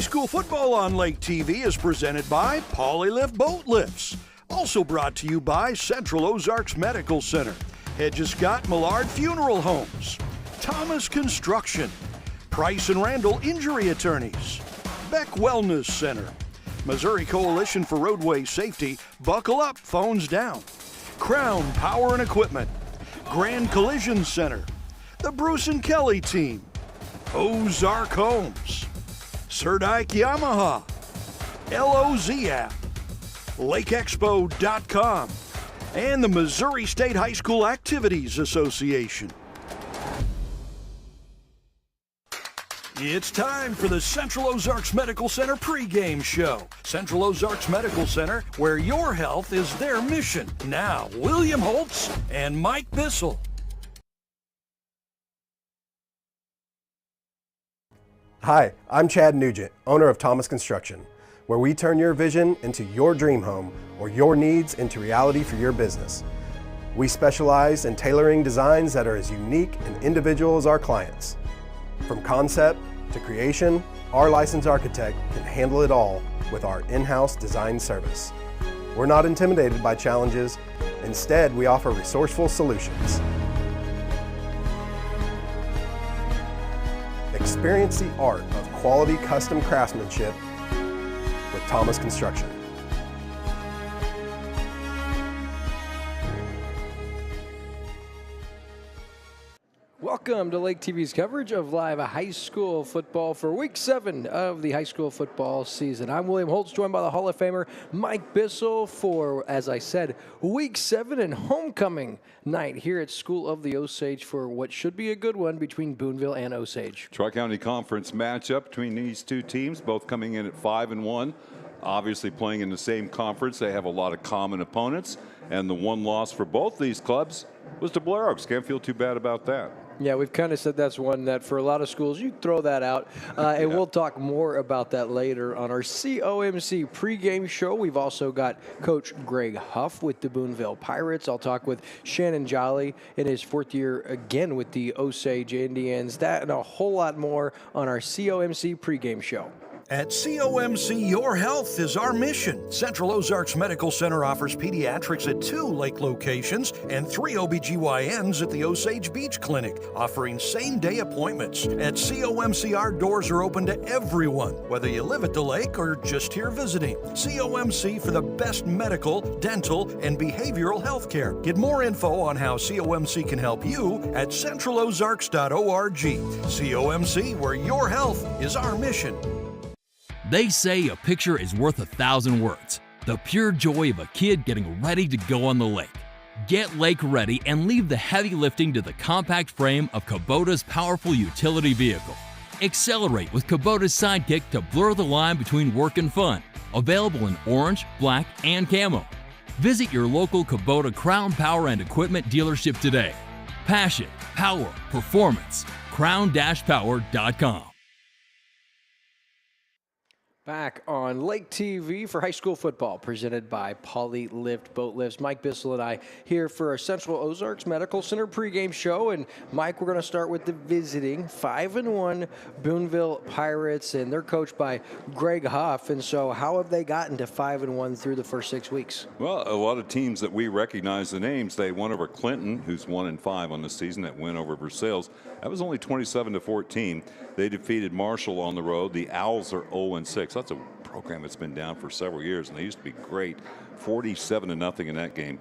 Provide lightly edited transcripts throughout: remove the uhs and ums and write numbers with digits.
High school football on Lake TV is presented by Polylift Boat Lifts. Also brought to you by Central Ozarks Medical Center, Hedges Scott Millard Funeral Homes, Thomas Construction, Price and Randall Injury Attorneys, Beck Wellness Center, Missouri Coalition for Roadway Safety, Buckle Up, Phones Down, Crown Power and Equipment, Grand Collision Center, the Bruce and Kelly Team, Ozark Homes, Serdike Yamaha, LOZ app, LakeExpo.com, and the Missouri State High School Activities Association. It's time for the Central Ozarks Medical Center pregame show. Central Ozarks Medical Center, where your health is their mission. Now, William Holtz and Mike Bissell. Hi, I'm Chad Nugent, owner of Thomas Construction, where we turn your vision into your dream home or your needs into reality for your business. We specialize in tailoring designs that are as unique and individual as our clients. From concept to creation Our licensed architect can handle it all with our in-house design service. We're not intimidated by challenges. Instead, we offer resourceful solutions. Experience the art of quality custom craftsmanship with Thomas Construction. Welcome to Lake TV's coverage of live high school football for Week 7 of the high school football season. I'm William Holtz, joined by the Hall of Famer Mike Bissell for, as I said, Week 7 and homecoming night here at School of the Osage for what should be a good one between Boonville and Osage. Tri-County Conference matchup between these two teams, both coming in at 5-1. Obviously playing in the same conference, they have a lot of common opponents, and the one loss for both these clubs was to Blair Oaks. Can't feel too bad about that. Yeah, we've kind of said that's one that for a lot of schools, you throw that out. And we'll talk more about that later on our COMC pregame show. We've also got Coach Greg Huff with the Boonville Pirates. I'll talk with Shannon Jolly in his 4th year again with the Osage Indians. That and a whole lot more on our COMC pregame show. At COMC, your health is our mission. Central Ozarks Medical Center offers pediatrics at 2 lake locations and 3 OBGYNs at the Osage Beach Clinic, offering same-day appointments. At COMC, our doors are open to everyone, whether you live at the lake or just here visiting. COMC for the best medical, dental, and behavioral health care. Get more info on how COMC can help you at centralozarks.org. COMC, where your health is our mission. They say a picture is worth 1,000 words. The pure joy of a kid getting ready to go on the lake. Get lake ready and leave the heavy lifting to the compact frame of Kubota's powerful utility vehicle. Accelerate with Kubota's Sidekick to blur the line between work and fun. Available in orange, black, and camo. Visit your local Kubota Crown Power and Equipment dealership today. Passion, power, performance. crown-power.com. Back on Lake TV for high school football, presented by Poly Lift Boat Lifts. Mike Bissell and I here for our Central Ozarks Medical Center pregame show. And Mike, we're going to start with the visiting 5-1 Boonville Pirates, and they're coached by Greg Huff. And so how have they gotten to 5-1 through the first 6 weeks? Well, a lot of teams that we recognize the names. They won over Clinton, who's 1-5 on the season. That win over Versailles, that was only 27-14. They defeated Marshall on the road. The Owls are 0-6. That's a program that's been down for several years, and they used to be great. 47-0 in that game.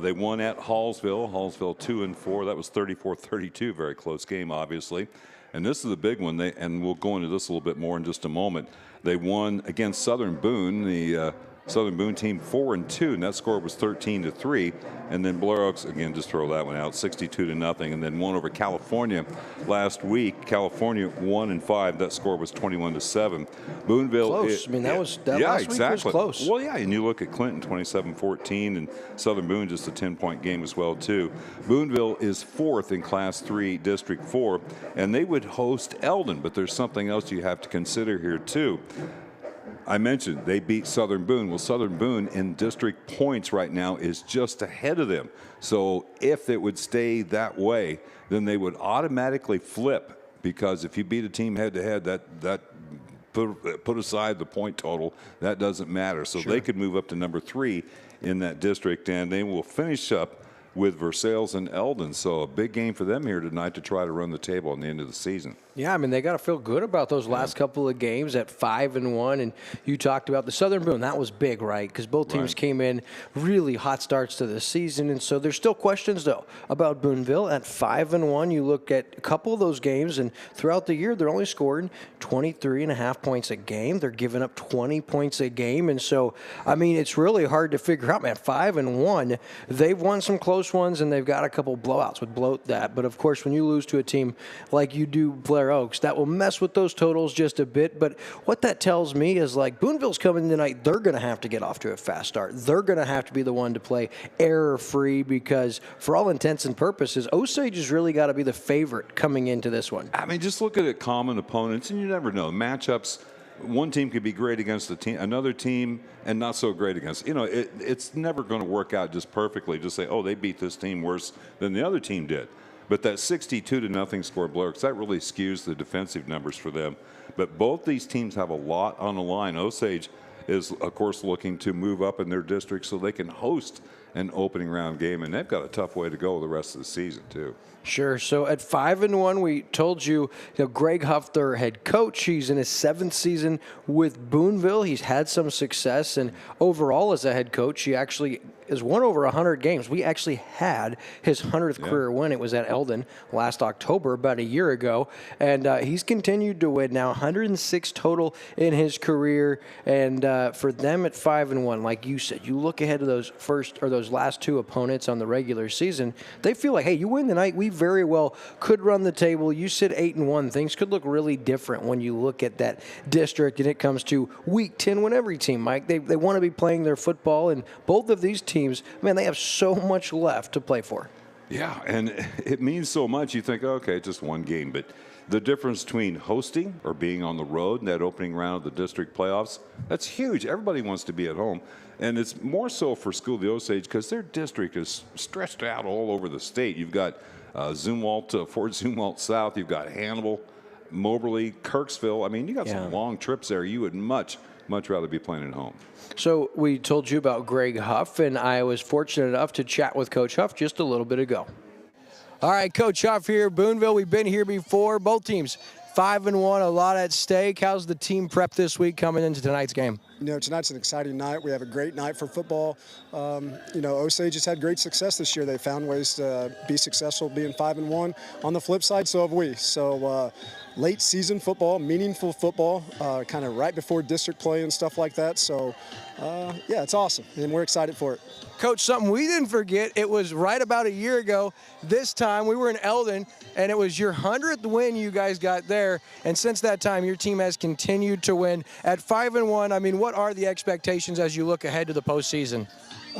They won at Hallsville. Hallsville 2-4. That was 34-32. Very close game, obviously. And this is a big one. And we'll go into this a little bit more in just a moment. They won against Southern Boone. The Southern Boone team 4-2, and that score was 13-3. And then Blair Oaks, again, just throw that one out, 62-0. And then won over California last week. California 1-5. That score was 21-7. Boonville. Close. That last week was close. Well, yeah, and you look at Clinton 27-14, and Southern Boone just a 10-point game as well too. Boonville is 4th in Class 3, District 4, and they would host Eldon. But there's something else you have to consider here too. I mentioned they beat Southern Boone. Well, Southern Boone in district points right now is just ahead of them. So if it would stay that way, then they would automatically flip, because if you beat a team head-to-head, that put aside the point total, that doesn't matter. So they could move up to number 3 in that district, and they will finish up with Versailles and Eldon. So a big game for them here tonight to try to run the table on the end of the season. Yeah, I mean, they got to feel good about those last couple of games at 5-1. And you talked about the Southern Boone. That was big, right? Because both teams came in really hot starts to the season. And so there's still questions, though, about Boonville at 5-1. You look at a couple of those games, and throughout the year, they're only scoring 23.5 points a game. They're giving up 20 points a game. And so, I mean, it's really hard to figure out, man. 5-1, they've won some close ones, and they've got a couple blowouts would bloat that. But, of course, when you lose to a team like you do Blair Oaks, that will mess with those totals just a bit. But what that tells me is, like, Boonville's coming tonight, they're going to have to get off to a fast start. They're going to have to be the one to play error-free, because for all intents and purposes, Osage has really got to be the favorite coming into this one. I mean, just look at it, common opponents, and you never know. Matchups, one team could be great against another team and not so great against. You know, it's never going to work out just perfectly. Just say, oh, they beat this team worse than the other team did. But that 62-0 score, Blurks, that really skews the defensive numbers for them. But both these teams have a lot on the line. Osage is, of course, looking to move up in their district so they can host an opening round game, and they've got a tough way to go the rest of the season, too. Sure. So at 5-1, we told you, Greg Huff, their head coach, he's in his 7th season with Boonville. He's had some success, and overall as a head coach, he actually has won over 100 games. We actually had his 100th career win. It was at Eldon last October, about a year ago, and he's continued to win now, 106 total in his career. And for them at 5-1, like you said, you look ahead to those last 2 opponents on the regular season. They feel like, hey, you win tonight, we very well could run the table. You said 8-1. Things could look really different when you look at that district and it comes to week 10 when every team, Mike, they want to be playing their football, and both of these teams, man, they have so much left to play for. Yeah, and it means so much. You think, okay, just one game, but the difference between hosting or being on the road in that opening round of the district playoffs, that's huge. Everybody wants to be at home. And it's more so for School of the Osage because their district is stretched out all over the state. You've got Zumwalt, Fort Zumwalt South. You've got Hannibal, Moberly, Kirksville. I mean, you got some long trips there. You would much rather be playing at home. So we told you about Greg Huff, and I was fortunate enough to chat with Coach Huff just a little bit ago. All right, Coach Huff here, Boonville. We've been here before. Both teams 5-1, a lot at stake. How's the team prep this week coming into tonight's game? Tonight's an exciting night. We have a great night for football. Osage has had great success this year. They found ways to be successful being 5-1. On the flip side, so have we. So late season football, meaningful football, kind of right before district play and stuff like that. So, it's awesome, and we're excited for it. Coach, something we didn't forget, it was right about a year ago. This time we were in Eldon, and it was your 100th win you guys got there. And since that time, your team has continued to win. At 5-1, I mean, what are the expectations as you look ahead to the postseason?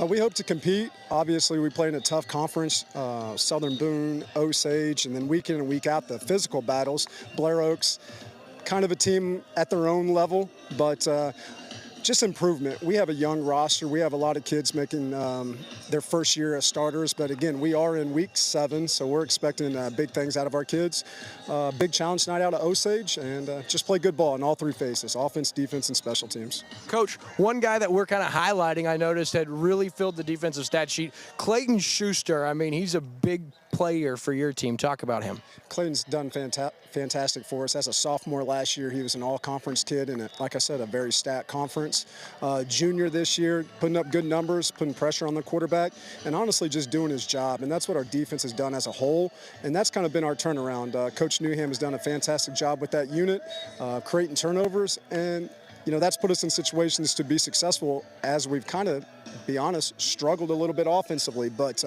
We hope to compete. Obviously, we play in a tough conference, Southern Boone, Osage, and then week in and week out, the physical battles. Blair Oaks, kind of a team at their own level, but just improvement. We have a young roster. We have a lot of kids making their first year as starters, but again, we are in week 7, so we're expecting big things out of our kids. Big challenge tonight out of Osage, and just play good ball in all 3 phases, offense, defense, and special teams. Coach, one guy that we're kind of highlighting, I noticed, had really filled the defensive stat sheet, Clayton Schuster. I mean, he's a big player for your team. Talk about him. Clayton's done fantastic for us. As a sophomore last year, he was an all-conference kid in, like I said, a very stacked conference. Junior this year, putting up good numbers, putting pressure on the quarterback, and honestly just doing his job. And that's what our defense has done as a whole, and that's kind of been our turnaround. Coach Newham has done a fantastic job with that unit, creating turnovers, and that's put us in situations to be successful as we've kind of, be honest, struggled a little bit offensively. But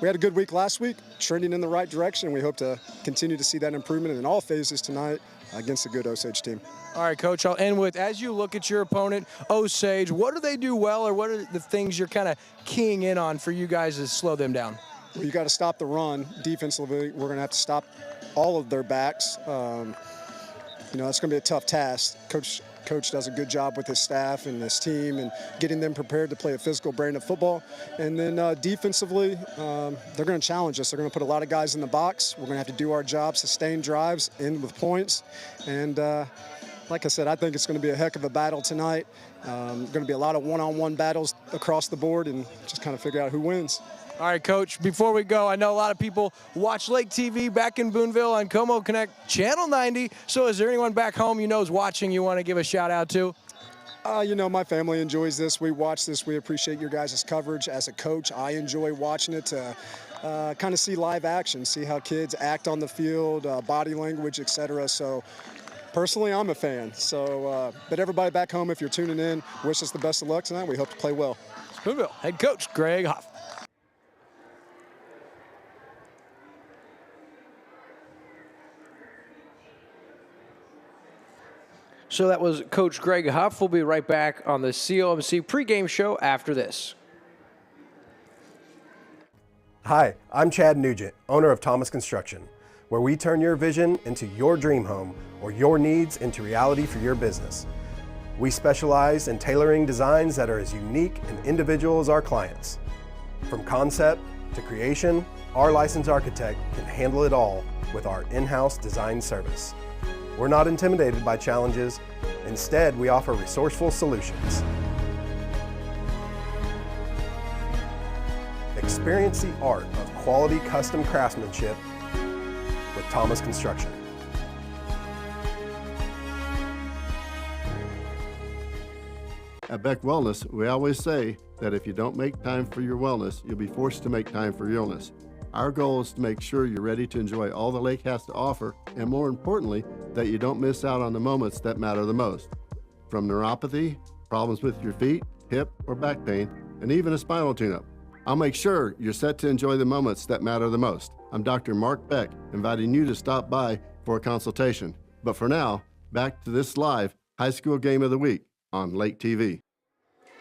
we had a good week last week, trending in the right direction. We hope to continue to see that improvement in all phases tonight against a good Osage team. All right, Coach, I'll end with, as you look at your opponent, Osage, what do they do well, or what are the things you're kind of keying in on for you guys to slow them down? Well, you got to stop the run. Defensively, we're going to have to stop all of their backs. It's going to be a tough task. Coach does a good job with his staff and his team and getting them prepared to play a physical brand of football. And then defensively, they're going to challenge us. They're going to put a lot of guys in the box. We're going to have to do our job, sustain drives, end with points. And like I said, I think it's going to be a heck of a battle tonight. Going to be a lot of one-on-one battles across the board and just kind of figure out who wins. All right, Coach, before we go, I know a lot of people watch Lake TV back in Boonville on Como Connect Channel 90. So is there anyone back home you know is watching you want to give a shout out to? My family enjoys this. We watch this. We appreciate your guys' coverage. As a coach, I enjoy watching it to kind of see live action, see how kids act on the field, body language, etc. So personally, I'm a fan. So, but everybody back home, if you're tuning in, wish us the best of luck tonight. We hope to play well. Boonville head coach Greg Huff. So that was Coach Greg Huff. We'll be right back on the COMC pregame show after this. Hi, I'm Chad Nugent, owner of Thomas Construction, where we turn your vision into your dream home or your needs into reality for your business. We specialize in tailoring designs that are as unique and individual as our clients. From concept to creation, Our licensed architect can handle it all with our in-house design service. We're not intimidated by challenges. Instead, we offer resourceful solutions. Experience the art of quality custom craftsmanship with Thomas Construction. At Beck Wellness, we always say that if you don't make time for your wellness, you'll be forced to make time for your illness. Our goal is to make sure you're ready to enjoy all the lake has to offer, and more importantly, that you don't miss out on the moments that matter the most. From neuropathy, problems with your feet, hip, or back pain, and even a spinal tune-up. I'll make sure you're set to enjoy the moments that matter the most. I'm Dr. Mark Beck, inviting you to stop by for a consultation. But for now, back to this live high school game of the week on Lake TV.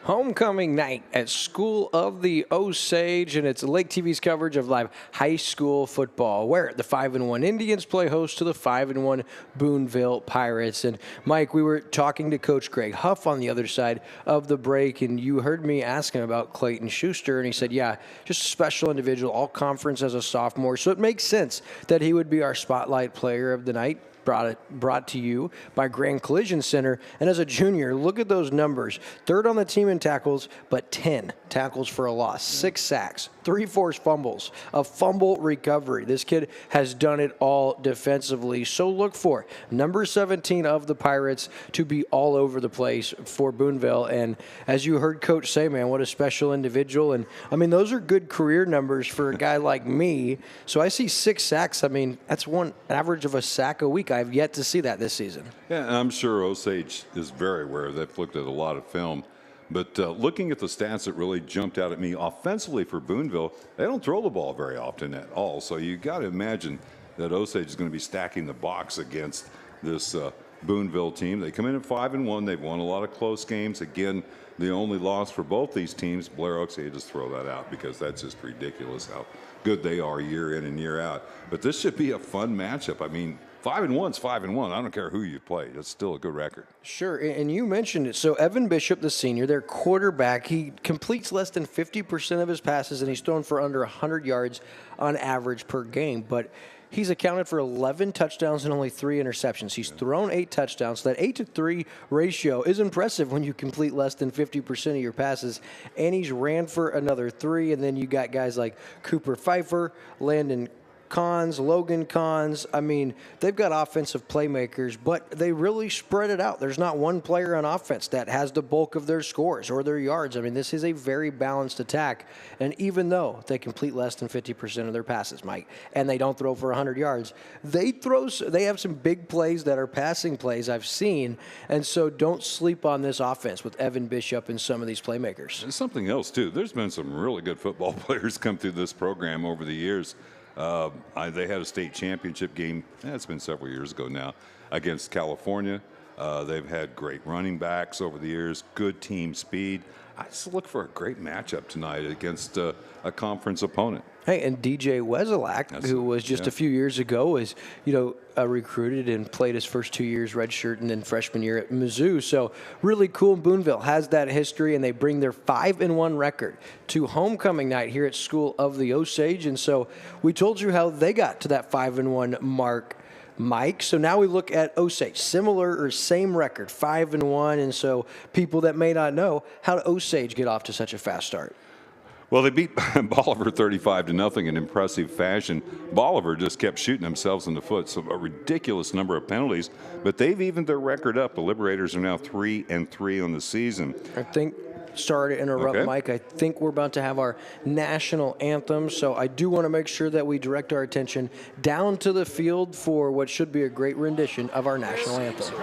Homecoming night at School of the Osage, and it's Lake TV's coverage of live high school football, where the 5-1 Indians play host to the 5-1 Boonville Pirates. And Mike, we were talking to Coach Greg Huff on the other side of the break, and you heard me ask him about Clayton Schuster, and he said, yeah, just a special individual, all conference as a sophomore, so it makes sense that he would be our spotlight player of the night. Brought to you by Grand Collision Center. And as a junior, look at those numbers. Third on the team in tackles, but 10 tackles for a loss, 6 sacks, 3 forced fumbles, a fumble recovery. This kid has done it all defensively. So look for number 17 of the Pirates to be all over the place for Boonville. And as you heard Coach say, man, what a special individual. And I mean, those are good career numbers for a guy like me. So I see 6 sacks. I mean, that's one average of a sack a week. I've yet to see that this season. Yeah, and I'm sure Osage is very aware. They've looked at a lot of film. But looking at the stats that really jumped out at me offensively for Boonville, they don't throw the ball very often at all. So you got to imagine that Osage is going to be stacking the box against this Boonville team. They come in at 5-1. They've won a lot of close games. Again, the only loss for both these teams, Blair Oaks, you just throw that out because that's just ridiculous how good they are year in and year out. But this should be a fun matchup. I mean, 5-1's 5-1. I don't care who you play. It's still a good record. Sure, and you mentioned it. So Evan Bishop, the senior, their quarterback, he completes less than 50% of his passes, and he's thrown for under 100 yards on average per game. But he's accounted for 11 touchdowns and only 3 interceptions. He's thrown 8 touchdowns. So that 8-to-3 ratio is impressive when you complete less than 50% of your passes. And he's ran for another 3. And then you got guys like Cooper Pfeiffer, Landon Cons, Logan Cons. I mean, they've got offensive playmakers, but they really spread it out. There's not one player on offense that has the bulk of their scores or their yards. I mean, this is a very balanced attack. And even though they complete less than 50% of their passes, Mike, and they don't throw for 100 yards, they have some big plays that are passing plays I've seen. And so don't sleep on this offense with Evan Bishop and some of these playmakers. And something else, too. There's been some really good football players come through this program over the years. They had a state championship game, it's been several years ago now, against California. They've had great running backs over the years, good team speed. I just look for a great matchup tonight against a conference opponent. Hey, and DJ Weselak, who was just a few years ago, was, recruited and played his first 2 years redshirt and then freshman year at Mizzou. So really cool. Boonville has that history, and they bring their 5-1 record to homecoming night here at School of the Osage. And so we told you how they got to that 5-1 mark, Mike. So now we look at Osage, similar or same record, 5-1. And so people that may not know, how did Osage get off to such a fast start? Well, they beat Bolivar 35-0 in impressive fashion. Bolivar just kept shooting themselves in the foot, so a ridiculous number of penalties. But they've evened their record up. The Liberators are now 3-3 on the season. I think, sorry to interrupt, Mike, I think we're about to have our national anthem. So I do want to make sure that we direct our attention down to the field for what should be a great rendition of our national anthem.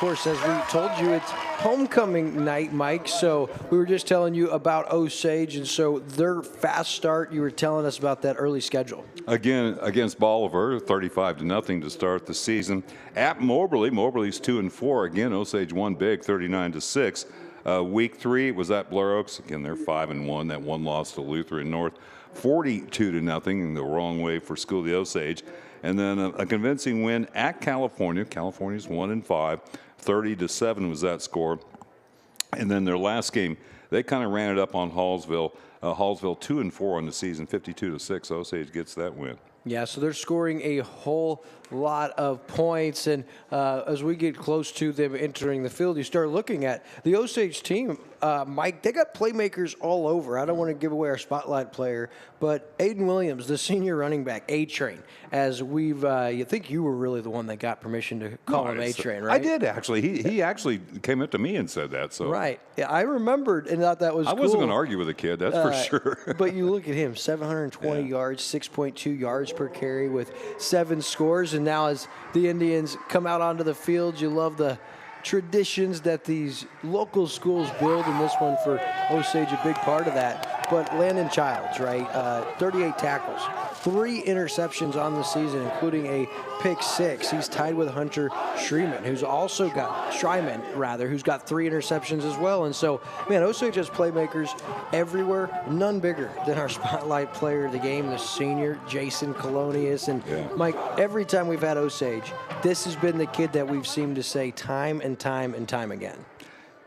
course, as we told you, it's homecoming night, Mike. So we were just telling you about Osage, and so their fast start, you were telling us about that early schedule. Again, against Bolivar, 35-0 to start the season. At Moberly, Moberly's 2-4. Again, Osage won big, 39-6. Week 3 was at Blair Oaks. Again, they're 5-1. That one loss to Lutheran North, 42-0, in the wrong way for School of the Osage. And then a convincing win at California. California's 1-5. 30-7 was that score. And then their last game, they kind of ran it up on Hallsville. Hallsville 2-4 on the season, 52-6. Osage gets that win. Yeah, so they're scoring a whole lot of points, and as we get close to them entering the field, you start looking at the Osage team. Mike, they got playmakers all over. I don't want to give away our spotlight player, but Aiden Williams, the senior running back, A-Train, as we've, you think you were really the one that got permission to call him A-Train, right? I did, actually. He actually came up to me and said that. So right. Yeah, I remembered and thought that was cool. I wasn't going to argue with a kid, that's for sure. But you look at him, 720 yards, 6.2 yards per carry with 7 scores. And now as the Indians come out onto the field, you love the traditions that these local schools build, and this one for Osage, a big part of that. But Landon Childs, right, 38 tackles, 3 interceptions on the season, including a pick 6. He's tied with Hunter Schreiman, who's also got 3 interceptions as well. And so, man, Osage has playmakers everywhere, none bigger than our spotlight player of the game, the senior, Jason Colonius. And Mike, every time we've had Osage, this has been the kid that we've seemed to say time and time and time again.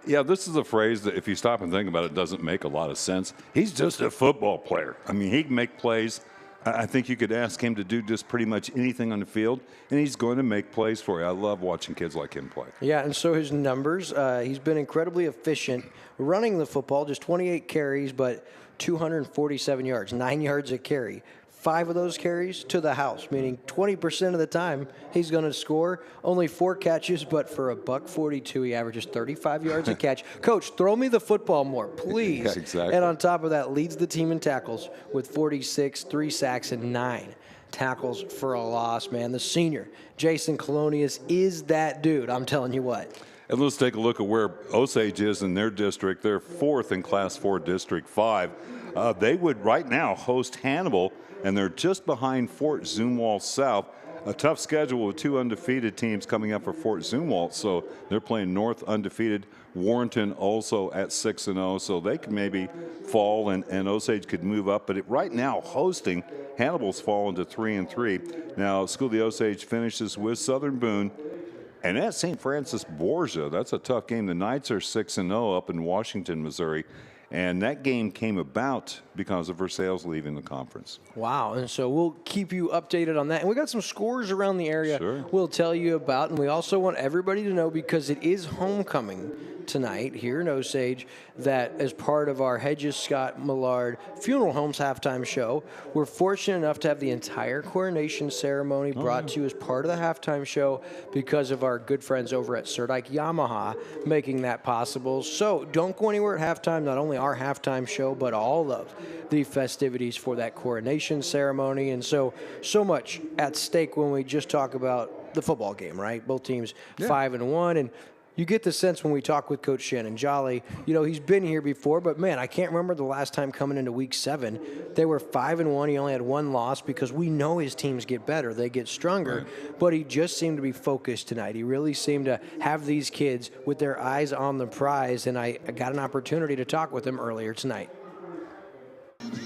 Yeah, this is a phrase that if you stop and think about it, doesn't make a lot of sense. He's just a football player. I mean, he can make plays. I think you could ask him to do just pretty much anything on the field, and he's going to make plays for you. I love watching kids like him play. Yeah, and so his numbers, he's been incredibly efficient running the football, just 28 carries, but 247 yards, 9 yards a carry. 5 of those carries to the house, meaning 20% of the time he's going to score. Only 4 catches, but for $142, he averages 35 yards a catch. Coach, throw me the football more, please. Yeah, exactly. And on top of that, leads the team in tackles with 46, 3 sacks, and 9 tackles for a loss, man. The senior, Jason Colonius, is that dude, I'm telling you what. And let's take a look at where Osage is in their district. They're 4th in Class 4 District 5. They would right now host Hannibal, and they're just behind Fort Zumwalt South. A tough schedule with 2 undefeated teams coming up for Fort Zumwalt. So they're playing North undefeated, Warrenton also at 6-0. So they could maybe fall and Osage could move up. But right now, hosting, Hannibal's fallen to 3-3. Now, School of the Osage finishes with Southern Boone. And at St. Francis Borgia, that's a tough game. The Knights are 6-0 up in Washington, Missouri. And that game came about because of Versailles leaving the conference. Wow, and so we'll keep you updated on that. And we got some scores around the area we'll tell you about. And we also want everybody to know, because it is homecoming tonight here in Osage, that as part of our Hedges Scott Millard Funeral Homes halftime show, we're fortunate enough to have the entire coronation ceremony brought to you as part of the halftime show because of our good friends over at Surdike Yamaha making that possible. So don't go anywhere at halftime, not only our halftime show, but all of the festivities for that coronation ceremony. And so much at stake when we just talk about the football game, right? Both teams 5-1, and you get the sense when we talk with Coach Shannon Jolly, you know, he's been here before, but man, I can't remember the last time coming into week 7. They were 5-1. He only had 1 loss because we know his teams get better. They get stronger, but he just seemed to be focused tonight. He really seemed to have these kids with their eyes on the prize, and I got an opportunity to talk with him earlier tonight.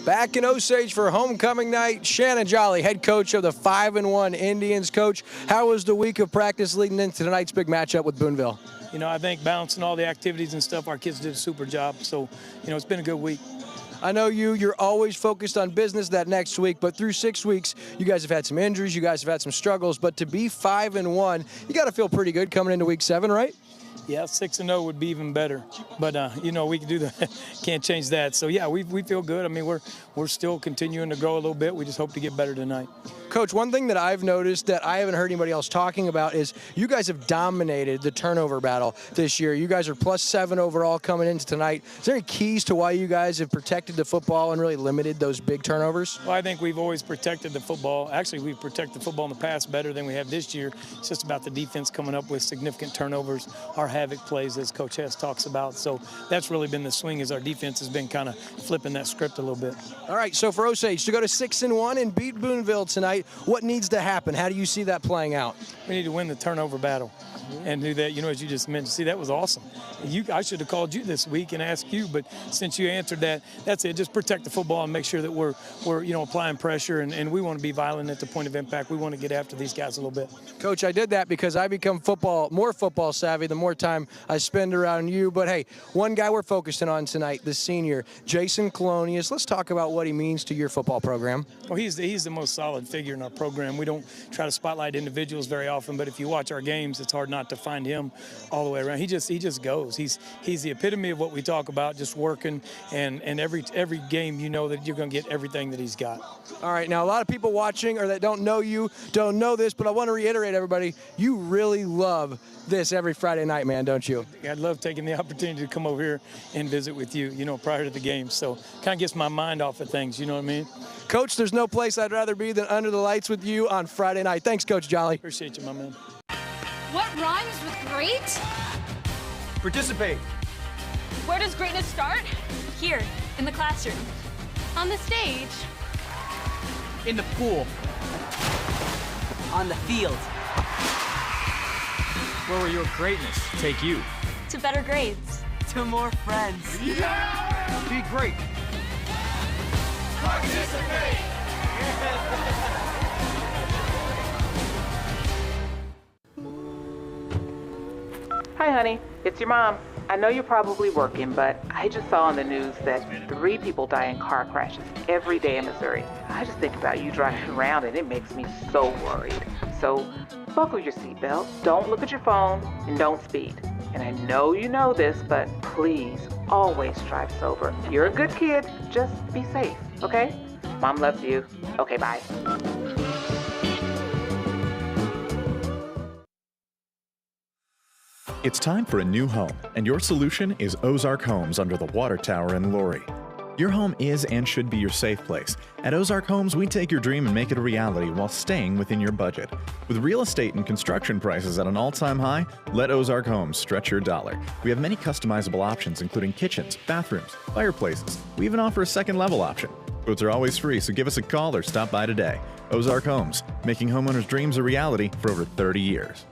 Back in Osage for homecoming night, Shannon Jolly, head coach of the 5-1 Indians. Coach, how was the week of practice leading into tonight's big matchup with Boonville? You know, I think balancing all the activities and stuff, our kids did a super job. So, you know, it's been a good week. I know you're always focused on business that next week, but through 6 weeks, you guys have had some injuries, you guys have had some struggles, but to be 5-1, you got to feel pretty good coming into week 7, right? Yeah, 6-0 would be even better, but you know, we can do that. Can't change that. So yeah, we feel good. I mean, we're still continuing to grow a little bit. We just hope to get better tonight. Coach, one thing that I've noticed that I haven't heard anybody else talking about is you guys have dominated the turnover battle this year. You guys are +7 overall coming into tonight. Is there any keys to why you guys have protected the football and really limited those big turnovers? Well, I think we've always protected the football. Actually, we've protected the football in the past better than we have this year. It's just about the defense coming up with significant turnovers, our havoc plays, as Coach Hess talks about. So that's really been the swing, is our defense has been kind of flipping that script a little bit. All right, so for Osage to go to 6-1 and beat Boonville tonight, what needs to happen? How do you see that playing out? We need to win the turnover battle and do that, as you just mentioned. See, that was awesome. I should have called you this week and asked you, but since you answered that, that's it. Just protect the football and make sure that we're applying pressure, and we want to be violent at the point of impact. We want to get after these guys a little bit. Coach, I did that because I become more football savvy the more time I spend around you. But hey, one guy we're focusing on tonight, the senior, Jason Colonius. Let's talk about what he means to your football program. Well, he's the most solid figure in our program. We don't try to spotlight individuals very often, but if you watch our games, it's hard not to find him all the way around. He just goes. He's the epitome of what we talk about, just working, and every game you know that you're going to get everything that he's got. All right, now a lot of people watching or that don't know you don't know this, but I want to reiterate, everybody, you really love this every Friday night, man, don't you? I'd love taking the opportunity to come over here and visit with you, prior to the game. So kind of gets my mind off of things, you know what I mean? Coach, there's no place I'd rather be than under the lights with you on Friday night. Thanks, Coach Jolly. Appreciate you, my man. What rhymes with great? Participate. Where does greatness start? Here, in the classroom. On the stage. In the pool. On the field. Where will your greatness take you? To better grades. To more friends. Yeah! Be great. Participate! Hi, honey. It's your mom. I know you're probably working, but I just saw on the news that 3 people die in car crashes every day in Missouri. I just think about you driving around, and it makes me so worried. So buckle your seatbelt, don't look at your phone, and don't speed. And I know you know this, but please always drive sober. You're a good kid. Just be safe, okay? Mom loves you. Okay, bye. It's time for a new home, and your solution is Ozark Homes under the Water Tower in Laurie. Your home is and should be your safe place. At Ozark Homes, we take your dream and make it a reality while staying within your budget. With real estate and construction prices at an all-time high, let Ozark Homes stretch your dollar. We have many customizable options, including kitchens, bathrooms, fireplaces. We even offer a second-level option. Quotes are always free, so give us a call or stop by today. Ozark Homes, making homeowners' dreams a reality for over 30 years.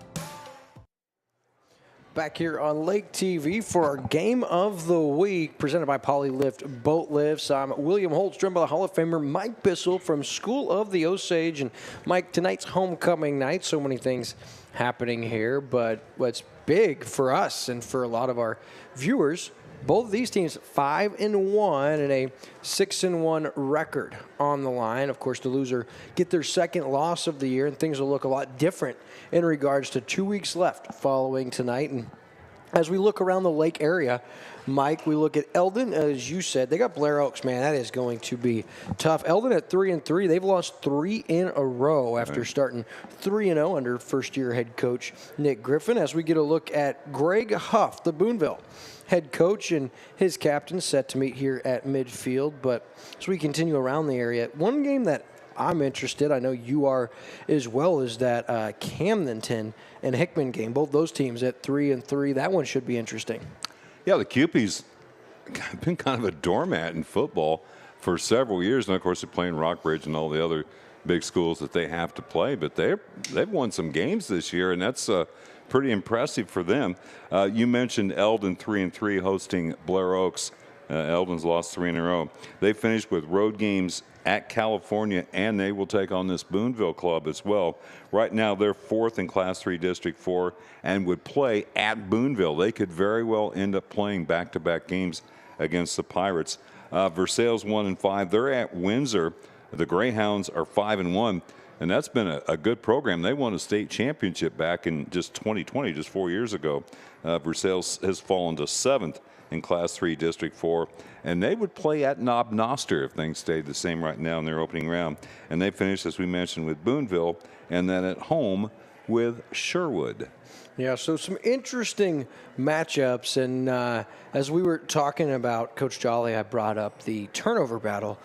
Back here on Lake TV for our Game of the Week, presented by Polylift Boat Lifts. I'm William Holtz, joined by the Hall of Famer Mike Bissell from School of the Osage. And Mike, tonight's homecoming night, so many things happening here, but what's big for us and for a lot of our viewers, both of these teams 5-1 and a 6-1 record on the line. Of course, the loser get their second loss of the year, and things will look a lot different in regards to 2 weeks left following tonight. And as we look around the lake area, Mike, we look at Eldon, as you said, they got Blair Oaks, man. That is going to be tough. Eldon at 3-3. They've lost 3 in a row after starting 3-0 under first-year head coach Nick Griffin. As we get a look at Greg Huff, the Boonville head coach, and his captain set to meet here at midfield. But as we continue around the area, one game that I'm interested, I know you are as well, is that Camdenton and Hickman game. Both those teams at 3-3. That one should be interesting. Yeah, the Cupies have been kind of a doormat in football for several years. And, of course, they're playing Rockbridge and all the other big schools that they have to play. But they've won some games this year, and that's pretty impressive for them. You mentioned Eldon 3-3 hosting Blair Oaks. Eldon's lost 3 in a row. They finished with road games at California, and they will take on this Boonville club as well. Right now, they're 4th in Class 3 District 4 and would play at Boonville. They could very well end up playing back-to-back games against the Pirates. Versailles 1-5. They're at Windsor. The Greyhounds are 5-1. And that's been a good program. They won a state championship back in just 2020, just 4 years ago. Versailles has fallen to 7th in Class 3 District 4, and they would play at Knob Noster if things stayed the same right now in their opening round. And they finished, as we mentioned, with Boonville, and then at home with Sherwood. Yeah, so some interesting matchups, and as we were talking about Coach Jolly, I brought up the turnover battle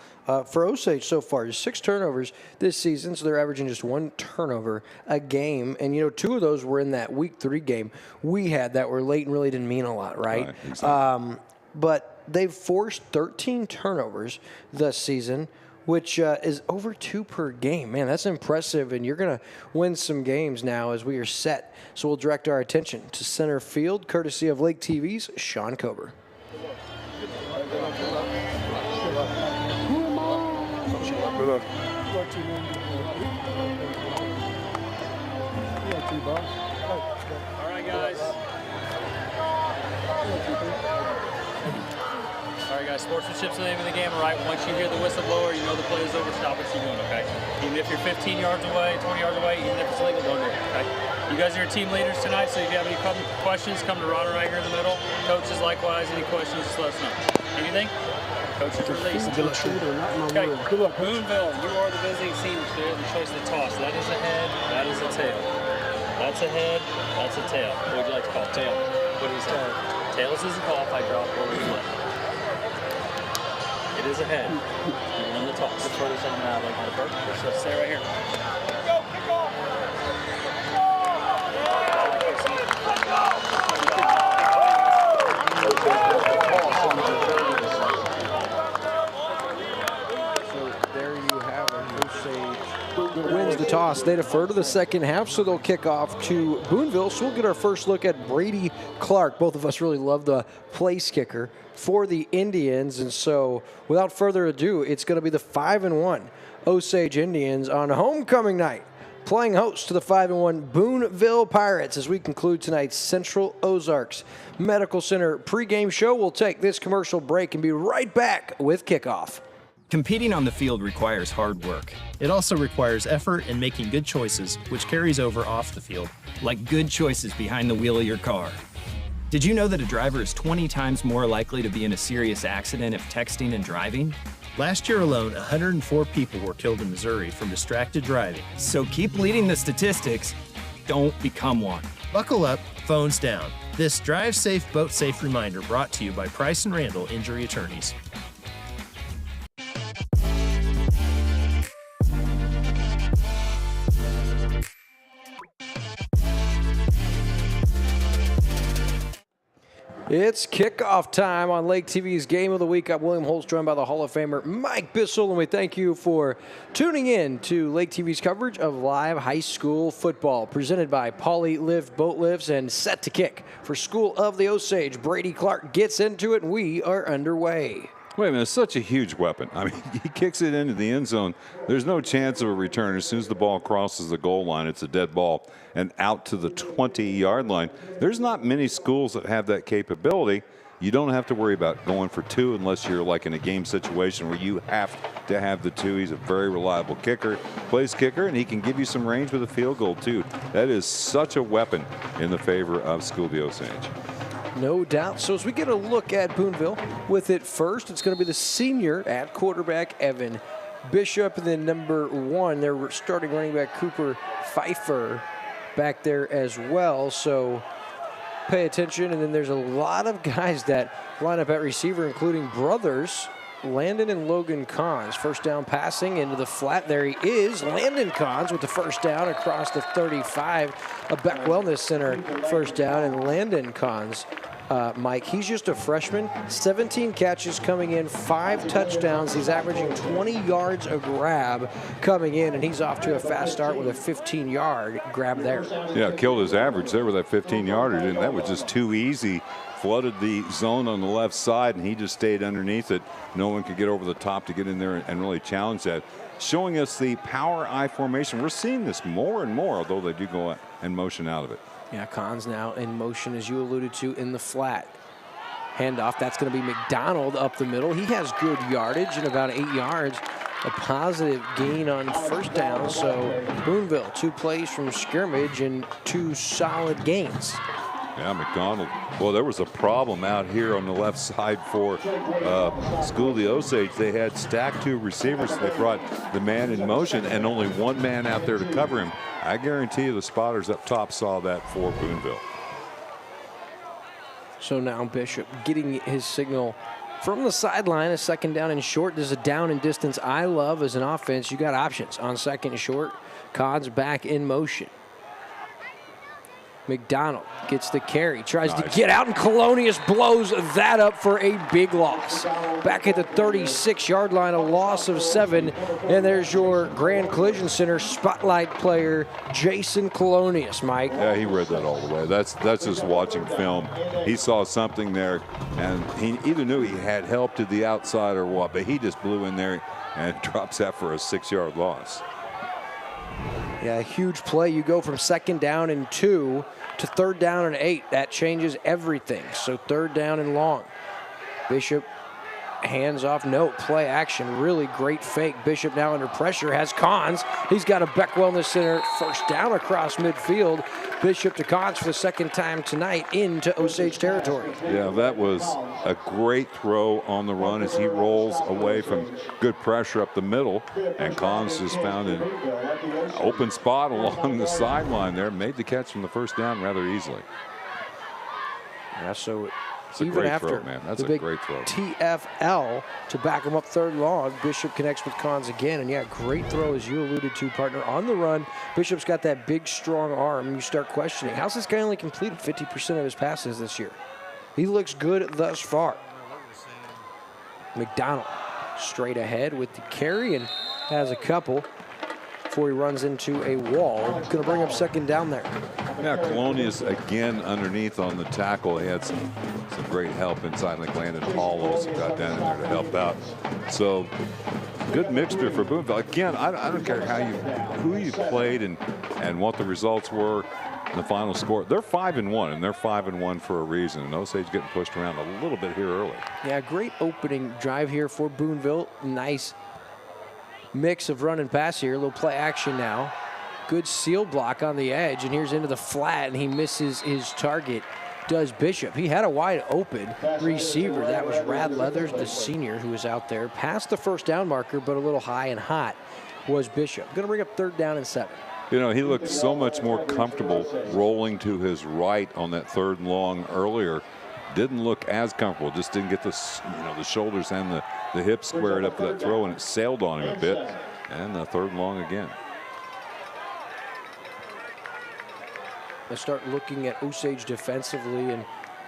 for Osage so far. 6 turnovers this season, so they're averaging just 1 turnover a game, and 2 of those were in that Week 3 game we had that were late and really didn't mean a lot, right? Exactly. But they've forced 13 turnovers this season, which is over 2 per game. Man, that's impressive, and you're going to win some games now as we are set. So we'll direct our attention to center field, courtesy of Lake TV's Sean Kober. Good luck. All right, guys. All right, guys, sportsmanship's the name of the game, all right? Once you hear the whistle blower, you know the play is over, stop what you're doing, okay? Even if you're 15 yards away, 20 yards away, even if it's legal, don't do it, okay? You guys are your team leaders tonight, so if you have any questions, come to Ronald right here in the middle. Coaches, likewise, any questions, just let us know. Anything? Coaches release. Okay, Boonville, you are the visiting seniors. You have the choice of the toss. That is a head, that is a tail. That's a head, that's a tail. What would you like to call it? Tail. What do you say? Tails is a call if I drop or flip. It is a head. You won the toss. The furthest I'm going to have like on the bird. So stay right here. Go, kick off! Wins the toss. They defer to the second half, so they'll kick off to Boonville. So we'll get our first look at Brady Clark. Both of us really love the place kicker for the Indians, and so without further ado, it's going to be the 5-1 Osage Indians on homecoming night, playing host to the 5-1 Boonville Pirates as we conclude tonight's Central Ozarks Medical Center pregame show. We'll take this commercial break and be right back with kickoff. Competing on the field requires hard work. It also requires effort and making good choices, which carries over off the field. Like good choices behind the wheel of your car. Did you know that a driver is 20 times more likely to be in a serious accident if texting and driving? Last year alone, 104 people were killed in Missouri from distracted driving. So keep leading the statistics. Don't become one. Buckle up, phones down. This Drive Safe, Boat Safe reminder brought to you by Price & Randall Injury Attorneys. It's kickoff time on Lake TV's Game of the Week. I'm William Holtz, joined by the Hall of Famer Mike Bissell, and we thank you for tuning in to Lake TV's coverage of live high school football, presented by Poly Lift Boat Lifts, and set to kick for School of the Osage. Brady Clark gets into it, and we are underway. Wait a minute, it's such a huge weapon. I mean, he kicks it into the end zone. There's no chance of a return. As soon as the ball crosses the goal line, it's a dead ball and out to the 20-yard line. There's not many schools that have that capability. You don't have to worry about going for 2 unless you're like in a game situation where you have to have the 2. He's a very reliable kicker, place kicker, and he can give you some range with a field goal too. That is such a weapon in the favor of School of the Osage. No doubt. So as we get a look at Boonville with it first, it's going to be the senior at quarterback, Evan Bishop, and then number 1, their starting running back, Cooper Pfeiffer, back there as well. So pay attention. And then there's a lot of guys that line up at receiver, including brothers, Landon and Logan Cons. First down passing into the flat. There he is. Landon Cons with the first down across the 35. A Beck Wellness Center first down. And Landon Cons, Mike, he's just a freshman. 17 catches coming in, 5 touchdowns. He's averaging 20 yards a grab coming in, and he's off to a fast start with a 15-yard grab there. Yeah, killed his average there with that 15-yarder, and that was just too easy. Flooded the zone on the left side, and he just stayed underneath it. No one could get over the top to get in there and really challenge that. Showing us the power I formation. We're seeing this more and more, although they do go and motion out of it. Yeah, Cons now in motion, as you alluded to, in the flat. Handoff, that's going to be McDonald up the middle. He has good yardage and about 8 yards. A positive gain on first down. So Boonville, 2 plays from scrimmage and 2 solid gains. Yeah, McDonald. Well, there was a problem out here on the left side for School of the Osage. They had stacked 2 receivers. So they brought the man in motion and only 1 man out there to cover him. I guarantee you the spotters up top saw that for Boonville. So now Bishop getting his signal from the sideline. A second down and short. There's a down and distance I love as an offense. You got options on second and short. Cons back in motion. McDonald gets the carry, tries to get out, and Colonius blows that up for a big loss. Back at the 36-yard line, a loss of 7, and there's your Grand Collision Center spotlight player, Jason Colonius, Mike. Yeah, he read that all the way. That's just watching film. He saw something there, and he either knew he had help to the outside or what, but he just blew in there and drops that for a 6-yard loss. Yeah, a huge play. You go from second down and 2 to third down and 8. That changes everything. So third down and long. Bishop hands off, no play action. Really great fake. Bishop now under pressure has Cons. He's got a Beck Wellness Center first down across midfield. Bishop to Cons for the second time tonight into Osage territory. Yeah, that was a great throw on the run as he rolls away from good pressure up the middle, and Cons just found an open spot along the sideline there, made the catch from the first down rather easily. Yeah, so it's a even great after throw, man. That's the a big great throw. TFL to back him up third long, Bishop connects with Cons again. And yeah, great throw, as you alluded to, partner. On the run, Bishop's got that big, strong arm. You start questioning, how's this guy only completed 50% of his passes this year? He looks good thus far. McDonald straight ahead with the carry and has a couple before he runs into a wall. Going to bring up second down there. Yeah, Colonius again underneath on the tackle. He had some great help inside, like Landon Paul also got down in there to help out. So good mixture for Boonville. Again, I don't care who you played and what the results were. The final score, they're 5-1, and they're 5-1 for a reason. And Osage getting pushed around a little bit here early. Yeah, great opening drive here for Boonville. Nice mix of run and pass here. A little play action now. Good seal block on the edge, and here's into the flat, and he misses his target. Does Bishop. He had a wide open receiver. That was Rad Leathers, the senior, who was out there. Past the first down marker, but a little high and hot was Bishop. Going to bring up third down and 7. You know, he looked so much more comfortable rolling to his right on that third and long earlier. Didn't look as comfortable. Just didn't get the shoulders and the hips squared up for that throw, and it sailed on him a bit. And the third and long again. Let's start looking at Osage defensively, and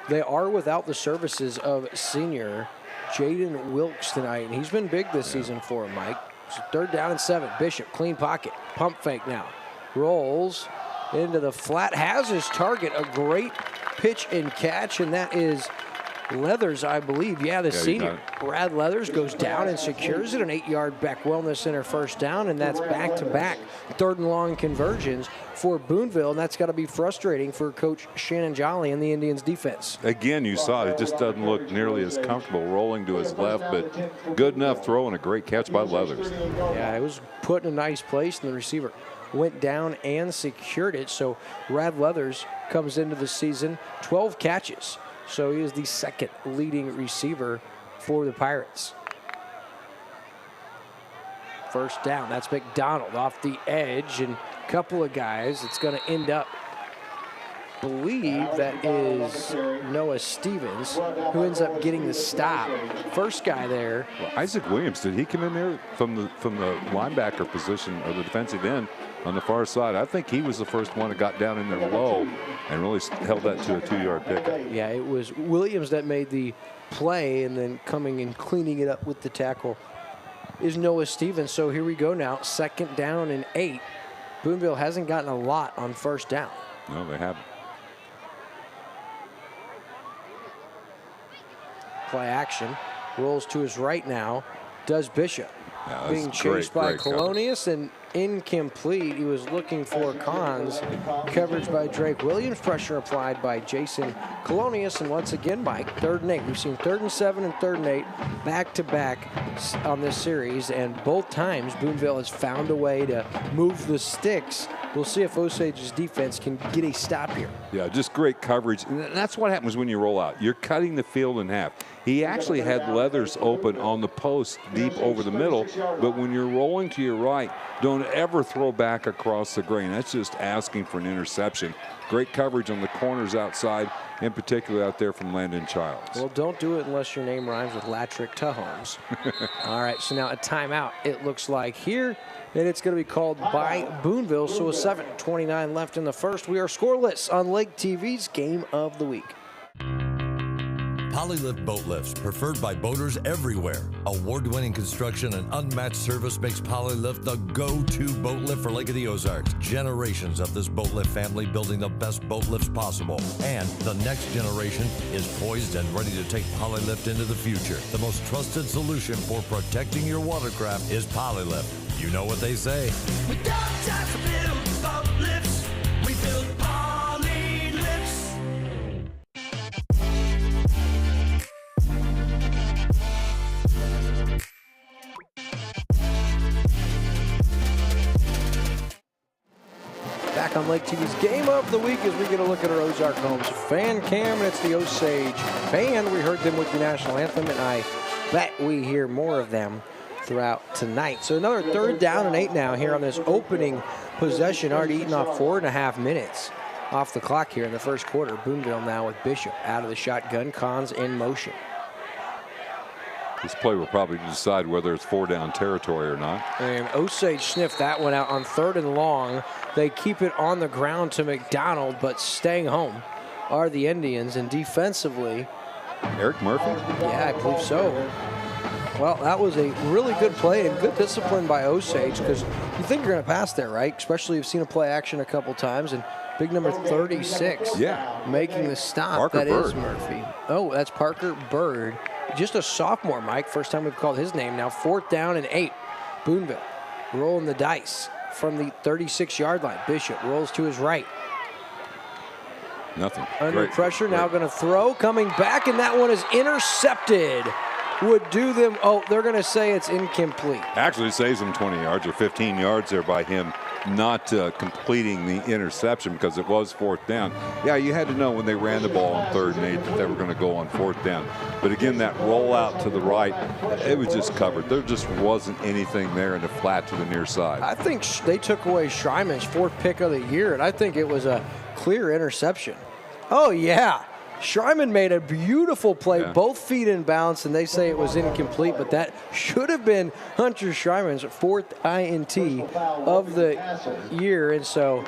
they are without the services of senior Jaden Wilkes tonight, and he's been big this season for him, Mike. So third down and 7. Bishop, clean pocket, pump fake now. Rolls into the flat, has his target, a great pitch and catch, and that is Leathers, I believe. Yeah, the senior. Brad Leathers goes down and secures it. An 8-yard Beck Wellness Center first down, and that's back-to-back third and long conversions for Boonville, and that's got to be frustrating for Coach Shannon Jolly and the Indians defense. Again, you saw it just doesn't look nearly as comfortable rolling to his left, but good enough throw and a great catch by Leathers. Yeah, it was put in a nice place, and the receiver went down and secured it. So Rad Leathers comes into the season 12 catches. So he is the second leading receiver for the Pirates. First down, that's McDonald off the edge, and a couple of guys. It's going to end up, believe that is Noah Stevens, who ends up getting the stop. First guy there. Well, Isaac Williams, did he come in there from the linebacker position or the defensive end on the far side? I think he was the first one that got down in there low and really held that to a 2-yard pickup. Yeah, it was Williams that made the play, and then coming and cleaning it up with the tackle is Noah Stevens. So here we go now, second down and 8. Boonville hasn't gotten a lot on first down. No, they haven't. Play action, rolls to his right now, does Bishop. Yeah, being chased by Colonius and incomplete. He was looking for Cons. Coverage by Drake Williams. Pressure applied by Jason Colonius. And once again, Mike, 3rd and 8. We've seen 3rd and 7 and 3rd and 8 back-to-back on this series. And both times, Boonville has found a way to move the sticks we'll see if Osage's defense can get a stop here. Yeah, just great coverage. And that's what happens when you roll out. You're cutting the field in half. He actually had Leathers open on the post deep over the middle, but when you're rolling to your right, don't ever throw back across the grain. That's just asking for an interception. Great coverage on the corners outside, in particular out there from Landon Childs. Well, don't do it unless your name rhymes with Latrick Tuhomes. All right, so now a timeout, it looks like here, and it's going to be called by Boonville, so a 7:29 left in the first. We are scoreless on Lake TV's Game of the Week. Polylift boat lifts, preferred by boaters everywhere. Award-winning construction and unmatched service makes Polylift the go-to boat lift for Lake of the Ozarks. Generations of this boat lift family building the best boat lifts possible. And the next generation is poised and ready to take Polylift into the future. The most trusted solution for protecting your watercraft is Polylift. You know what they say. We don't just build boat lifts, we build Polylifts. Back on Lake TV's Game of the Week as we get a look at our Ozark Homes fan cam, and it's the Osage band. We heard them with the national anthem, and I bet we hear more of them throughout tonight. So another 3rd down and 8 now here on this opening possession, already eating off 4.5 minutes off the clock here in the first quarter. Boonville now with Bishop out of the shotgun, Cons in motion. This play will probably decide whether it's 4-down territory or not. And Osage sniffed that one out on 3rd and long. They keep it on the ground to McDonald, but staying home are the Indians. And defensively, Eric Murphy? Yeah, I believe so. Well, that was a really good play and good discipline by Osage, because you think you're going to pass there, right? Especially you've seen a play action a couple times, and big number 36 making the stop. Parker That Bird. is Murphy. Oh, that's Parker Bird. Just a sophomore, Mike. First time we've called his name now. 4th down and 8. Boonville rolling the dice from the 36-yard line. Bishop rolls to his right. Nothing. Under Great. pressure, now going to throw, coming back, and that one is intercepted. Would do them, oh, they're going to say it's incomplete. Actually saves him 20 yards or 15 yards there by him not completing the interception, because it was 4th down. Yeah, you had to know when they ran the ball on 3rd and 8 that they were going to go on 4th down. But again, that rollout to the right, it was just covered. There just wasn't anything there in the flat to the near side. I think they took away Schreiman's 4th pick of the year, and I think it was a clear interception. Oh, yeah. Schreiman made a beautiful play, both feet in bounds, and they say it was incomplete, but that should have been Hunter Schreiman's 4th INT of the year. And so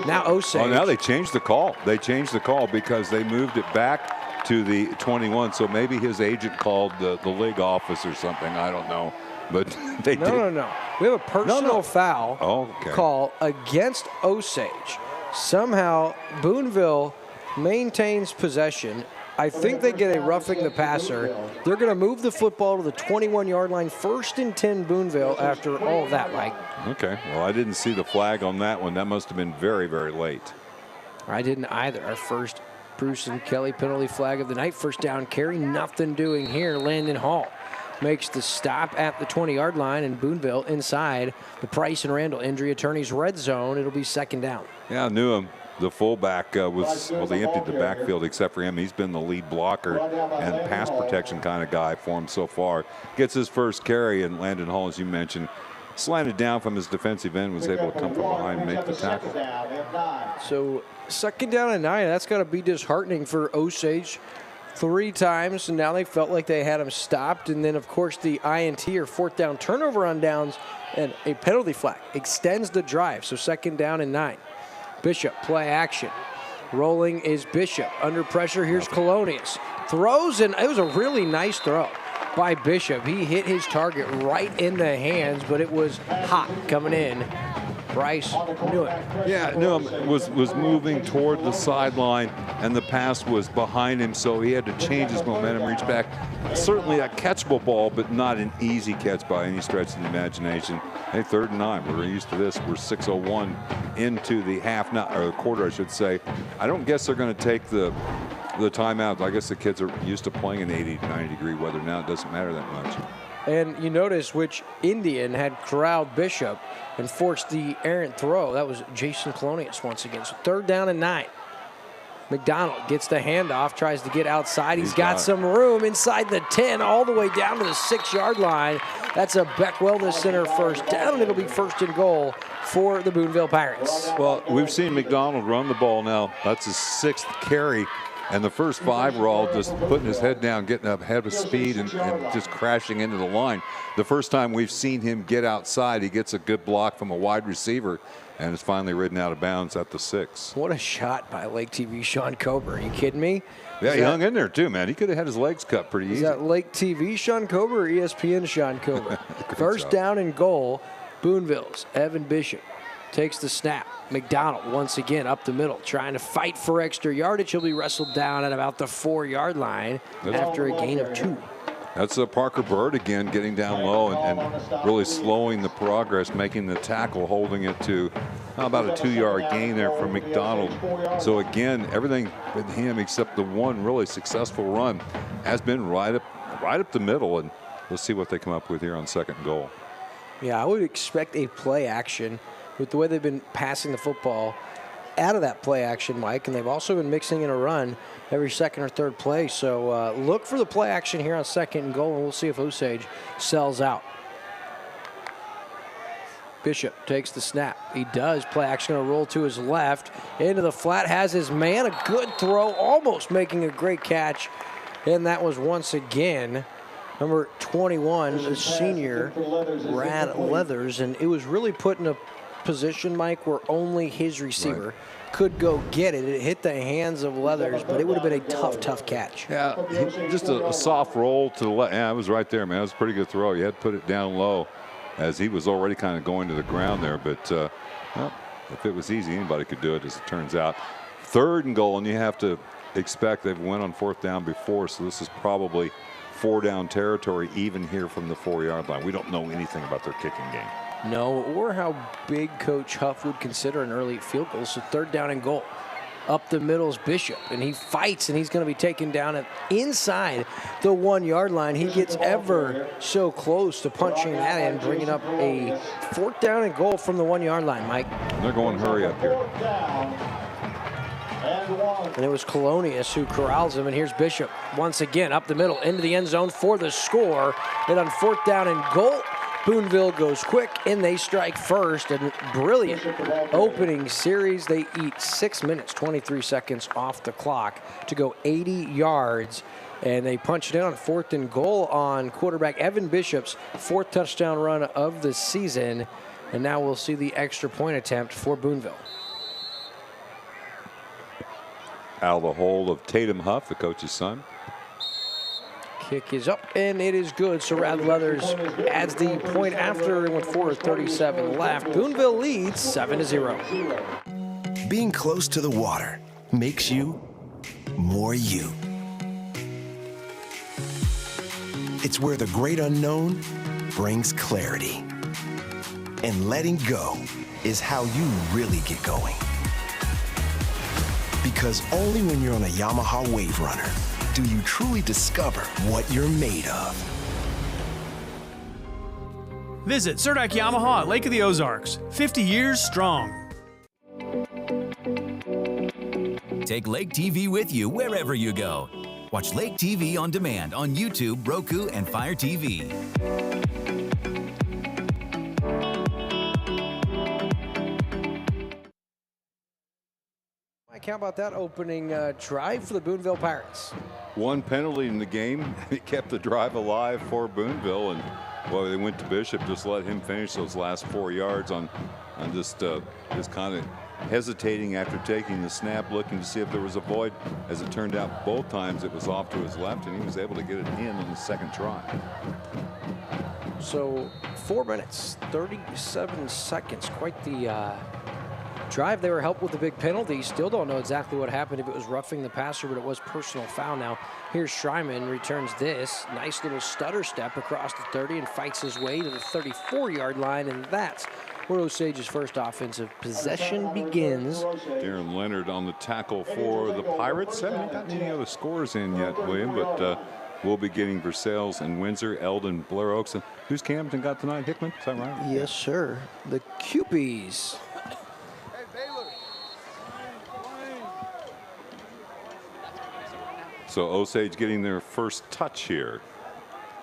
now Osage. Oh, now they changed the call. They changed the call because they moved it back to the 21. So maybe his agent called the league office or something. I don't know. But they did. No. We have a personal foul okay. call against Osage. Somehow Boonville maintains possession. I think they get a roughing the passer. They're going to move the football to the 21-yard line. 1st and 10 Boonville after all of that, Mike. Okay. Well, I didn't see the flag on that one. That must have been very, very late. I didn't either. Our first Bruce and Kelly penalty flag of the night. 1st down carry. Nothing doing here. Landon Hall makes the stop at the 20-yard line, and Boonville inside the Price and Randall injury attorney's red zone. It'll be 2nd down. Yeah, I knew him. The fullback they emptied the backfield except for him. He's been the lead blocker and pass protection kind of guy for him so far. Gets his first carry, and Landon Hall, as you mentioned, slanted down from his defensive end, was able to come from behind and make the tackle. So 2nd down and 9, that's got to be disheartening for Osage. 3 times, and now they felt like they had him stopped. And then, of course, the INT or 4th down turnover on downs and a penalty flag extends the drive. So 2nd down and 9. Bishop, play action. Rolling is Bishop. Under pressure, here's Colonius. Throws, and it was a really nice throw by Bishop. He hit his target right in the hands, but it was hot coming in. Bryce knew it. Yeah, Newham was moving toward the sideline, and the pass was behind him, so he had to change his momentum, reach back. Certainly a catchable ball, but not an easy catch by any stretch of the imagination. Hey, 3rd and 9. We're used to this. We're 6:01 into the half, or the quarter, I should say. I don't guess they're going to take the timeout. I guess the kids are used to playing in 80 to 90 degree weather now. It doesn't matter that much. And you notice which Indian had corralled Bishop and forced the errant throw. That was Jason Colonius once again. So 3rd down and 9. McDonald gets the handoff, tries to get outside. He's got some room inside the 10, all the way down to the 6-yard line. That's a Beck Wellness Center 1st down, and it'll be 1st and goal for the Boonville Pirates. Well, we've seen McDonald run the ball now. That's his 6th carry. And the first 5 were all just putting his head down, getting up ahead of speed, and just crashing into the line. The first time we've seen him get outside, he gets a good block from a wide receiver and is finally ridden out of bounds at the 6. What a shot by Lake TV Sean Cober. Are you kidding me? Yeah, he hung in there too, man. He could have had his legs cut pretty easy. Is that Lake TV Sean Cober or ESPN Sean Cober? First down and goal, Boonville's Evan Bishop takes the snap. McDonald once again up the middle, trying to fight for extra yardage. He'll be wrestled down at about the 4-yard line after a gain of 2. That's Parker Bird again getting down low and really slowing the progress, making the tackle, holding it to about a 2-yard gain there from McDonald. So again, everything with him except the one really successful run has been right up the middle, and let's see what they come up with here on 2nd and goal. Yeah, I would expect a play action with the way they've been passing the football out of that play action, Mike, and they've also been mixing in a run every 2nd or 3rd play. So look for the play action here on 2nd and goal, and we'll see if Osage sells out. Bishop takes the snap. He does. Play action going to roll to his left. Into the flat, has his man. A good throw, almost making a great catch. And that was once again number 21, the senior, Brad Leathers. And it was really put in a position, Mike, where only his receiver could go get it. It hit the hands of Leathers, but it would have been a tough catch. Yeah, just a soft roll to the left. Yeah, it was right there, man. It was a pretty good throw. You had to put it down low as he was already kind of going to the ground there. But well, if it was easy, anybody could do it, as it turns out. 3rd and goal, and you have to expect they've went on 4th down before, so this is probably 4-down territory even here from the 4-yard line. We don't know anything about their kicking game. No, or how big Coach Huff would consider an early field goal. So 3rd down and goal. Up the middle is Bishop, and he fights, and he's going to be taken down at inside the 1-yard line. He gets ever so close to punching that in, bringing up a 4th down and goal from the 1-yard line, Mike. And they're going hurry up here. And it was Colonius who corrals him, and here's Bishop once again up the middle into the end zone for the score. Then on 4th down and goal, Boonville goes quick, and they strike first. And brilliant opening series. They eat 6 minutes, 23 seconds off the clock to go 80 yards. And they punch it in on 4th and goal on quarterback Evan Bishop's 4th touchdown run of the season. And now we'll see the extra point attempt for Boonville. Out of the hold of Tatum Huff, the coach's son. Kick is up, and it is good. So Brad Leathers adds the point after with 4:37 left. Boonville leads 7-0. Being close to the water makes you more you. It's where the great unknown brings clarity. And letting go is how you really get going. Because only when you're on a Yamaha Wave Runner do you truly discover what you're made of. Visit Surdak Yamaha at Lake of the Ozarks, 50 years strong. Take Lake TV with you wherever you go. Watch Lake TV on demand on YouTube, Roku, and Fire TV. Mike, how about that opening drive for the Boonville Pirates? One penalty in the game. It kept the drive alive for Boonville, and well, they went to Bishop, just let him finish those last 4 yards on just kind of hesitating after taking the snap, looking to see if there was a void. As it turned out, both times it was off to his left, and he was able to get it in on the 2nd try. So 4 minutes, 37 seconds. Quite the drive. They were helped with the big penalty. Still don't know exactly what happened, if it was roughing the passer, but it was personal foul. Now here's Schreiman, returns this. Nice little stutter step across the 30 and fights his way to the 34-yard line, and that's where Osage's first offensive possession begins. Darren Leonard on the tackle for the Pirates. Haven't gotten any other scores in yet, William, but will be getting Versailles and Windsor, Eldon, Blair Oaks. And who's Camden got tonight? Hickman? Is that right? Yes, sir. The Cupies. So Osage getting their first touch here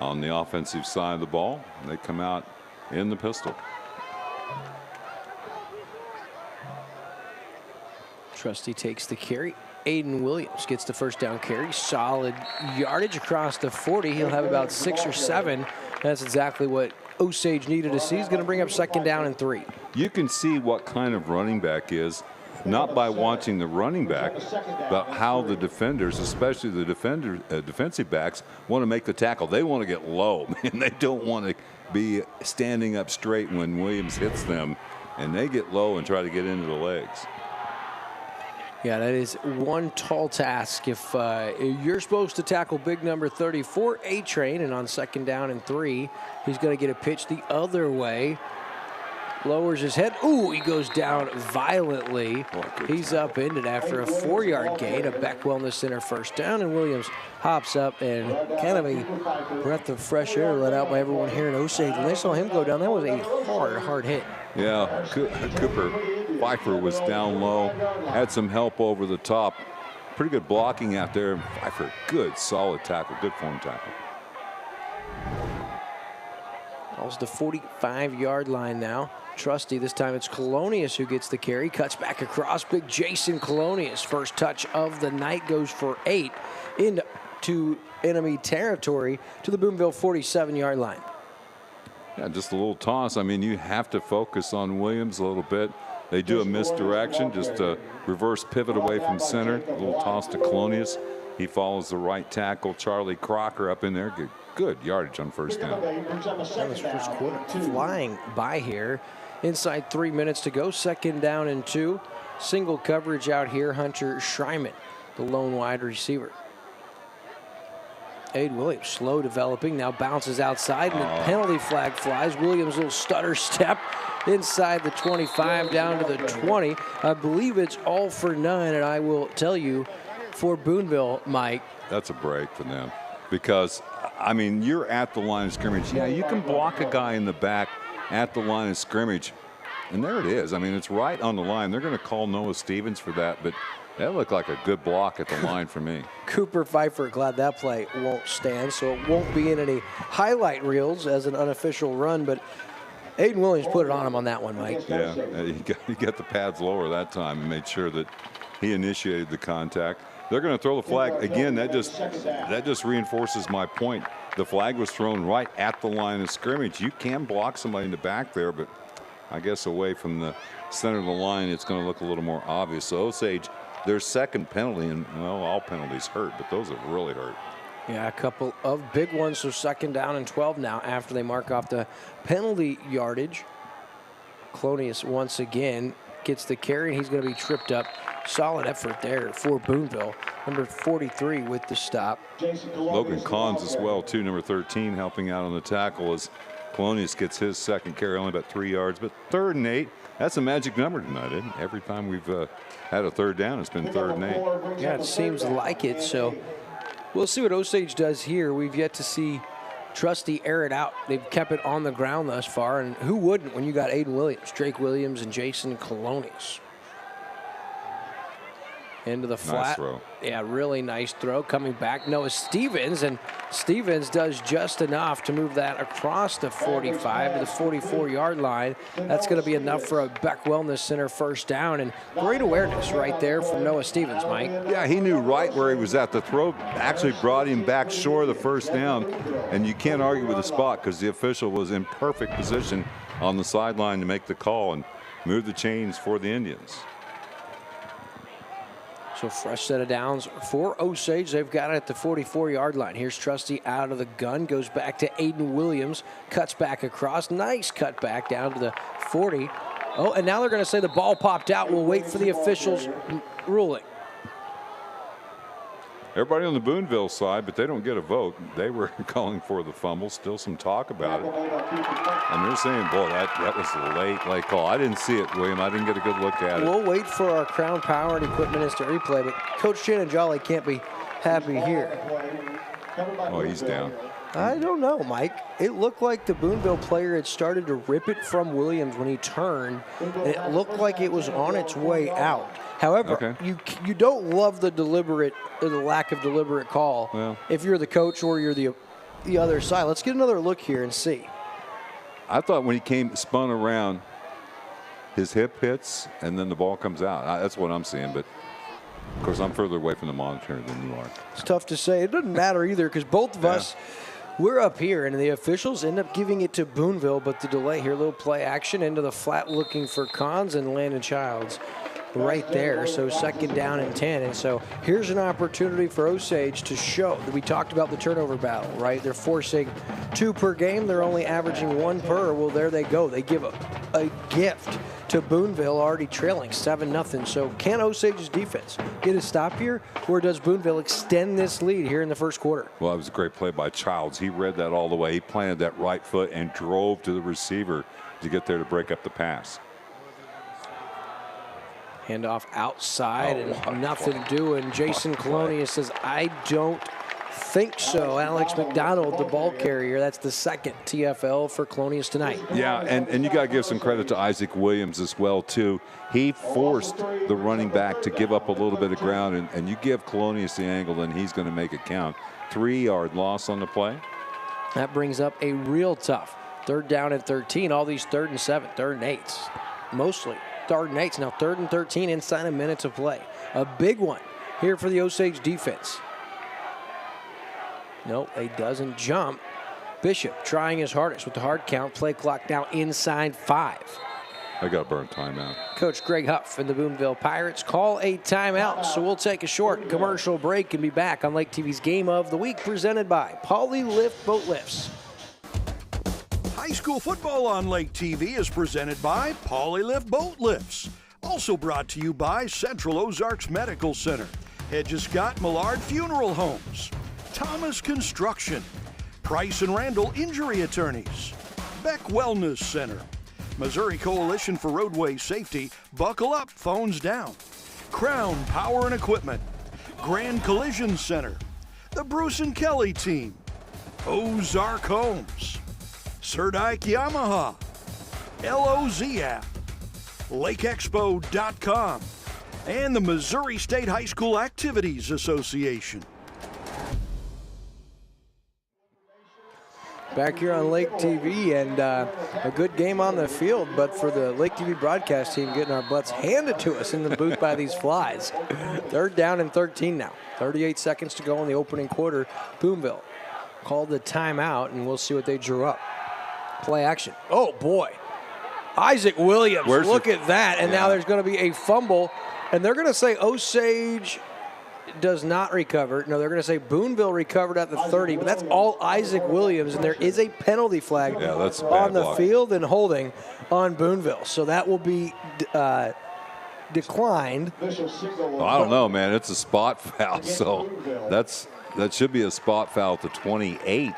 on the offensive side of the ball. They come out in the pistol. Trusty takes the carry. Aiden Williams gets the first down carry. Solid yardage across the 40. He'll have about 6 or 7. That's exactly what Osage needed to see. He's going to bring up 2nd down and 3. You can see what kind of running back is, not by watching the running back, but how the defenders, especially the defensive backs, want to make the tackle. They want to get low, man. They don't want to be standing up straight when Williams hits them, and they get low and try to get into the legs. Yeah, that is one tall task. If you're supposed to tackle big number 34, A-Train, and on 2nd down and 3, he's going to get a pitch the other way. Lowers his head. Ooh, he goes down violently. He's upended after a 4-yard gain. A Beck Wellness Center first down, and Williams hops up, and kind of a breath of fresh air let out by everyone here in Osage. When they saw him go down, that was a hard hit. Yeah, Cooper Pfeiffer was down low, had some help over the top. Pretty good blocking out there. Pfeiffer, good, solid tackle, good form tackle. Calls the 45-yard line now. Trusty, this time it's Colonius who gets the carry, cuts back across. Big Jason Colonius, first touch of the night, goes for 8 into enemy territory to the Boonville 47-yard line. Yeah, just a little toss. I mean, you have to focus on Williams a little bit. They do a misdirection, just a reverse pivot away from center. A little toss to Colonius. He follows the right tackle, Charlie Crocker, up in there. Good yardage on first down. That was first quarter flying by here. Inside 3 minutes to go. 2nd down and 2. Single coverage out here. Hunter Schreiman, the lone wide receiver. Aiden Williams, slow developing, now bounces outside, and the penalty flag flies. Williams, little stutter step inside the 25 down to the 20. I believe it's all for none, and I will tell you, for Boonville, Mike. That's a break for them because, I mean, you're at the line of scrimmage. Yeah, you can block a guy in the back at the line of scrimmage, and there it is. I mean, it's right on the line. They're going to call Noah Stevens for that, but that looked like a good block at the line for me. Cooper Pfeiffer, glad that play won't stand, so it won't be in any highlight reels as an unofficial run, but Aiden Williams put it on him on that one, Mike. Yeah, he got the pads lower that time and made sure that he initiated the contact. They're going to throw the flag. Again, that just reinforces my point. The flag was thrown right at the line of scrimmage. You can block somebody in the back there, but I guess away from the center of the line, it's going to look a little more obvious. So Osage, their second penalty, and well, all penalties hurt, but those have really hurt. Yeah, a couple of big ones, so 2nd down and 12 now after they mark off the penalty yardage. Colonius once again gets the carry, and he's going to be tripped up. Solid effort there for Boonville. Number 43 with the stop. Logan Collins as well, too, number 13, helping out on the tackle as Colonius gets his second carry, only about 3 yards, but 3rd and 8. That's a magic number tonight, isn't it? Every time we've had a 3rd down, it's been 3rd and 8. Yeah, it seems like it, so we'll see what Osage does here. We've yet to see Trusty air it out. They've kept it on the ground thus far, and who wouldn't when you got Aiden Williams, Drake Williams, and Jason Colonius. Into the flat. Nice throw. Yeah, really nice throw. Coming back, Noah Stevens, and Stevens does just enough to move that across the 45 to the 44-yard line. That's going to be enough for a Beck Wellness Center first down, and great awareness right there from Noah Stevens, Mike. Yeah, he knew right where he was at. The throw actually brought him back short of the first down, and you can't argue with the spot because the official was in perfect position on the sideline to make the call and move the chains for the Indians. So fresh set of downs for Osage. They've got it at the 44-yard line. Here's Trusty out of the gun, goes back to Aiden Williams, cuts back across. Nice cut back down to the 40. Oh, and now they're going to say the ball popped out. We'll wait for the officials' ruling. Everybody on the Boonville side, but they don't get a vote. They were calling for the fumble. Still some talk about it. And they're saying, boy, that was a late call. I didn't see it, William. I didn't get a good look at it. We'll wait for our Crown Power and Equipment Instant Replay, but Coach Shannon Jolly can't be happy here. Oh, he's down. I don't know, Mike. It looked like the Boonville player had started to rip it from Williams when he turned, and it looked like it was on its way out. However, you don't love the lack of deliberate call if you're the coach or you're the other side. Let's get another look here and see. I thought when he spun around, his hip hits and then the ball comes out. That's what I'm seeing, but of course I'm further away from the monitor than you are. It's tough to say. It doesn't matter either because both of us, we're up here, and the officials end up giving it to Boonville, but the delay here, little play action into the flat looking for Cons and Landon Childs right there. So 2nd down and 10. And so here's an opportunity for Osage to show that we talked about the turnover battle, right? They're forcing 2 per game. They're only averaging 1 per. Well, there they go. They give a gift to Boonville, already trailing 7-0. So can Osage's defense get a stop here, or does Boonville extend this lead here in the first quarter? Well, it was a great play by Childs. He read that all the way. He planted that right foot and drove to the receiver to get there to break up the pass. Handoff outside and nothing doing. Jason Colonius says, I don't think so. Alex McDonald, the ball carrier. That's the 2nd TFL for Colonius tonight. Yeah, and you got to give some credit to Isaac Williams as well, too. He forced the running back to give up a little bit of ground, and you give Colonius the angle, and he's going to make it count. 3-yard loss on the play. That brings up a real tough 3rd down and 13. All these 3rd and 7, 3rd and 8s, mostly 3rd and 8s. Now 3rd and 13 inside a minute to play. A big one here for the Osage defense. Nope, he doesn't jump. Bishop trying his hardest with the hard count. Play clock now inside 5. I got to burn timeout. Coach Greg Huff and the Boonville Pirates call a timeout. So we'll take a short commercial break and be back on Lake TV's Game of the Week presented by Poly Lift Boat Lifts. High school football on Lake TV is presented by Polylift Boat Lifts. Also brought to you by Central Ozarks Medical Center, Hedges Scott Millard Funeral Homes, Thomas Construction, Price and Randall Injury Attorneys, Beck Wellness Center, Missouri Coalition for Roadway Safety, Buckle Up, Phones Down, Crown Power and Equipment, Grand Collision Center, the Bruce and Kelly Team, Ozark Homes, Sir Dyke Yamaha, LOZ app, LakeExpo.com, and the Missouri State High School Activities Association. Back here on Lake TV, and a good game on the field, but for the Lake TV broadcast team getting our butts handed to us in the booth by these flies. 3rd down and 13 now. 38 seconds to go in the opening quarter. Boonville called the timeout, and we'll see what they drew up. Play action. Oh, boy. Isaac Williams. Look at that. And now there's going to be a fumble, and they're going to say Osage does not recover. No, they're going to say Boonville recovered at the 30, but that's all Isaac Williams, and there is a penalty flag on the field and holding on Boonville. So that will be declined. Well, I don't know, man. It's a spot foul, so that should be a spot foul to 28.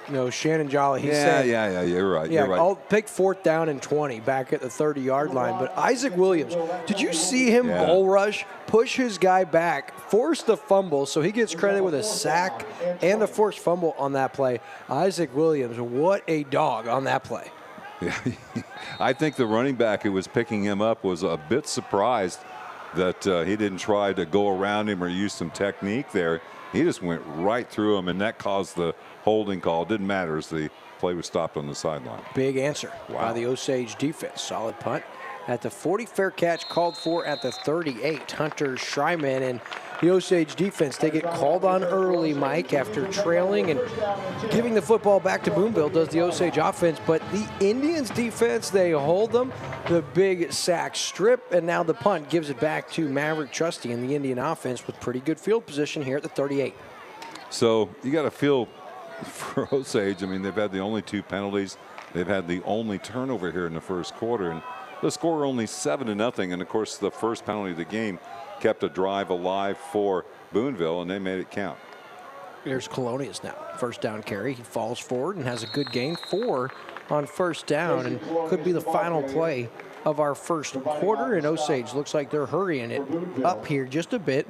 No, Shannon Jolly, he said. Yeah, you're right. Yeah, you're right. I'll pick 4th down and 20 back at the 30-yard line. But Isaac Williams, did you see him bull rush, push his guy back, force the fumble, so he gets credit with a sack and a forced fumble on that play. Isaac Williams, what a dog on that play. Yeah, I think the running back who was picking him up was a bit surprised that he didn't try to go around him or use some technique there. He just went right through him, and that caused the holding call. It didn't matter as the play was stopped on the sideline. Big answer by the Osage defense. Solid punt at the 40, fair catch called for at the 38. Hunter Schreiman and the Osage defense, they get called on early, Mike, after trailing and giving the football back to Boonville does the Osage offense. But the Indians defense, they hold them. The big sack strip, and now the punt gives it back to Maverick Trusty and the Indian offense with pretty good field position here at the 38. So you got to feel for Osage. I mean, they've had the only 2 penalties. They've had the only turnover here in the first quarter, and the score only 7-0. And of course, the first penalty of the game kept a drive alive for Boonville, and they made it count. There's Colonius now. 1st down carry. He falls forward and has a good gain. 4 on 1st down, and could be the final play of our first quarter. And Osage looks like they're hurrying it up here just a bit.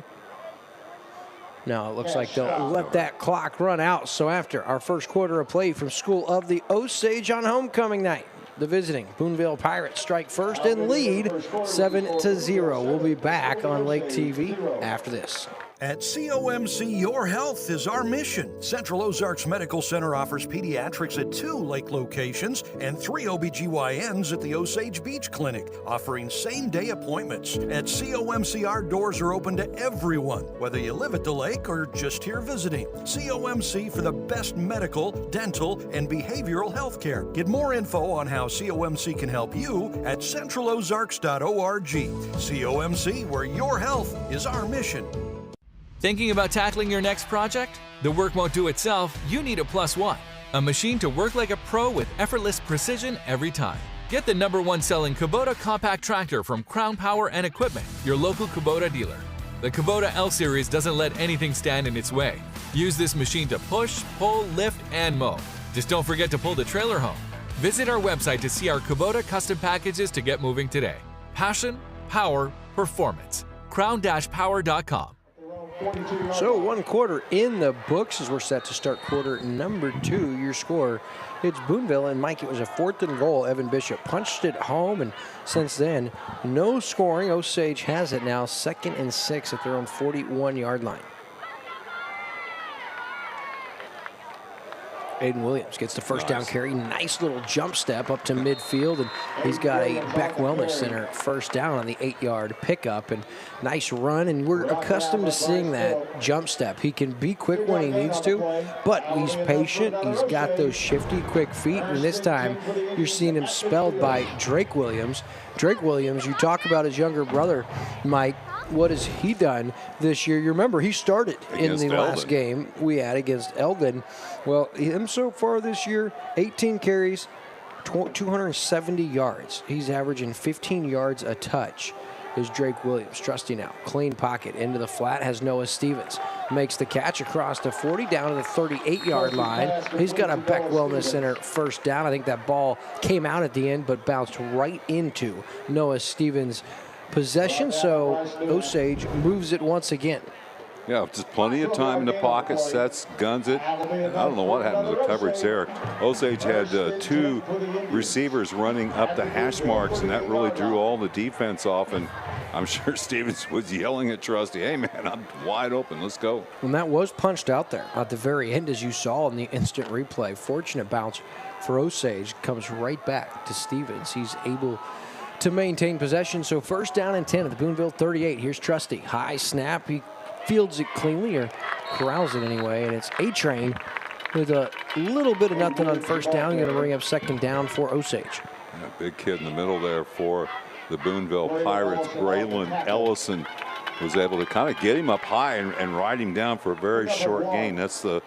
Now it looks like they'll let that clock run out. So after our first quarter of play from School of the Osage on homecoming night, the visiting Boonville Pirates strike first and lead 7-0. We'll be back on Lake TV after this. At COMC, your health is our mission. Central Ozarks Medical Center offers pediatrics at 2 lake locations and 3 OBGYNs at the Osage Beach Clinic, offering same-day appointments. At COMC, our doors are open to everyone, whether you live at the lake or just here visiting. COMC for the best medical, dental, and behavioral health care. Get more info on how COMC can help you at centralozarks.org. COMC, where your health is our mission. Thinking about tackling your next project? The work won't do itself, you need a +1. A machine to work like a pro with effortless precision every time. Get the #1 selling Kubota compact tractor from Crown Power and Equipment, your local Kubota dealer. The Kubota L-Series doesn't let anything stand in its way. Use this machine to push, pull, lift, and mow. Just don't forget to pull the trailer home. Visit our website to see our Kubota custom packages to get moving today. Passion, power, performance. crown-power.com. So 1 quarter in the books as we're set to start quarter number 2. Your score, it's Boonville, and Mike, it was a 4th and goal. Evan Bishop punched it home, and since then, no scoring. Osage has it now, 2nd and 6 at their own 41-yard line. Aiden Williams gets the first down carry. Nice little jump step up to midfield, and he's got a Beck Wellness Center first down on the 8-yard pickup. And nice run, and we're accustomed to seeing that jump step. He can be quick when he needs to, but he's patient. He's got those shifty, quick feet, and this time you're seeing him spelled by Drake Williams. Drake Williams, you talk about his younger brother, Mike. What has he done this year? You remember he started in the last game we had against Eldon. Well, him so far this year, 18 carries, 270 yards. He's averaging 15 yards a touch. Is Drake Williams trusting now? Clean pocket into the flat, has Noah Stevens. Makes the catch across the 40 down to the 38-yard line. He's got a Beck Wellness Center first down. I think that ball came out at the end but bounced right into Noah Stevens' possession, so Osage moves it once again. Yeah, just plenty of time in the pocket, sets, guns it. And I don't know what happened to the coverage there. Osage had 2 receivers running up the hash marks, and that really drew all the defense off. And I'm sure Stevens was yelling at Trusty, hey, man, I'm wide open. Let's go. And that was punched out there at the very end, as you saw in the instant replay. Fortunate bounce for Osage. Comes right back to Stevens. He's able to maintain possession. So first down and 10 at the Boonville 38. Here's Trusty. High snap. He fields it cleanly, or corrals it anyway, and it's A-Train with a little bit of nothing on first down. Going to bring up 2nd down for Osage. Yeah, big kid in the middle there for the Boonville Pirates. Braylon Ellison was able to kind of get him up high and ride him down for a very short gain. That's the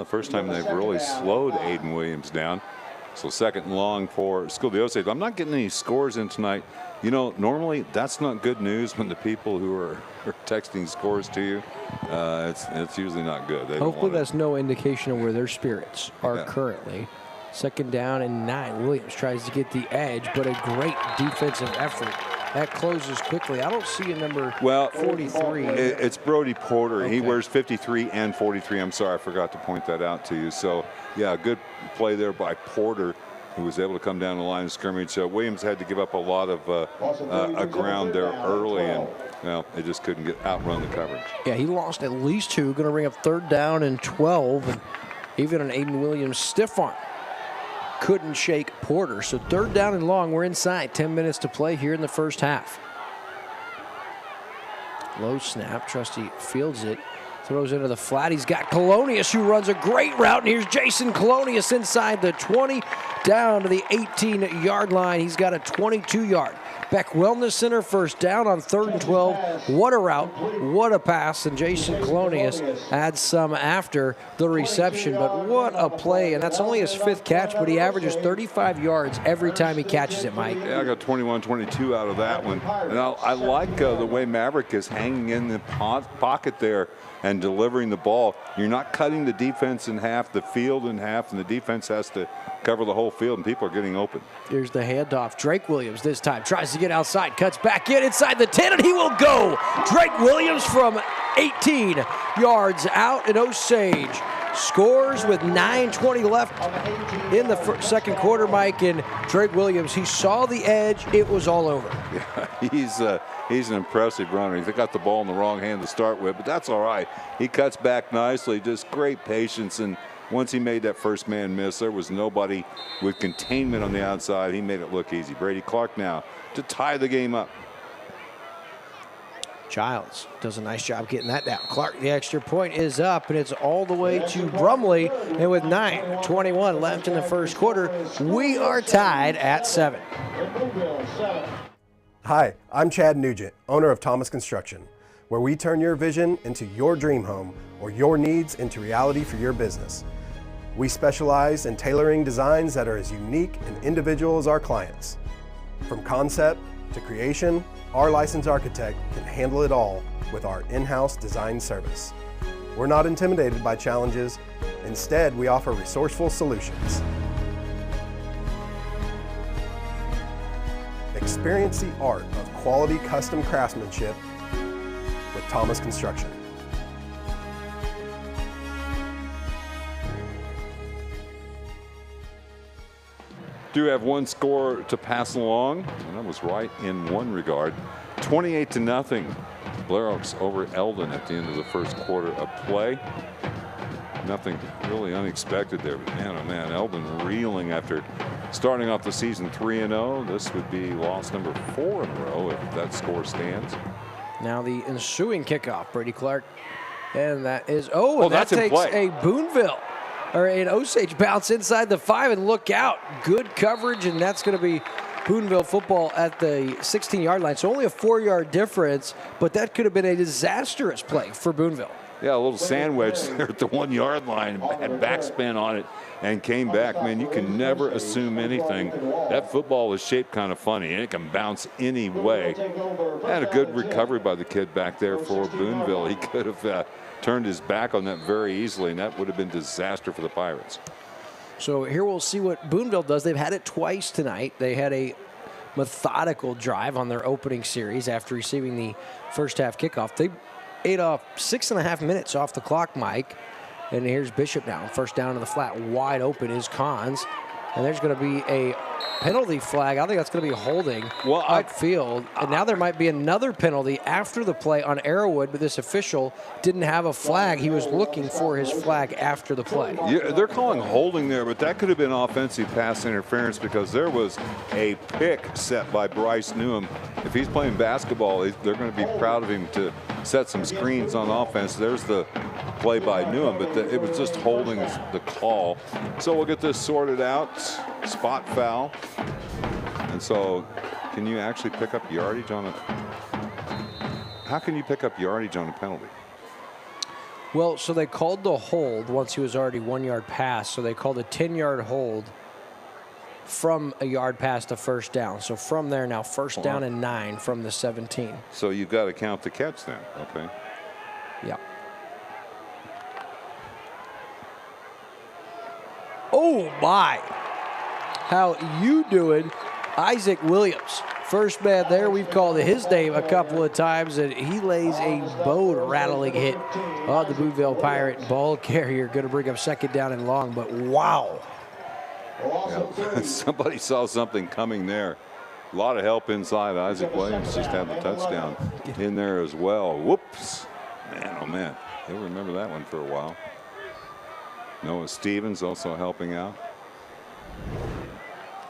first time they've really slowed Aiden Williams down. So 2nd and long for School of the Osage. I'm not getting any scores in tonight. You know, normally that's not good news when the people who are texting scores to you. It's usually not good. Hopefully that's no indication of where their spirits are currently. 2nd down and 9. Williams tries to get the edge, but a great defensive effort. That closes quickly. I don't see a number 43. It's Brody Porter. Okay. He wears 53 and 43. I'm sorry, I forgot to point that out to you. So, yeah, good play there by Porter, who was able to come down the line of scrimmage. Williams had to give up a lot of ground there early, and they just couldn't outrun the coverage. Yeah, he lost at least 2. Going to bring up 3rd down and 12. And even an Aiden Williams stiff arm couldn't shake Porter. So 3rd down and long. We're inside. 10 minutes to play here in the first half. Low snap. Trusty fields it. Throws into the flat. He's got Colonius, who runs a great route. And here's Jason Colonius inside the 20 down to the 18-yard line. He's got a 22-yard. Beck Wellness Center first down on 3rd and 12. What a route. What a pass. And Jason Colonius adds some after the reception. But what a play. And that's only his 5th catch, but he averages 35 yards every time he catches it, Mike. Yeah, I got 21-22 out of that one. And I like the way Maverick is hanging in the pocket there and delivering the ball. You're not cutting the defense in half, the field in half, and the defense has to cover the whole field, and people are getting open. Here's the handoff. Drake Williams this time tries to get outside, cuts back inside the 10, and he will go. Drake Williams from 18 yards out, and Osage scores with 9:20 left in the second quarter, Mike. And Drake Williams, he saw the edge. It was all over. Yeah, he's an impressive runner. He got the ball in the wrong hand to start with, but that's all right. He cuts back nicely, just great patience. And once he made that first man miss, there was nobody with containment on the outside. He made it look easy. Brady Clark now to tie the game up. Childs does a nice job getting that down. Clark, the extra point is up, and it's all the way to Brumley. And with 9:21 left in the first quarter, we are tied at 7. Hi, I'm Chad Nugent, owner of Thomas Construction, where we turn your vision into your dream home or your needs into reality for your business. We specialize in tailoring designs that are as unique and individual as our clients. From concept to creation, our licensed architect can handle it all with our in-house design service. We're not intimidated by challenges. Instead, we offer resourceful solutions. Experience the art of quality custom craftsmanship with Thomas Construction. Do have one score to pass along, and that was right in one regard. 28-0. Blair Oaks over Eldon at the end of the first quarter of play. Nothing really unexpected there, but man, oh man, Eldon reeling after starting off the season 3-0. This would be loss number 4 in a row if that score stands. Now the ensuing kickoff, Brady Clark, and that is, that takes a Boonville or an Osage bounce inside the 5, and look out, good coverage, and that's going to be Boonville football at the 16-yard line. So only a 4-yard difference, but that could have been a disastrous play for Boonville. Yeah, a little sandwich there at the 1-yard line, had backspin on it and came back. Man, you can never assume anything. That football is shaped kind of funny, and it can bounce any way. And a good recovery by the kid back there for Boonville. He could have turned his back on that very easily, and that would have been disaster for the Pirates. So here we'll see what Boonville does. They've had it twice tonight. They had a methodical drive on their opening series after receiving the first half kickoff. They ate off 6.5 minutes off the clock, Mike. And here's Bishop now. First down to the flat, wide open is Cons. And there's going to be a penalty flag. I think that's going to be holding upfield. And now there might be another penalty after the play on Arrowwood, but this official didn't have a flag. He was looking for his flag after the play. Yeah, they're calling holding there, but that could have been offensive pass interference because there was a pick set by Bryce Newham. If he's playing basketball, they're going to be proud of him to set some screens on offense. There's the play by Newham, but it was just holding the call. So we'll get this sorted out. Spot foul. And so can you actually pick up yardage on how can you pick up yardage on a penalty? Well, so they called the hold once he was already 1 yard past. So they called a 10-yard hold from a yard past to first down. So from there now, first down and 9 from the 17. So you've got to count the catch then. Okay. Yeah. Oh my. How you doing, Isaac Williams? First man there, we've called his name a couple of times, and he lays a bone-rattling hit on the Boonville Pirate ball carrier. Going to bring up second down and long, but wow. Yeah. Somebody saw something coming there. A lot of help inside. Isaac Williams just had the touchdown in there as well. Whoops. Man, oh man. He'll remember that one for a while. Noah Stevens also helping out.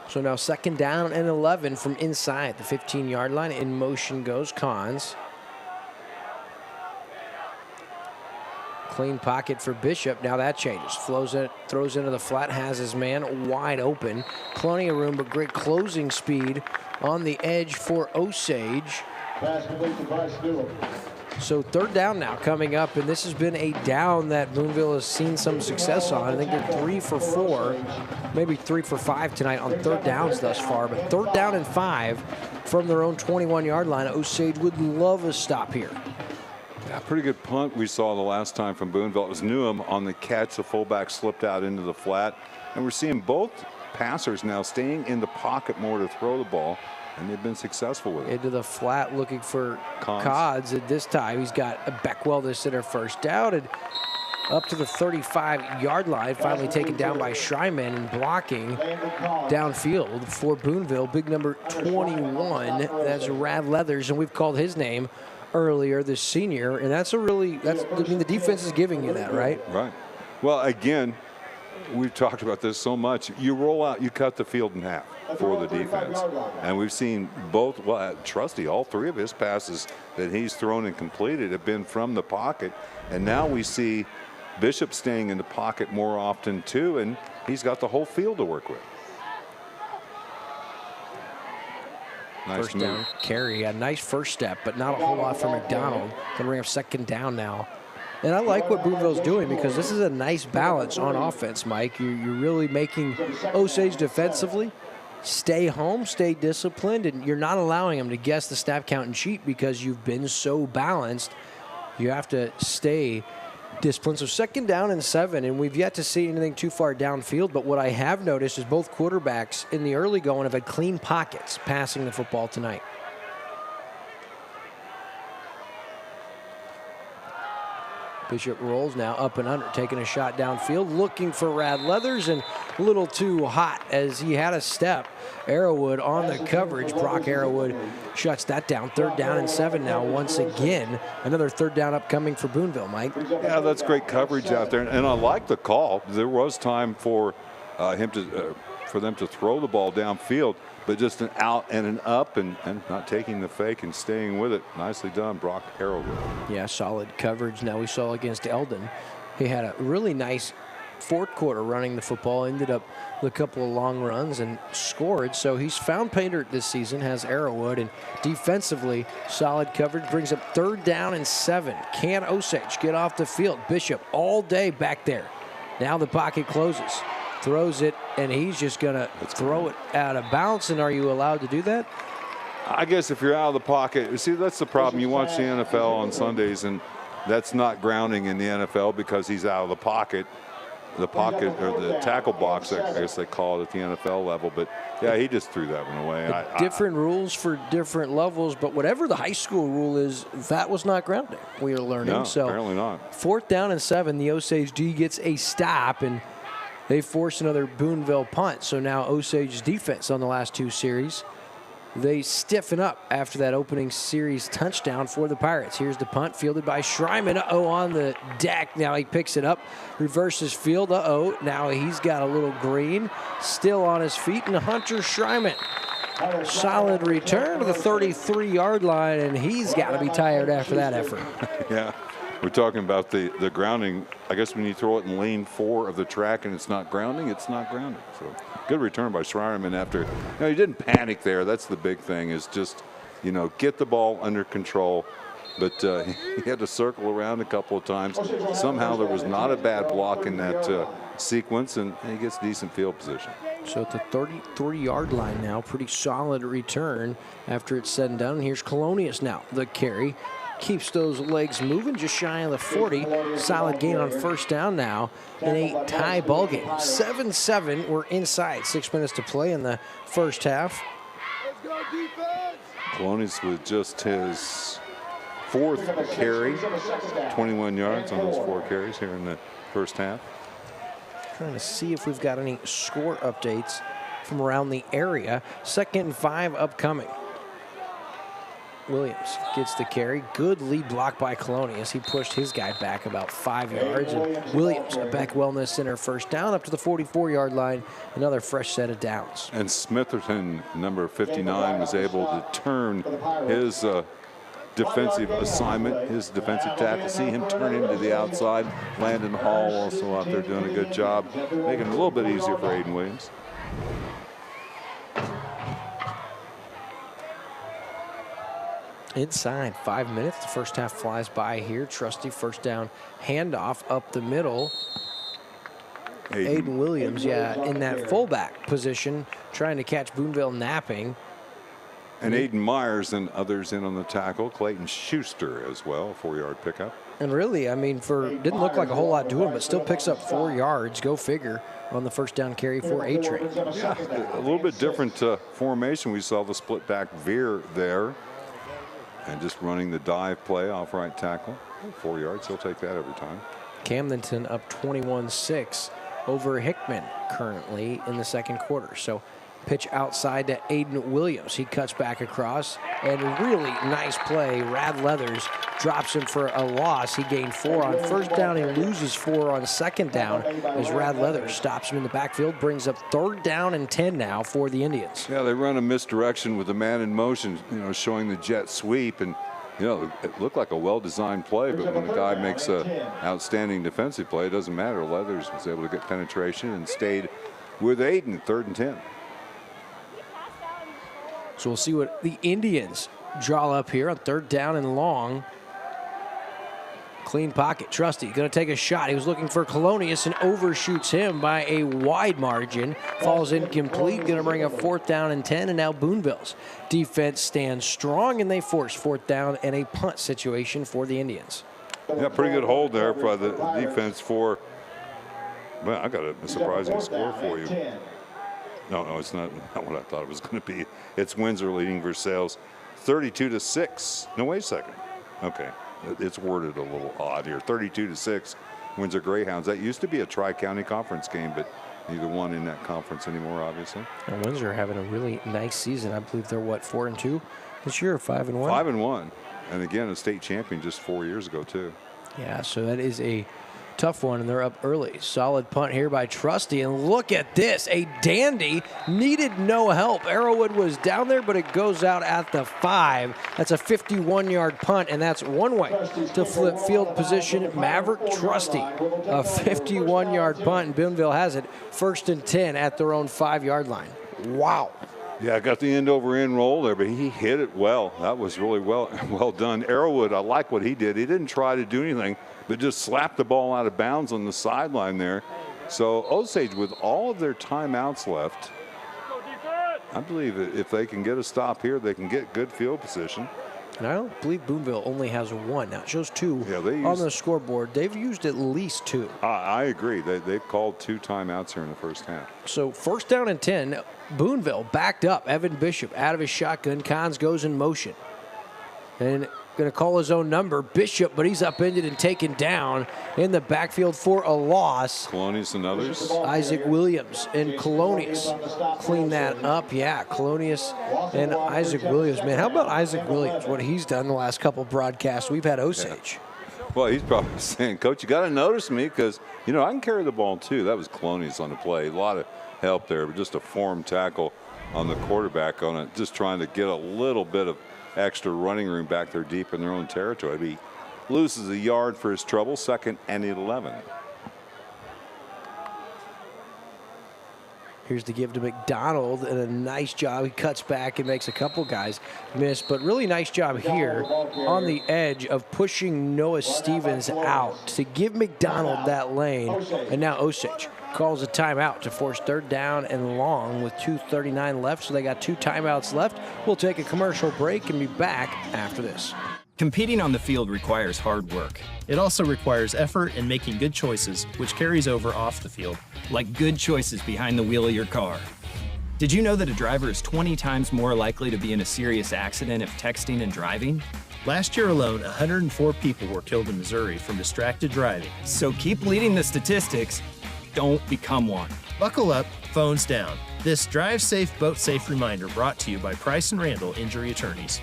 So now second down and 11 from inside the 15-yard line. In motion goes Cons. Clean pocket for Bishop. Now that changes. Throws into the flat, has his man wide open. Plenty of room, but great closing speed on the edge for Osage. So third down now coming up, and this has been a down that Boonville has seen some success on. I think they're 3 for 4, maybe 3 for 5 tonight on third downs thus far, but third down and 5 from their own 21-yard line. Osage would love a stop here. Yeah, pretty good punt we saw the last time from Boonville. It was Newham on the catch. The fullback slipped out into the flat, and we're seeing both passers now staying in the pocket more to throw the ball. and they've been successful with it. Into the flat looking for Cods. At this time, he's got a Beckwell to center first down and up to the 35-yard line, finally taken down by Schreiman and blocking downfield for Boonville. Big number 21, that's Rad Leathers, and we've called his name earlier, the senior, and I mean, the defense is giving you that, right? Right. Well, again, we've talked about this so much. You roll out, you cut the field in half for the defense. And we've seen both, well, Trusty, all three of his passes that he's thrown and completed have been from the pocket. And now we see Bishop staying in the pocket more often too, and he's got the whole field to work with. Nice First move. down carry, a nice first step, but not a whole lot for McDonald. Going to bring up second down now. And I like what Boonville's doing because this is a nice balance on offense, Mike. You're really making Osage defensively stay home, stay disciplined, and you're not allowing them to guess the snap count and cheat because you've been so balanced. You have to stay disciplined. So second down and 7, and we've yet to see anything too far downfield, but what I have noticed is both quarterbacks in the early going have had clean pockets passing the football tonight. Bishop rolls now up and under, taking a shot downfield, looking for Rad Leathers, and a little too hot as he had a step. Arrowwood on the coverage. Brock Arrowwood shuts that down. Third down and 7 now once again. Another third down upcoming for Boonville, Mike. Yeah, that's great coverage out there, and I like the call. There was time for for them to throw the ball downfield, but just an out and an up and not taking the fake and staying with it. Nicely done, Brock Arrowwood. Yeah, solid coverage. Now we saw against Eldon. He had a really nice fourth quarter running the football, ended up with a couple of long runs and scored. So he's found pay dirt this season, has Arrowwood, and defensively solid coverage. Brings up third down and 7. Can Osage get off the field? Bishop all day back there. Now the pocket closes. Throws it, and he's just going to throw it out of bounds. And are you allowed to do that? I guess if you're out of the pocket, see, that's the problem. You watch the NFL on Sundays, and that's not grounding in the NFL because he's out of the pocket. The pocket or the tackle box, I guess they call it at the NFL level. But yeah, he just threw that one away. Different rules for different levels, but whatever the high school rule is, that was not grounding. We are learning. No, so apparently not. Fourth down and 7, the Osage D gets a stop, and they force another Boonville punt. So now Osage's defense on the last 2 series, they stiffen up after that opening series touchdown for the Pirates. Here's the punt fielded by Schreiman. Uh-oh, on the deck. Now he picks it up, reverses field. Uh-oh, now he's got a little green. Still on his feet, and Hunter Schreiman. Solid return to the 33-yard line, and he's got to be tired after that effort. Yeah. We're talking about the grounding. I guess when you throw it in lane 4 of the track and it's not grounding, it's not grounding. So good return by Schreierman after. He didn't panic there. That's the big thing, is just, get the ball under control. But he had to circle around a couple of times. Somehow there was not a bad block in that sequence, and he gets decent field position. So at the 33-yard line now, pretty solid return after it's said and done. Here's Colonius now, the carry. Keeps those legs moving, just shy of the 40. Solid gain on first down now in a tie ball game. 7-7, we're inside. 6 minutes to play in the first half. Colonius with just his 4th carry, 21 yards on those 4 carries here in the first half. Trying to see if we've got any score updates from around the area. 2nd and 5 upcoming. Williams gets the carry. Good lead block by Colonius. He pushed his guy back about 5 yards. And Williams, a back wellness center, first down up to the 44-yard line. Another fresh set of downs. And Smitherton, number 59, was able to turn his defensive assignment, his defensive tackle. See him turn into the outside. Landon Hall also out there doing a good job, making it a little bit easier for Aiden Williams. Inside 5 minutes. The first half flies by here. Trusty first down handoff up the middle. Aiden Williams, in that fullback position, trying to catch Boonville napping. And Aiden Myers and others in on the tackle. Clayton Schuster as well, 4-yard pickup. And really, I mean, didn't look like a whole lot to him, but still picks up 4 yards. Go figure on the first down carry for A-Train. Yeah, a little bit different formation. We saw the split back veer there. And just running the dive play off right tackle. 4 yards, he'll take that every time. Camdenton up 21-6 over Hickman currently in the second quarter. So pitch outside to Aiden Williams. He cuts back across, and really nice play. Rad Leathers drops him for a loss. He gained 4 on first down. He loses 4 on second down as Rad Leathers stops him in the backfield, brings up 3rd down and 10 now for the Indians. Yeah, they run a misdirection with the man in motion, showing the jet sweep, and it looked like a well-designed play, but when the guy makes an outstanding defensive play, it doesn't matter. Leathers was able to get penetration and stayed with Aiden, 3rd and 10. So we'll see what the Indians draw up here on 3rd down and long. Clean pocket. Trusty going to take a shot. He was looking for Colonius and overshoots him by a wide margin. Falls incomplete. Going to bring up 4th down and 10. And now Boonville's defense stands strong, and they force 4th down and a punt situation for the Indians. Yeah, pretty good hold there by the defense for. Well, I got a surprising score for you. No, it's not what I thought it was going to be. It's Windsor leading Versailles 32-6. No, wait a second. Okay. It's worded a little odd here. 32-6, Windsor Greyhounds. That used to be a Tri-County Conference game, but neither one in that conference anymore, obviously. And Windsor having a really nice season. I believe they're, 4-2 this year, 5-1? 5-1. And again, a state champion just 4 years ago, too. Yeah, so that is a tough one, and they're up early. Solid punt here by Trusty, and look at this, a dandy, needed no help. Arrowwood was down there, but it goes out at the 5. That's a 51-yard punt, and that's one way to flip field position. Maverick Trusty, a 51-yard punt, and Boonville has it 1st and 10 at their own 5-yard line. Wow. Yeah, I got the end-over-end roll there, but he hit it well. That was really well done. Arrowwood, I like what he did. He didn't try to do anything, but just slapped the ball out of bounds on the sideline there. So Osage, with all of their timeouts left, I believe if they can get a stop here, they can get good field position. And I don't believe Boonville only has 1. Now it shows 2 on the scoreboard. They've used at least 2. I agree. They've called 2 timeouts here in the first half. So 1st down and 10. Boonville backed up. Evan Bishop out of his shotgun. Cons goes in motion. And going to call his own number, Bishop, but he's upended and taken down in the backfield for a loss. Colonius and others. Isaac Williams and Colonius clean that up. Yeah, Colonius and Isaac Williams. Man, how about Isaac Williams, what he's done the last couple broadcasts? We've had Osage. Yeah. Well, he's probably saying, Coach, you got to notice me because, I can carry the ball too. That was Colonius on the play. A lot of help there, but just a form tackle on the quarterback on it, just trying to get a little bit of extra running room back there deep in their own territory. He loses a yard for his trouble. 2nd and 11. Here's the give to McDonald, and a nice job. He cuts back and makes a couple guys miss, but really nice job here on the edge of pushing Noah Stevens out to give McDonald that lane. And now Osage calls a timeout to force 3rd down and long with 2:39 left. So they got 2 timeouts left. We'll take a commercial break and be back after this. Competing on the field requires hard work. It also requires effort and making good choices, which carries over off the field. Like good choices behind the wheel of your car. Did you know that a driver is 20 times more likely to be in a serious accident if texting and driving? Last year alone, 104 people were killed in Missouri from distracted driving. So keep leading the statistics. Don't become one. Buckle up, phones down. This Drive Safe, Boat Safe reminder brought to you by Price & Randall Injury Attorneys.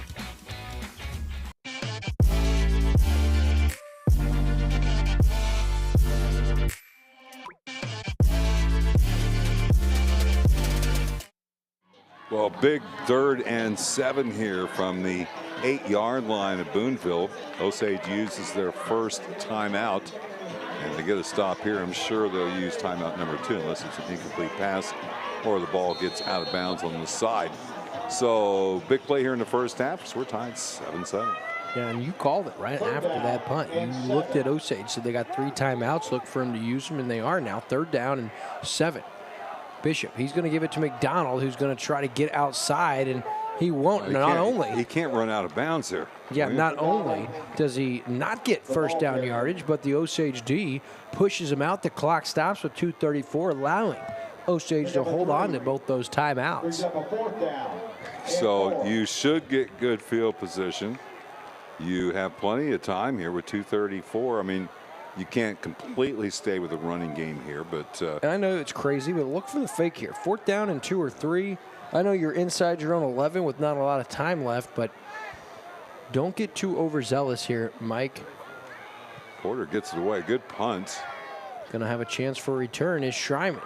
Well, big 3rd and 7 here from the 8-yard line of Boonville. Osage uses their first timeout. And to get a stop here, I'm sure they'll use timeout number 2 unless it's an incomplete pass or the ball gets out of bounds on the side. So big play here in the first half. So we're tied 7-7. Yeah, and you called it right after that punt. You looked at Osage, so they got 3 timeouts. Look for him to use them, and they are now 3rd down and 7. Bishop, he's going to give it to McDonald, who's going to try to get outside, and He won't. Not only he can't run out of bounds there. Yeah, not only does he not get first down yardage, but the Osage D pushes him out. The clock stops with 2:34, allowing Osage to hold on to both those timeouts. So you should get good field position. You have plenty of time here with 2:34. I mean, you can't completely stay with the running game here, but and I know it's crazy, but look for the fake here. 4th down and 2 or 3. I know you're inside your own 11 with not a lot of time left, but don't get too overzealous here, Mike. Porter gets it away. Good punt. Going to have a chance for a return is Schreiman.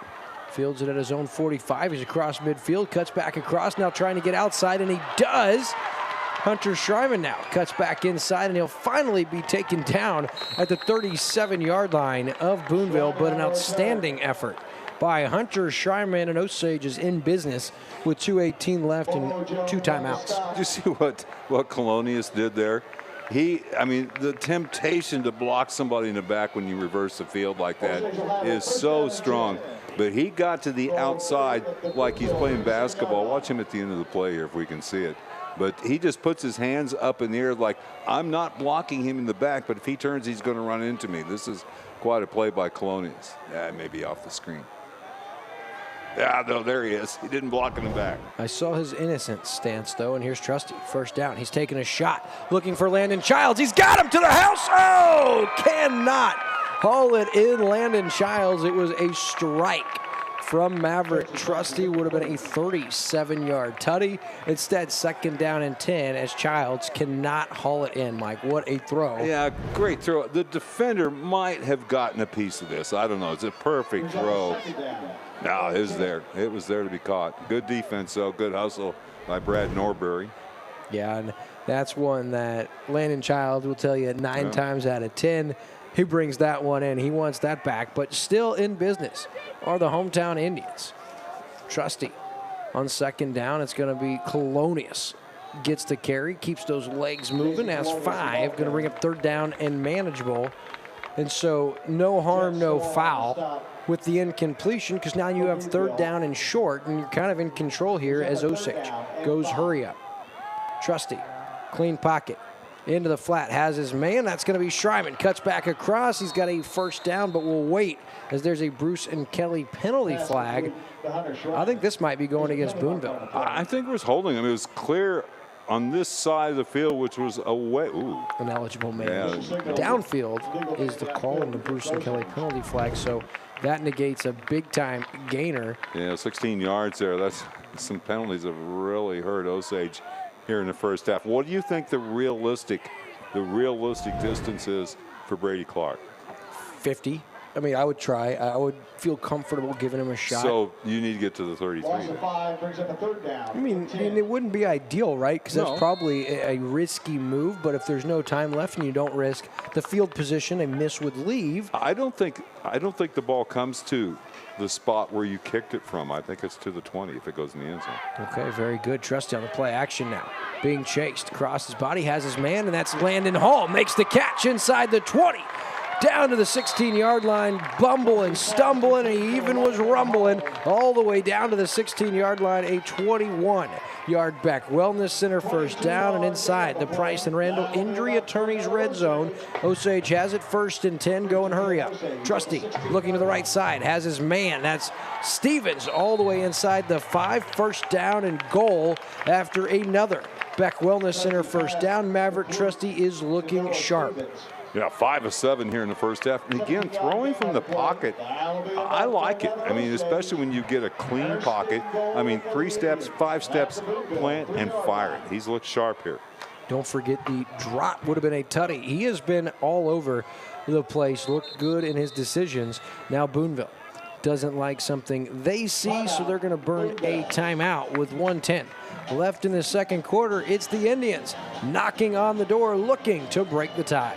Fields it at his own 45. He's across midfield, cuts back across, now trying to get outside, and he does. Hunter Schreiman now cuts back inside, and he'll finally be taken down at the 37-yard line of Boonville, but an outstanding effort by Hunter Schreiman, and Osage is in business with 2:18 left and 2 timeouts. Did you see what Colonius did there? I mean, the temptation to block somebody in the back when you reverse the field like that is so strong. But he got to the outside like he's playing basketball. Watch him at the end of the play here if we can see it. But he just puts his hands up in the air like, I'm not blocking him in the back, but if he turns, he's going to run into me. This is quite a play by Colonius. Yeah, maybe off the screen. Yeah, no, there he is. He didn't block in the back. I saw his innocent stance, though, and here's Trusty. 1st down. He's taking a shot, looking for Landon Childs. He's got him to the house. Oh, cannot haul it in. Landon Childs. It was a strike from Maverick. Trusty would have been a 37-yard tutty. Instead, 2nd down and 10 as Childs cannot haul it in, Mike. What a throw. Yeah, great throw. The defender might have gotten a piece of this. I don't know. It's a perfect throw. No, it was there. It was there to be caught. Good defense, though. Good hustle by Brad Norbury. Yeah, and that's one that Landon Childs will tell you 9 times out of 10. He brings that one in. He wants that back, but still in business are the hometown Indians. Trusty on 2nd down. It's going to be Colonius. Gets the carry, keeps those legs moving, has 5. Going to bring up 3rd down and manageable. And so no harm, no foul with the incompletion, because now you have 3rd down and short, and you're kind of in control here as Osage goes hurry up. Trusty, clean pocket. Into the flat, has his man. That's going to be Schreiman. Cuts back across. He's got a 1st down, but we'll wait as there's a Bruce and Kelly penalty flag. I think this might be going against Boonville. I think it was holding him. It was clear on this side of the field, which was away. Ooh. An eligible man. Yeah. Downfield is the call on the Bruce and Kelly penalty flag, so that negates a big-time gainer. Yeah, 16 yards there. That's some penalties have really hurt Osage here in the 1st half. What do you think the realistic distance is for Brady Clark? 50. I mean, I would try. I would feel comfortable giving him a shot. So you need to get to the 33. I mean, it wouldn't be ideal, right? Because that's probably a risky move. But if there's no time left and you don't risk the field position, a miss would leave. I don't think the ball comes to the spot where you kicked it from. I think it's to the 20 if it goes in the end zone. Okay, very good. Trusty on the play action now. Being chased across his body, has his man, and that's Landon Hall. Makes the catch inside the 20. Down to the 16-yard line, bumbling, stumbling, and he even was rumbling all the way down to the 16-yard line, a 21-yard back. Wellness Center 1st down, and inside the Price and Randall Injury Attorneys red zone. Osage has it 1st and 10, go and hurry up. Trusty looking to the right side, has his man. That's Stevens all the way inside the 5, 1st down and goal after another Beck Wellness Center 1st down. Maverick Trusty is looking sharp. Yeah, 5 of 7 here in the 1st half. And again, throwing from the pocket, I like it. I mean, especially when you get a clean pocket. I mean, 3 steps, 5 steps, plant and fire it. He's looked sharp here. Don't forget the drop would have been a tutty. He has been all over the place, looked good in his decisions. Now Boonville doesn't like something they see, so they're going to burn a timeout with 1:10 left in the 2nd quarter. It's the Indians knocking on the door, looking to break the tie.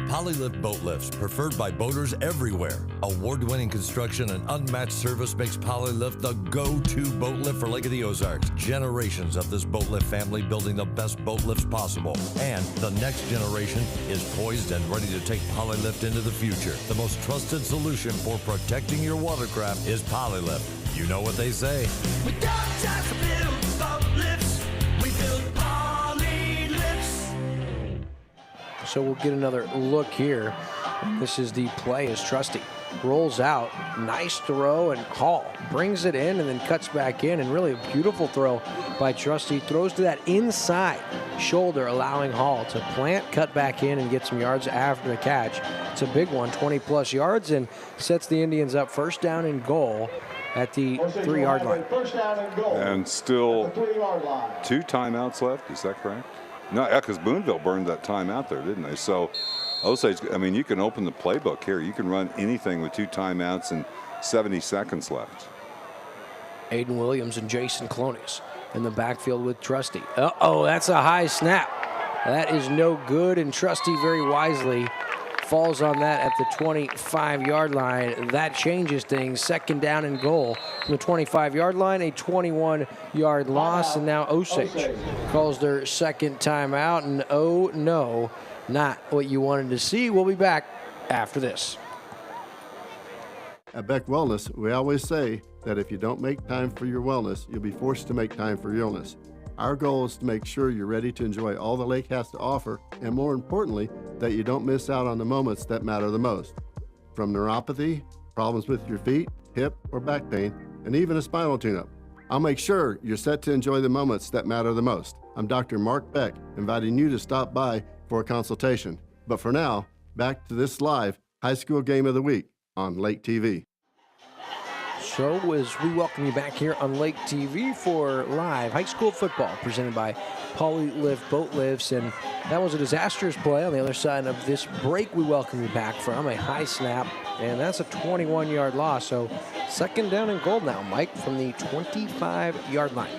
Polylift boat lifts, preferred by boaters everywhere. Award-winning construction and unmatched service makes Polylift the go-to boat lift for Lake of the Ozarks. Generations of this boat lift family building the best boat lifts possible. And the next generation is poised and ready to take Polylift into the future. The most trusted solution for protecting your watercraft is Polylift. You know what they say. We don't just build So we'll get another look here. This is the play as Trusty rolls out. Nice throw, and Hall brings it in and then cuts back in, and really a beautiful throw by Trusty. Throws to that inside shoulder, allowing Hall to plant, cut back in, and get some yards after the catch. It's a big one, 20-plus yards, and sets the Indians up first down and goal at the 3-yard line. And still 2 timeouts left, is that correct? No, yeah, because Boonville burned that timeout there, didn't they? So Osage, I mean, you can open the playbook here. You can run anything with 2 timeouts and 70 seconds left. Aiden Williams and Jason Clonis in the backfield with Trusty. Uh-oh, that's a high snap. That is no good, and Trusty very wisely falls on that at the 25-yard line. That changes things. Second down and goal from the 25-yard line, a 21-yard loss, and now Osage calls their second timeout, and oh no, not what you wanted to see. We'll be back after this. At Beck Wellness, we always say that if you don't make time for your wellness, you'll be forced to make time for your illness. Our goal is to make sure you're ready to enjoy all the lake has to offer, and more importantly, that you don't miss out on the moments that matter the most. From neuropathy, problems with your feet, hip, or back pain, and even a spinal tune-up. I'll make sure you're set to enjoy the moments that matter the most. I'm Dr. Mark Beck, inviting you to stop by for a consultation. But for now, back to this live high school game of the week on Lake TV. So as we welcome you back here on Lake TV for live high school football presented by Poly Lift Boat Lifts, and that was a disastrous play on the other side of this break. We welcome you back from a high snap, and that's a 21-yard loss. So second down and goal now, Mike, from the 25-yard line.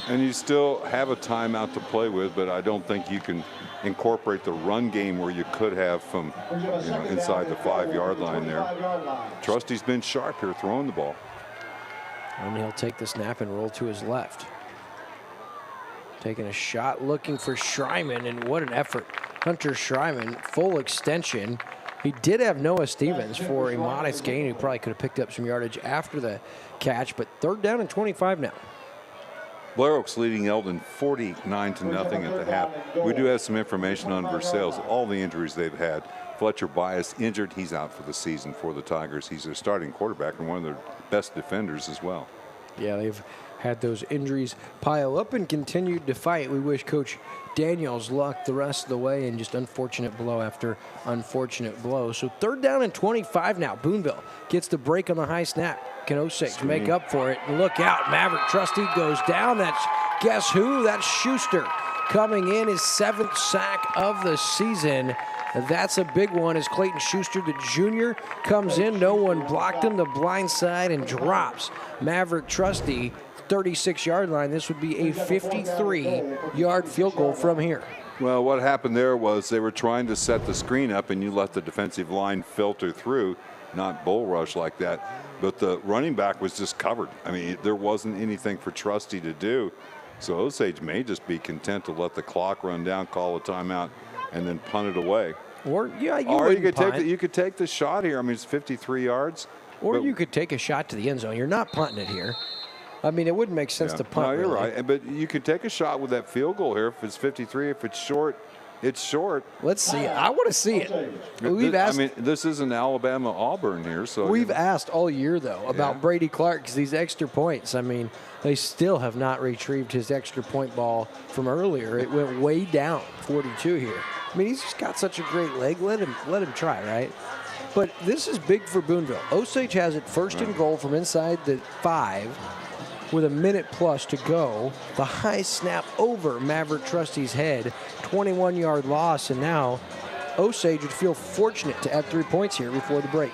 And you still have a timeout to play with, but I don't think you can incorporate the run game where you could have from inside the 5-yard line there. Trusty's been sharp here throwing the ball. And he'll take the snap and roll to his left. Taking a shot, looking for Schreiman, and what an effort. Hunter Schreiman, full extension. He did have Noah Stevens for a modest gain. He probably could have picked up some yardage after the catch, but third down and 25 now. Blair Oaks leading Eldon 49-0 at the half. We do have some information on Versailles, all the injuries they've had. Fletcher Bias injured. He's out for the season for the Tigers. He's their starting quarterback and one of their best defenders as well. Yeah, they've had those injuries pile up and continued to fight. We wish Coach Daniels luck the rest of the way, and just unfortunate blow after unfortunate blow. So third down and 25 now. Boonville gets the break on the high snap. Can Osage make up for it? And look out, Maverick Trusty goes down. That's, guess who? That's Schuster coming in, his 7th sack of the season. That's a big one as Clayton Schuster, the junior, comes in. No one blocked him, the blind side, and drops Maverick Trusty 36-yard line. This would be a 53-yard field goal from here. Well, what happened there was they were trying to set the screen up, and you let the defensive line filter through, not bull rush like that. But the running back was just covered. I mean, there wasn't anything for Trusty to do. So Osage may just be content to let the clock run down, call a timeout, and then punt it away. Or you could take the shot here. I mean, it's 53 yards. Or you could take a shot to the end zone. You're not punting it here. I mean, it wouldn't make sense to punt. No, you're really. right. But you could take a shot with that field goal here. If it's 53, if it's short, it's short. Let's see it. I want to see it. I mean, this isn't Alabama-Auburn here. So we've asked all year, though, about Brady Clark's these extra points. I mean, they still have not retrieved his extra point ball from earlier. It went way down, 42 here. I mean, he's just got such a great leg. Let him try, right? But this is big for Boonville. Osage has it first and goal from inside the 5 with a minute plus to go. The high snap over Maverick Trusty's head. 21-yard loss, and now Osage would feel fortunate to add 3 points here before the break.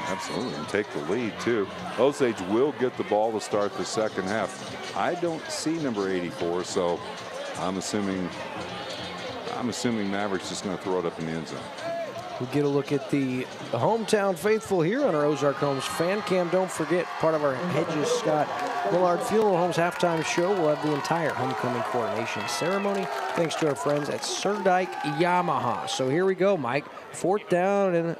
Absolutely, and take the lead, too. Osage will get the ball to start the second half. I don't see number 84, so I'm assuming Maverick's just going to throw it up in the end zone. We'll get a look at the hometown faithful here on our Ozark Homes fan cam. Don't forget, part of our Hedges Scott Millard Funeral Homes halftime show. We'll have the entire homecoming coronation ceremony, thanks to our friends at Sir Dyke Yamaha. So here we go, Mike. 4th down and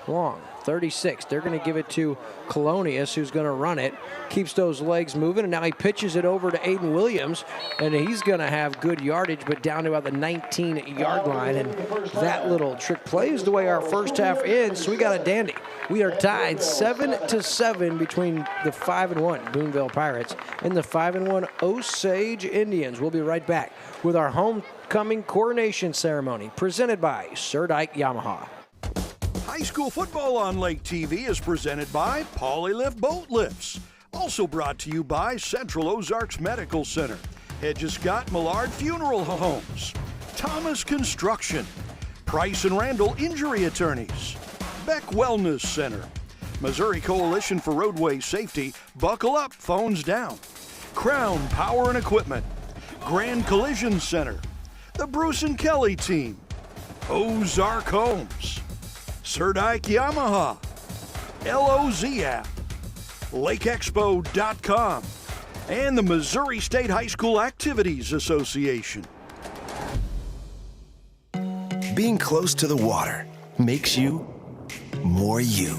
long. 36. They're going to give it to Colonius, who's going to run it. Keeps those legs moving, and now he pitches it over to Aiden Williams, and he's going to have good yardage, but down to about the 19-yard line. And that little trick play is the way our first half ends, so we got a dandy. We are tied 7-7 between the 5-1 Boonville Pirates and the 5-1 Osage Indians. We'll be right back with our homecoming coronation ceremony presented by Sir Dyke Yamaha. High school football on Lake TV is presented by Polylift Boat Lifts. Also brought to you by Central Ozarks Medical Center, Hedges Scott Millard Funeral Homes, Thomas Construction, Price and Randall Injury Attorneys, Beck Wellness Center, Missouri Coalition for Roadway Safety, Buckle Up, Phones Down, Crown Power and Equipment, Grand Collision Center, the Bruce and Kelly Team, Ozark Homes, Sir Dyke Yamaha, LOZ app, LakeExpo.com, and the Missouri State High School Activities Association. Being close to the water makes you more you.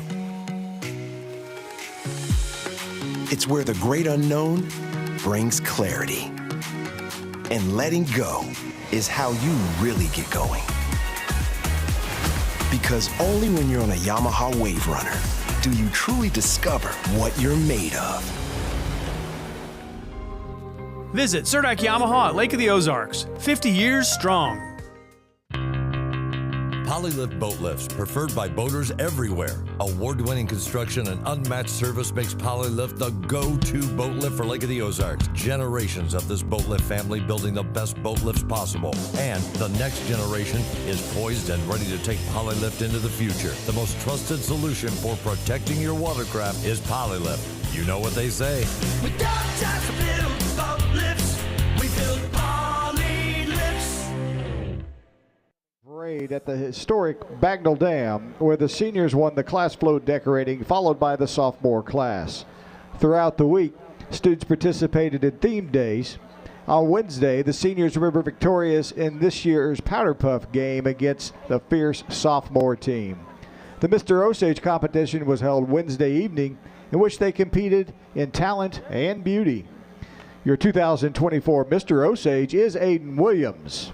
It's where the great unknown brings clarity. And letting go is how you really get going. Because only when you're on a Yamaha Wave Runner do you truly discover what you're made of. Visit Sir Dyke Yamaha at Lake of the Ozarks. 50 years strong. Polylift boat lifts, preferred by boaters everywhere. Award-winning construction and unmatched service makes Polylift the go-to boat lift for Lake of the Ozarks. Generations of this boat lift family building the best boat lifts possible. And the next generation is poised and ready to take Polylift into the future. The most trusted solution for protecting your watercraft is Polylift. You know what they say. We don't just build boat lifts, we build poly lifts. Parade at the historic Bagnell Dam, where the seniors won the class float decorating, followed by the sophomore class. Throughout the week, students participated in theme days. On Wednesday, the seniors were victorious in this year's Powder Puff game against the fierce sophomore team. The Mr. Osage competition was held Wednesday evening, in which they competed in talent and beauty. Your 2024 Mr. Osage is Aiden Williams.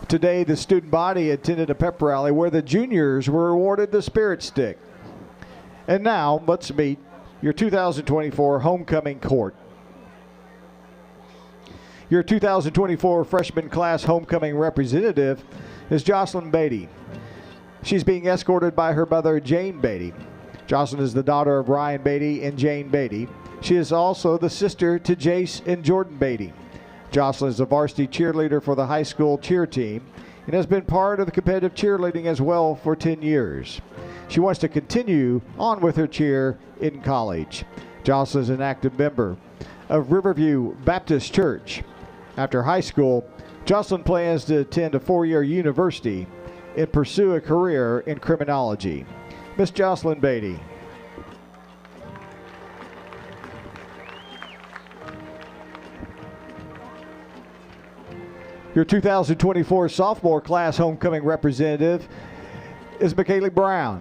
Today, the student body attended a pep rally where the juniors were awarded the Spirit Stick. And now, let's meet your 2024 homecoming court. Your 2024 freshman class homecoming representative is Jocelyn Beatty. She's being escorted by her mother, Jane Beatty. Jocelyn is the daughter of Ryan Beatty and Jane Beatty. She is also the sister to Jace and Jordan Beatty. Jocelyn is a varsity cheerleader for the high school cheer team and has been part of the competitive cheerleading as well for 10 years. She wants to continue on with her cheer in college. Jocelyn is an active member of Riverview Baptist Church. After high school, Jocelyn plans to attend a 4-year university and pursue a career in criminology. Miss Jocelyn Beatty. Your 2024 sophomore class homecoming representative is McKaylee Brown.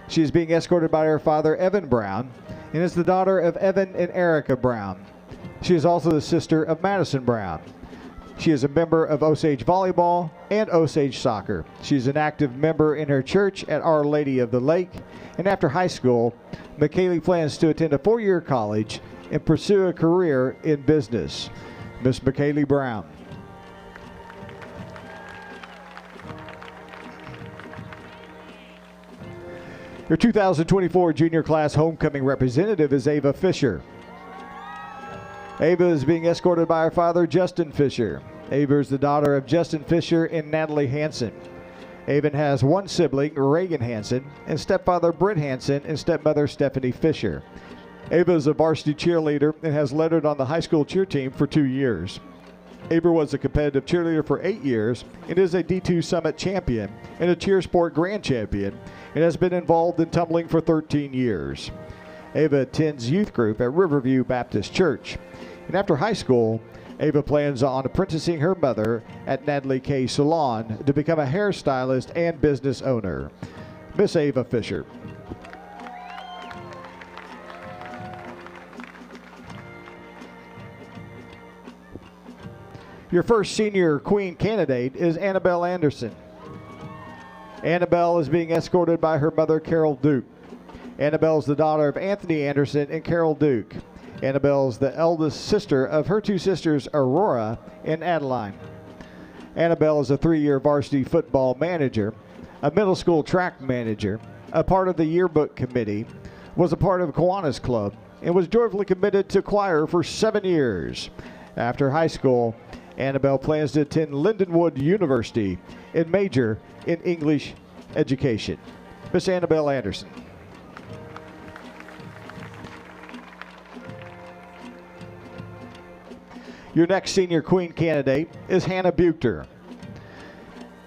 She is being escorted by her father, Evan Brown, and is the daughter of Evan and Erica Brown. She is also the sister of Madison Brown. She is a member of Osage Volleyball and Osage Soccer. She is an active member in her church at Our Lady of the Lake. And after high school, McKaylee plans to attend a 4-year college and pursue a career in business. Miss McKaylee Brown. Your 2024 junior class homecoming representative is Ava Fisher. Ava is being escorted by her father, Justin Fisher. Ava is the daughter of Justin Fisher and Natalie Hansen. Ava has one sibling, Reagan Hansen, and stepfather, Britt Hansen, and stepmother, Stephanie Fisher. Ava is a varsity cheerleader and has lettered on the high school cheer team for 2 years. Ava was a competitive cheerleader for 8 years and is a D2 Summit champion and a cheer sport grand champion and has been involved in tumbling for 13 years. Ava attends youth group at Riverview Baptist Church. And after high school, Ava plans on apprenticing her mother at Natalie K. Salon to become a hairstylist and business owner. Miss Ava Fisher. Your first senior queen candidate is Annabelle Anderson. Annabelle is being escorted by her mother, Carol Duke. Annabelle is the daughter of Anthony Anderson and Carol Duke. Annabelle is the eldest sister of her two sisters, Aurora and Adeline. Annabelle is a 3-year varsity football manager, a middle school track manager, a part of the yearbook committee, was a part of Kiwanis Club, and was joyfully committed to choir for 7 years. After high school, Annabelle plans to attend Lindenwood University and major in English education. Miss Annabelle Anderson. Your next senior queen candidate is Hannah Buchter.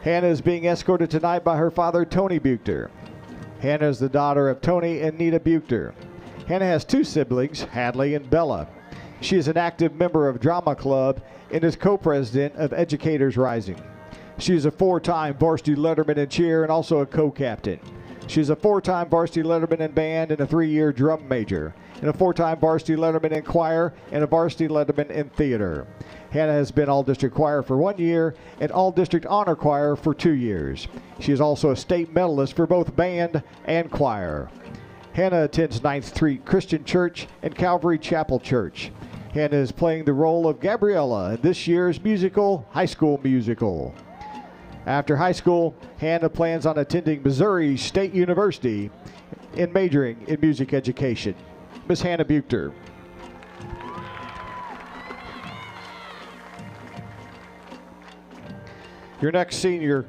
Hannah is being escorted tonight by her father, Tony Buchter. Hannah is the daughter of Tony and Nita Buchter. Hannah has 2 siblings, Hadley and Bella. She is an active member of Drama Club and is co-president of Educators Rising. She is a 4-time varsity letterman in cheer and also a co-captain. She is a 4-time varsity letterman in band and a 3-year drum major, and a 4-time varsity letterman in choir and a varsity letterman in theater. Hannah has been all-district choir for 1 year and all-district honor choir for 2 years. She is also a state medalist for both band and choir. Hannah attends 9th Street Christian Church and Calvary Chapel Church. Hannah is playing the role of Gabriella in this year's musical, High School Musical. After high school, Hannah plans on attending Missouri State University and majoring in music education. Miss Hannah Buchter. Your next senior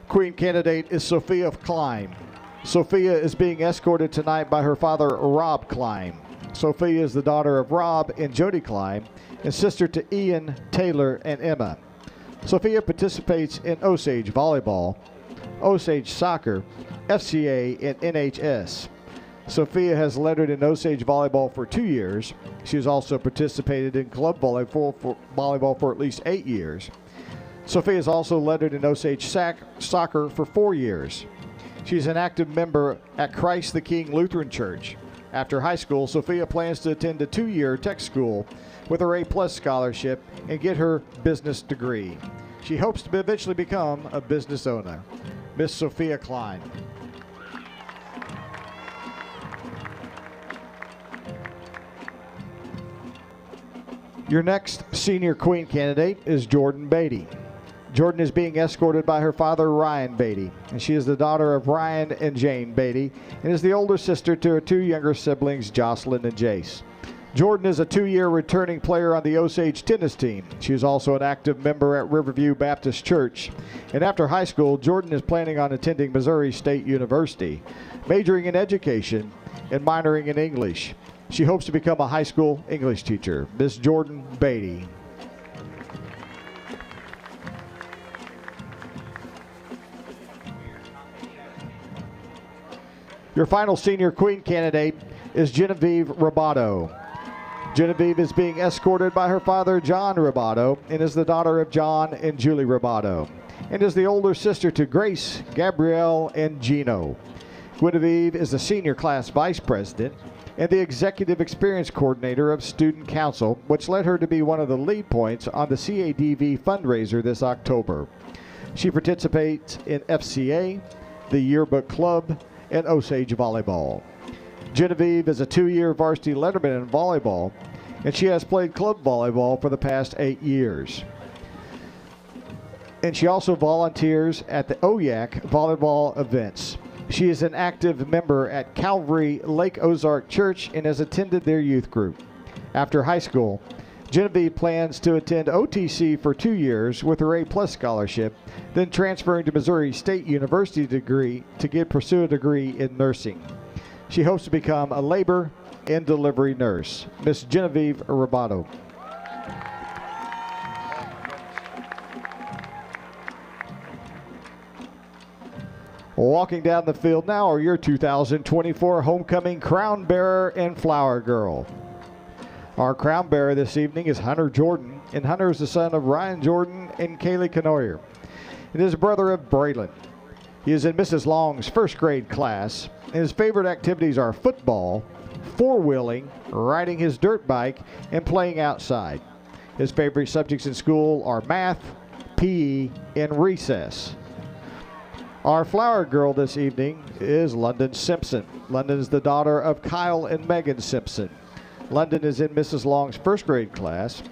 queen candidate is Sophia Klein. Sophia is being escorted tonight by her father, Rob Klein. Sophia is the daughter of Rob and Jody Klein and sister to Ian, Taylor, and Emma. Sophia participates in Osage volleyball, Osage soccer, FCA, and NHS. Sophia has lettered in Osage volleyball for 2 years. She has also participated in club volleyball for at least 8 years. Sophia has also lettered in Osage soccer for 4 years. She's an active member at Christ the King Lutheran Church. After high school, Sophia plans to attend a 2-year tech school with her A+ scholarship and get her business degree. She hopes to eventually become a business owner. Miss Sophia Klein. Your next senior queen candidate is Jordan Beatty. Jordan is being escorted by her father, Ryan Beatty, and she is the daughter of Ryan and Jane Beatty and is the older sister to her 2 younger siblings, Jocelyn and Jace. Jordan is a 2-year returning player on the Osage tennis team. She is also an active member at Riverview Baptist Church. And after high school, Jordan is planning on attending Missouri State University, majoring in education and minoring in English. She hopes to become a high school English teacher. Miss Jordan Beatty. Your final senior queen candidate is Genevieve Roboto. Genevieve is being escorted by her father, John Roboto, and is the daughter of John and Julie Roboto, and is the older sister to Grace, Gabrielle, and Gino. Genevieve is the senior class vice president and the executive experience coordinator of Student Council, which led her to be one of the lead points on the CADV fundraiser this October. She participates in FCA, the Yearbook Club, and Osage volleyball. Genevieve is a 2-year varsity letterman in volleyball, and she has played club volleyball for the past 8 years. And she also volunteers at the OYAC volleyball events. She is an active member at Calvary Lake Ozark Church and has attended their youth group. After high school, Genevieve plans to attend OTC for 2 years with her A+ scholarship, then transferring to Missouri State University to pursue a degree in nursing. She hopes to become a labor and delivery nurse. Miss Genevieve Roboto. Walking down the field now are your 2024 homecoming crown bearer and flower girl. Our crown bearer this evening is Hunter Jordan, and Hunter is the son of Ryan Jordan and Kaylee Canoyer. It is a brother of Braylon. He is in Mrs. Long's first grade class, and his favorite activities are football, four-wheeling, riding his dirt bike, and playing outside. His favorite subjects in school are math, PE, and recess. Our flower girl this evening is London Simpson. London is the daughter of Kyle and Megan Simpson. London is in Mrs. Long's first grade class.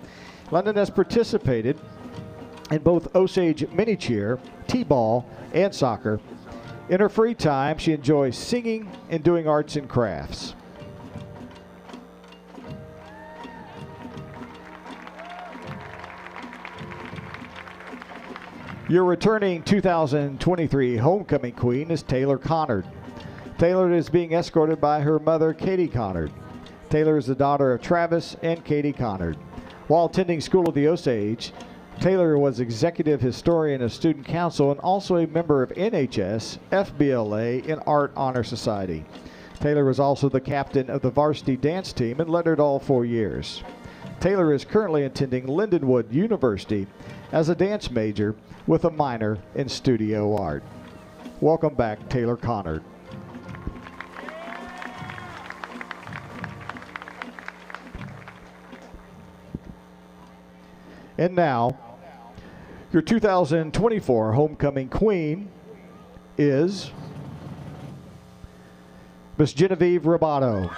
London has participated in both Osage mini cheer, t-ball, and soccer. In her free time, she enjoys singing and doing arts and crafts. Your returning 2023 homecoming queen is Taylor Connard. Taylor is being escorted by her mother, Katie Connard. Taylor is the daughter of Travis and Katie Connard. While attending school at the Osage, Taylor was executive historian of student council and also a member of NHS, FBLA, and Art Honor Society. Taylor was also the captain of the varsity dance team and led it all 4 years. Taylor is currently attending Lindenwood University as a dance major with a minor in studio art. Welcome back, Taylor Connard. And now, your 2024 homecoming queen is Miss Genevieve Robato.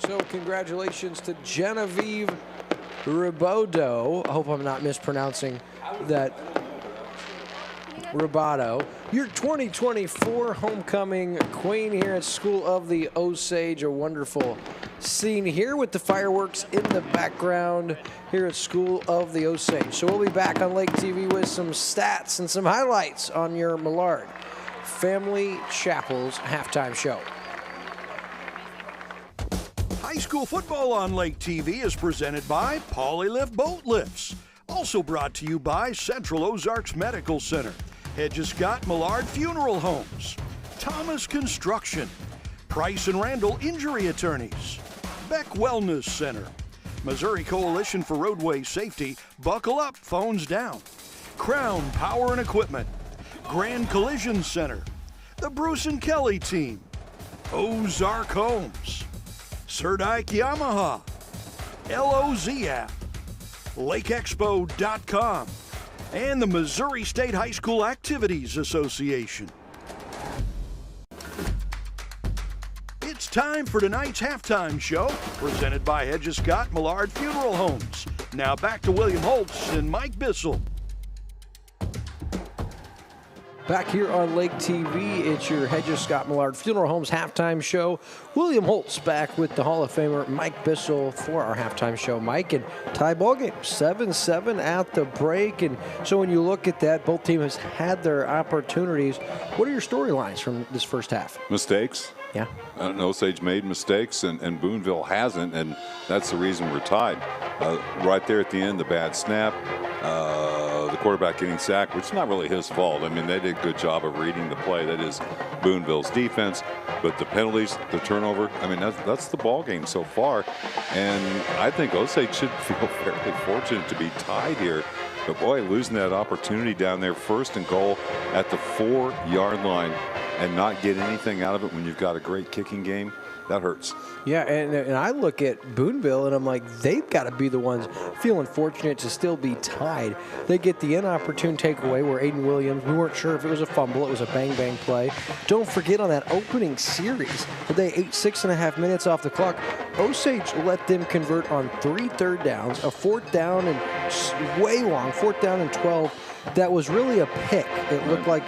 So congratulations to Genevieve Roboto. I hope I'm not mispronouncing that. Robato, your 2024 homecoming queen here at School of the Osage. A wonderful scene here with the fireworks in the background here at School of the Osage. So we'll be back on Lake TV with some stats and some highlights on your Millard Family Chapel's halftime show. High school football on Lake TV is presented by Polylift Boat Lifts. Also brought to you by Central Ozarks Medical Center, Hedges Scott Millard Funeral Homes, Thomas Construction, Price and Randall Injury Attorneys, Beck Wellness Center, Missouri Coalition for Roadway Safety, Buckle Up, Phones Down, Crown Power and Equipment, Grand Collision Center, the Bruce and Kelly Team, Ozark Homes, Serdike Yamaha, LOZ app, LakeExpo.com, and the Missouri State High School Activities Association. It's time for tonight's halftime show, presented by Hedges Scott Millard Funeral Homes. Now back to William Holtz and Mike Bissell. Back here on Lake TV, it's your Hedges Scott Millard Funeral Homes halftime show. William Holtz back with the Hall of Famer Mike Bissell for our halftime show. Mike, and tie ball game, 7-7 at the break. And so when you look at that, both teams had their opportunities. What are your storylines from this first half? Mistakes. Yeah. Osage made mistakes, and Boonville hasn't, and that's the reason we're tied. Right there at the end, the bad snap, the quarterback getting sacked, which is not really his fault. I mean, they did a good job of reading the play. That is Boonville's defense. But the penalties, the turnover, I mean, that's the ball game so far. And I think Osage should feel fairly fortunate to be tied here. But boy, losing that opportunity down there, first and goal at the 4-yard line, and not get anything out of it when you've got a great kicking game, that hurts. Yeah, and I look at Boonville, and I'm like, they've got to be the ones feeling fortunate to still be tied. They get the inopportune takeaway where Aiden Williams, we weren't sure if it was a fumble, it was a bang-bang play. Don't forget on that opening series, where they ate 6.5 minutes off the clock, Osage let them convert on 3 third downs, a 4th down and way long, 4th down and 12. That was really a pick. It looked like,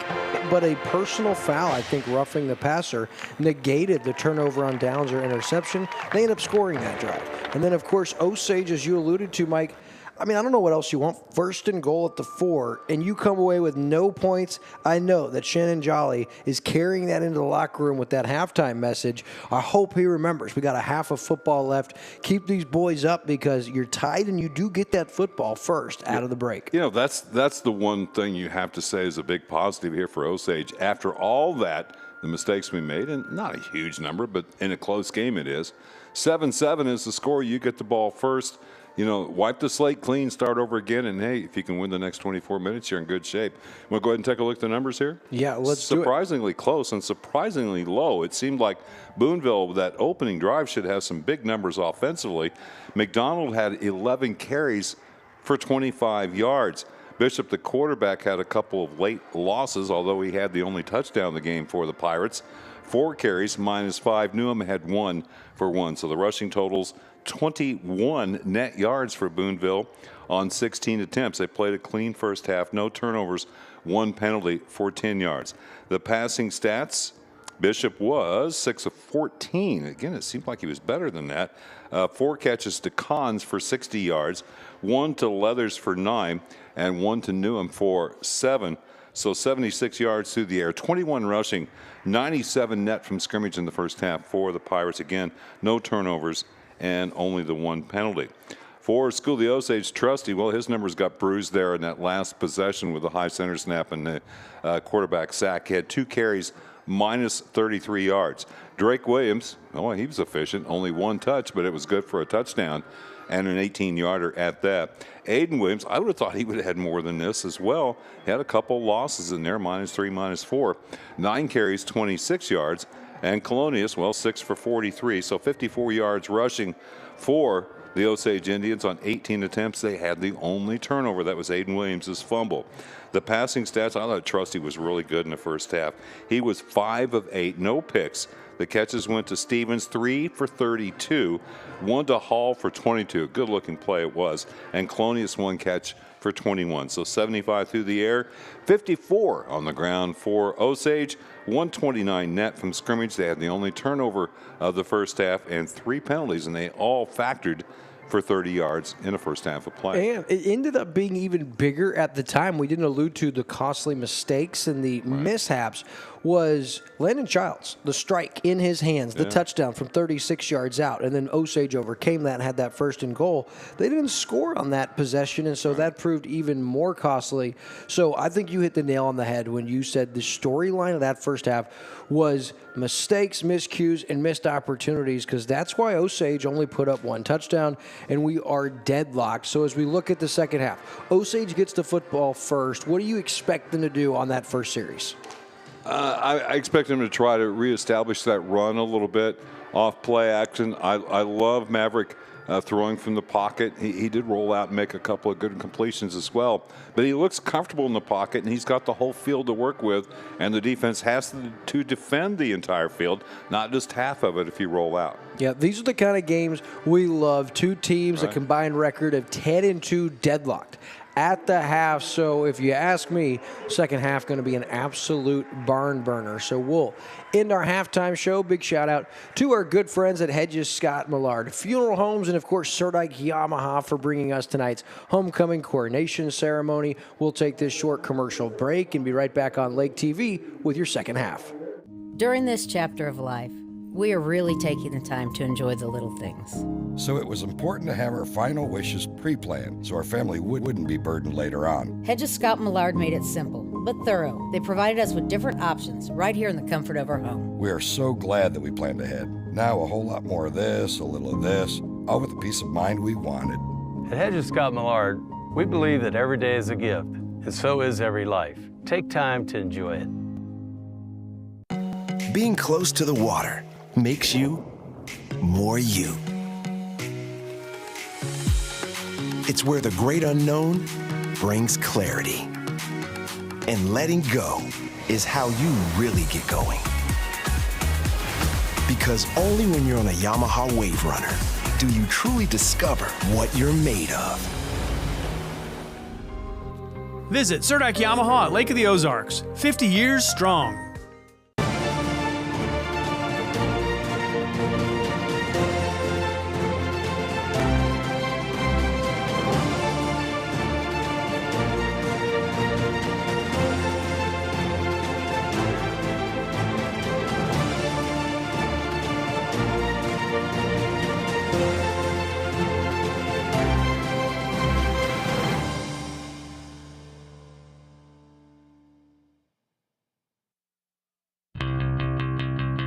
but a personal foul, I think, roughing the passer, negated the turnover on downs or interception. They end up scoring that drive. And then, of course, Osage, as you alluded to, Mike, I mean, I don't know what else you want. 1st and goal at the 4, and you come away with no points. I know that Shannon Jolly is carrying that into the locker room with that halftime message. I hope he remembers. We got a half of football left. Keep these boys up because you're tied and you do get that football first out of the break. You know, that's the one thing you have to say is a big positive here for Osage. After all that, the mistakes we made, and not a huge number, but in a close game it is. 7-7 is the score. You get the ball first. You know, wipe the slate clean, start over again, and hey, if you can win the next 24 minutes, you're in good shape. We'll go ahead and take a look at the numbers here. Yeah, let's do it. Surprisingly close and surprisingly low. It seemed like Boonville, that opening drive, should have some big numbers offensively. McDonald had 11 carries for 25 yards. Bishop, the quarterback, had a couple of late losses, although he had the only touchdown in the game for the Pirates. 4 carries, -5. Newham had 1 for 1. So the rushing totals, 21 net yards for Boonville on 16 attempts. They played a clean first half, no turnovers, 1 penalty for 10 yards. The passing stats, Bishop was 6 of 14. Again, it seemed like he was better than that. 4 catches to Cons for 60 yards, 1 to Leathers for 9, and 1 to Newham for 7. So 76 yards through the air, 21 rushing, 97 net from scrimmage in the first half for the Pirates. Again, no turnovers and only the 1 penalty. For School of the Osage, Trusty, well, his numbers got bruised there in that last possession with the high center snap and the quarterback sack. He had 2 carries, -33 yards. Drake Williams, oh, he was efficient, only 1 touch, but it was good for a touchdown and an 18-yarder at that. Aiden Williams, I would have thought he would have had more than this as well. He had a couple losses in there, -3, -4. 9 carries, 26 yards. And Colonius, well, 6 for 43, so 54 yards rushing for the Osage Indians on 18 attempts. They had the only turnover. That was Aiden Williams' fumble. The passing stats, I thought Trusty was really good in the first half. He was 5 of 8, no picks. The catches went to Stevens, 3 for 32, 1 to Hall for 22. Good-looking play it was. And Colonius 1 catch for 21. So 75 through the air, 54 on the ground for Osage, 129 net from scrimmage. They had the only turnover of the first half and 3 penalties, and they all factored for 30 yards in the first half of play. And it ended up being even bigger at the time. We didn't allude to the costly mistakes and the mishaps. Was Landon Childs, the strike in his hands, the touchdown from 36 yards out, and then Osage overcame that and had that 1st and goal. They didn't score on that possession, and so that proved even more costly. So I think you hit the nail on the head when you said the storyline of that first half was mistakes, miscues, and missed opportunities, because that's why Osage only put up 1 touchdown, and we are deadlocked. So as we look at the second half, Osage gets the football first. What do you expect them to do on that first series? I expect him to try to reestablish that run a little bit off play action. I love Maverick throwing from the pocket. He did roll out and make a couple of good completions as well. But he looks comfortable in the pocket, and he's got the whole field to work with. And the defense has to defend the entire field, not just half of it if you roll out. Yeah, these are the kind of games we love. 2 teams, a combined record of 10-2 deadlocked at the half. So if you ask me, second half going to be an absolute barn burner. So we'll end our halftime show. Big shout out to our good friends at Hedges Scott Millard Funeral Homes, and of course Surdike Yamaha for bringing us tonight's homecoming coronation ceremony. We'll take this short commercial break and be right back on Lake TV with your second half. During this chapter of life, we are really taking the time to enjoy the little things. So it was important to have our final wishes pre-planned so our family wouldn't be burdened later on. Hedges Scott Millard made it simple but thorough. They provided us with different options right here in the comfort of our home. We are so glad that we planned ahead. Now a whole lot more of this, a little of this, all with the peace of mind we wanted. At Hedges Scott Millard, we believe that every day is a gift, and so is every life. Take time to enjoy it. Being close to the water makes you more you. It's where the great unknown brings clarity. And letting go is how you really get going. Because only when you're on a Yamaha Wave Runner do you truly discover what you're made of. Visit Surdak Yamaha at Lake of the Ozarks, 50 years strong.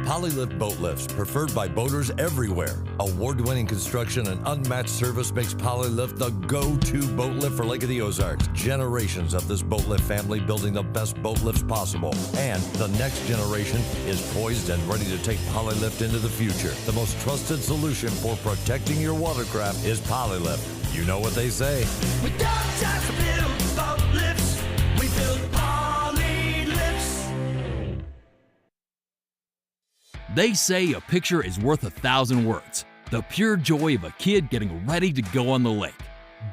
Polylift boat lifts, preferred by boaters everywhere. Award-winning construction and unmatched service makes Polylift the go-to boat lift for Lake of the Ozarks. Generations of this boat lift family building the best boat lifts possible. And the next generation is poised and ready to take Polylift into the future. The most trusted solution for protecting your watercraft is Polylift. You know what they say. We don't just build boat lifts, we build poly lifts. They say a picture is worth 1,000 words. The pure joy of a kid getting ready to go on the lake.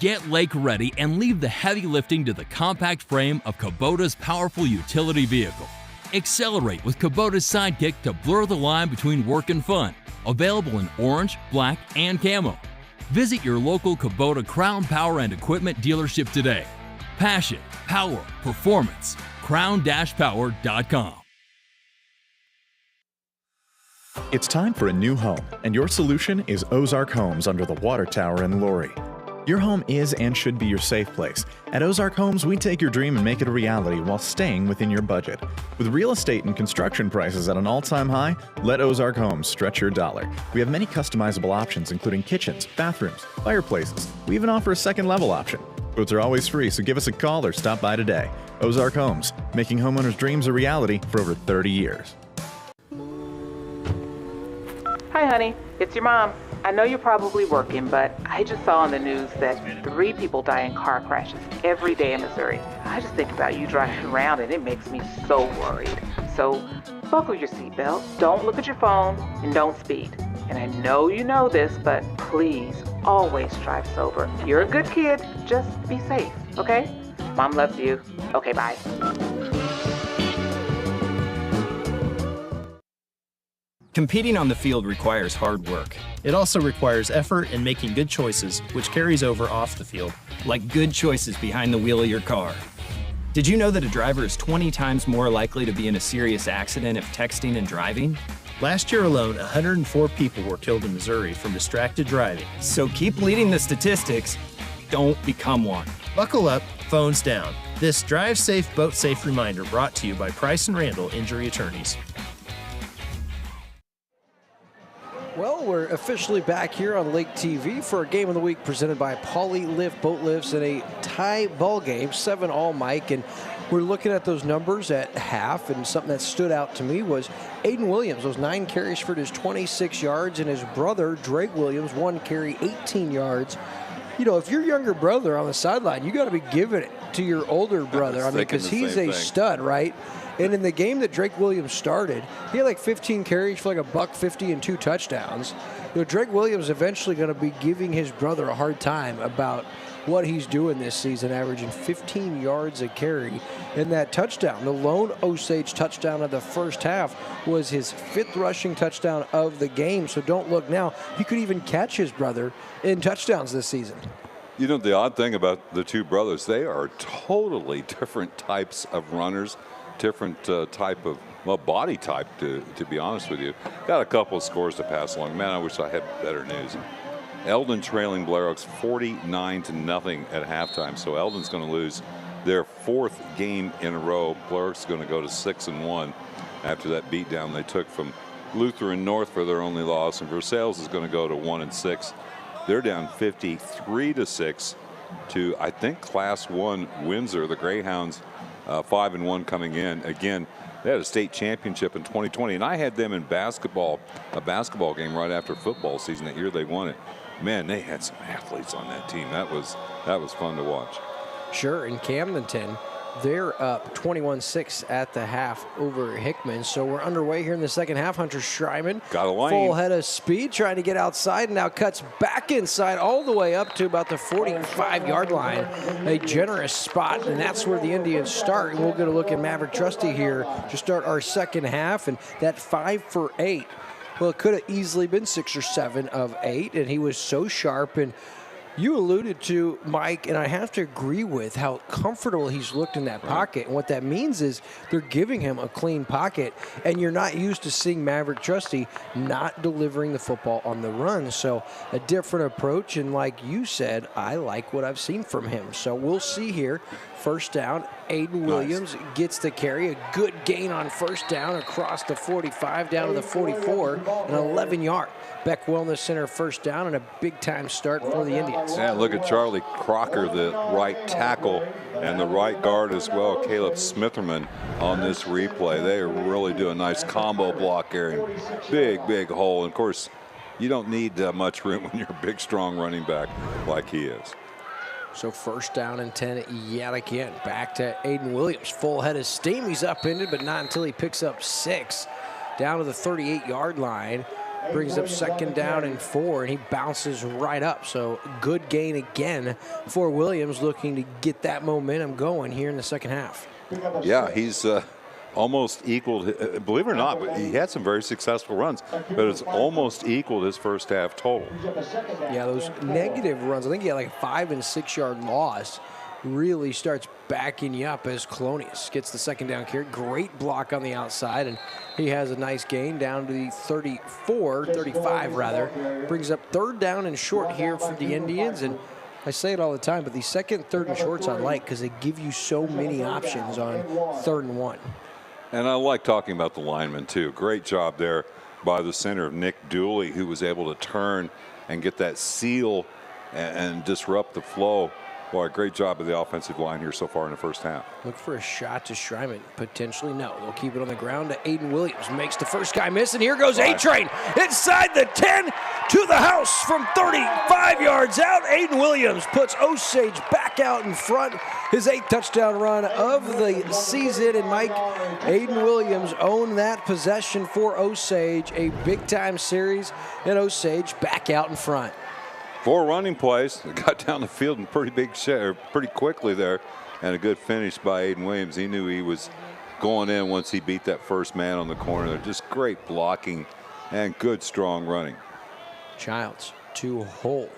Get lake ready and leave the heavy lifting to the compact frame of Kubota's powerful utility vehicle. Accelerate with Kubota's Sidekick to blur the line between work and fun. Available in orange, black, and camo. Visit your local Kubota Crown Power and Equipment dealership today. Passion, power, performance. crown-power.com. It's time for a new home, and your solution is Ozark Homes under the water tower in Lori. Your home is and should be your safe place. At Ozark Homes, we take your dream and make it a reality while staying within your budget. With real estate and construction prices at an all-time high, let Ozark Homes stretch your dollar. We have many customizable options, including kitchens, bathrooms, fireplaces. We even offer a second-level option. Quotes are always free, so give us a call or stop by today. Ozark Homes, making homeowners' dreams a reality for over 30 years. Hi, honey. It's your mom. I know you're probably working, but I just saw on the news that 3 people die in car crashes every day in Missouri. I just think about you driving around, and it makes me so worried. So buckle your seatbelt, don't look at your phone, and don't speed. And I know you know this, but please always drive sober. You're a good kid. Just be safe, okay? Mom loves you. Okay, bye. Competing on the field requires hard work. It also requires effort and making good choices, which carries over off the field. Like good choices behind the wheel of your car. Did you know that a driver is 20 times more likely to be in a serious accident if texting and driving? Last year alone, 104 people were killed in Missouri from distracted driving. So keep leading the statistics. Don't become one. Buckle up, phones down. This Drive Safe, Boat Safe reminder brought to you by Price & Randall Injury Attorneys. Well, we're officially back here on Lake TV for a game of the week presented by Polylift Boat Lifts in a tie ball game, 7-all, Mike. And we're looking at those numbers at half, and something that stood out to me was Aiden Williams, those 9 carries for his 26 yards, and his brother, Drake Williams, 1 carry, 18 yards. You know, if your younger brother on the sideline, you got to be giving it to your older brother. I mean, because he's a stud, right? And in the game that Drake Williams started, he had like 15 carries for like $150 and 2 touchdowns. You know, Drake Williams eventually going to be giving his brother a hard time about what he's doing this season, averaging 15 yards a carry. And that touchdown, the lone Osage touchdown of the first half, was his 5th rushing touchdown of the game. So don't look now. He could even catch his brother in touchdowns this season. You know, the odd thing about the two brothers, they are totally different types of runners. Different type of, well, body type, to be honest with you. Got a couple of scores to pass along. Man, I wish I had better news. Eldon trailing Blair Oaks 49-0 at halftime. So Eldon's going to lose their 4th game in a row. Blair Oaks is going to go to 6-1 after that beatdown they took from Lutheran North for their only loss. And Versailles is going to go to 1-6. They're down 53-6 to, I think, Class 1 Windsor, the Greyhounds. 5-1 coming in. Again, They had a state championship in 2020, and I had them in basketball, a basketball game right after football season that year they won it. Man, they had some athletes on that team. That was fun to watch. Sure, in Camdenton, they're up 21-6 at the half over Hickman. So we're underway here in the second half. Hunter Schreiman, got a lane. Full head of speed, trying to get outside, and now cuts back inside all the way up to about the 45-yard line. A generous spot, and that's where the Indians start. And we'll get a look at Maverick Trusty here to start our second half, and that 5 for 8. Well, it could have easily been 6 or 7 of 8, and he was so sharp. And you alluded to, Mike, and I have to agree with how comfortable he's looked in that pocket. And what that means is they're giving him a clean pocket, and you're not used to seeing Maverick Trusty not delivering the football on the run. So a different approach, and like you said, I like what I've seen from him. So we'll see here. First down, Aiden Williams gets the carry. A good gain on first down across the 45 down to the 44, an 11-yard. Beck Wellness Center first down, and a big-time start for the Indians. Yeah, look at Charlie Crocker, the right tackle, and the right guard as well, Caleb Smitherman, on this replay. They really do a nice combo block here. And big hole. And of course, you don't need much room when you're a big, strong running back like he is. So first down and 10 yet again. Back to Aiden Williams. Full head of steam. He's upended, but not until he picks up 6. Down to the 38-yard line. Brings up second down and 4, and he bounces right up. So good gain again for Williams, looking to get that momentum going here in the second half. Yeah, he's almost equaled, believe it or not, but he had some very successful runs, but it's almost equaled his first half total. Yeah, those negative runs, I think he had like a 5- and 6-yard loss, really starts backing you up as Colonius gets the second down carry. Great block on the outside, and he has a nice gain down to the 35 rather. Brings up third down and short here for the Indians, and I say it all the time, but the second, third, and shorts I like because they give you so many options on 3rd and 1. And I like talking about the linemen too. Great job there by the center, Nick Dooley, who was able to turn and get that seal and disrupt the flow. Boy, great job of the offensive line here so far in the first half. Look for a shot to Schreiman. Potentially no. They'll keep it on the ground to Aiden Williams. Makes the first guy miss, and here goes A-Train. Inside the 10 to the house from 35 yards out. Aiden Williams puts Osage back out in front. His 8th touchdown run of the season. And Mike, Aiden Williams owned that possession for Osage. A big-time series, and Osage back out in front. 4 running plays. They got down the field in pretty quickly there, and a good finish by Aiden Williams. He knew he was going in once he beat that first man on the corner. They're just great blocking and good, strong running. Childs to hold.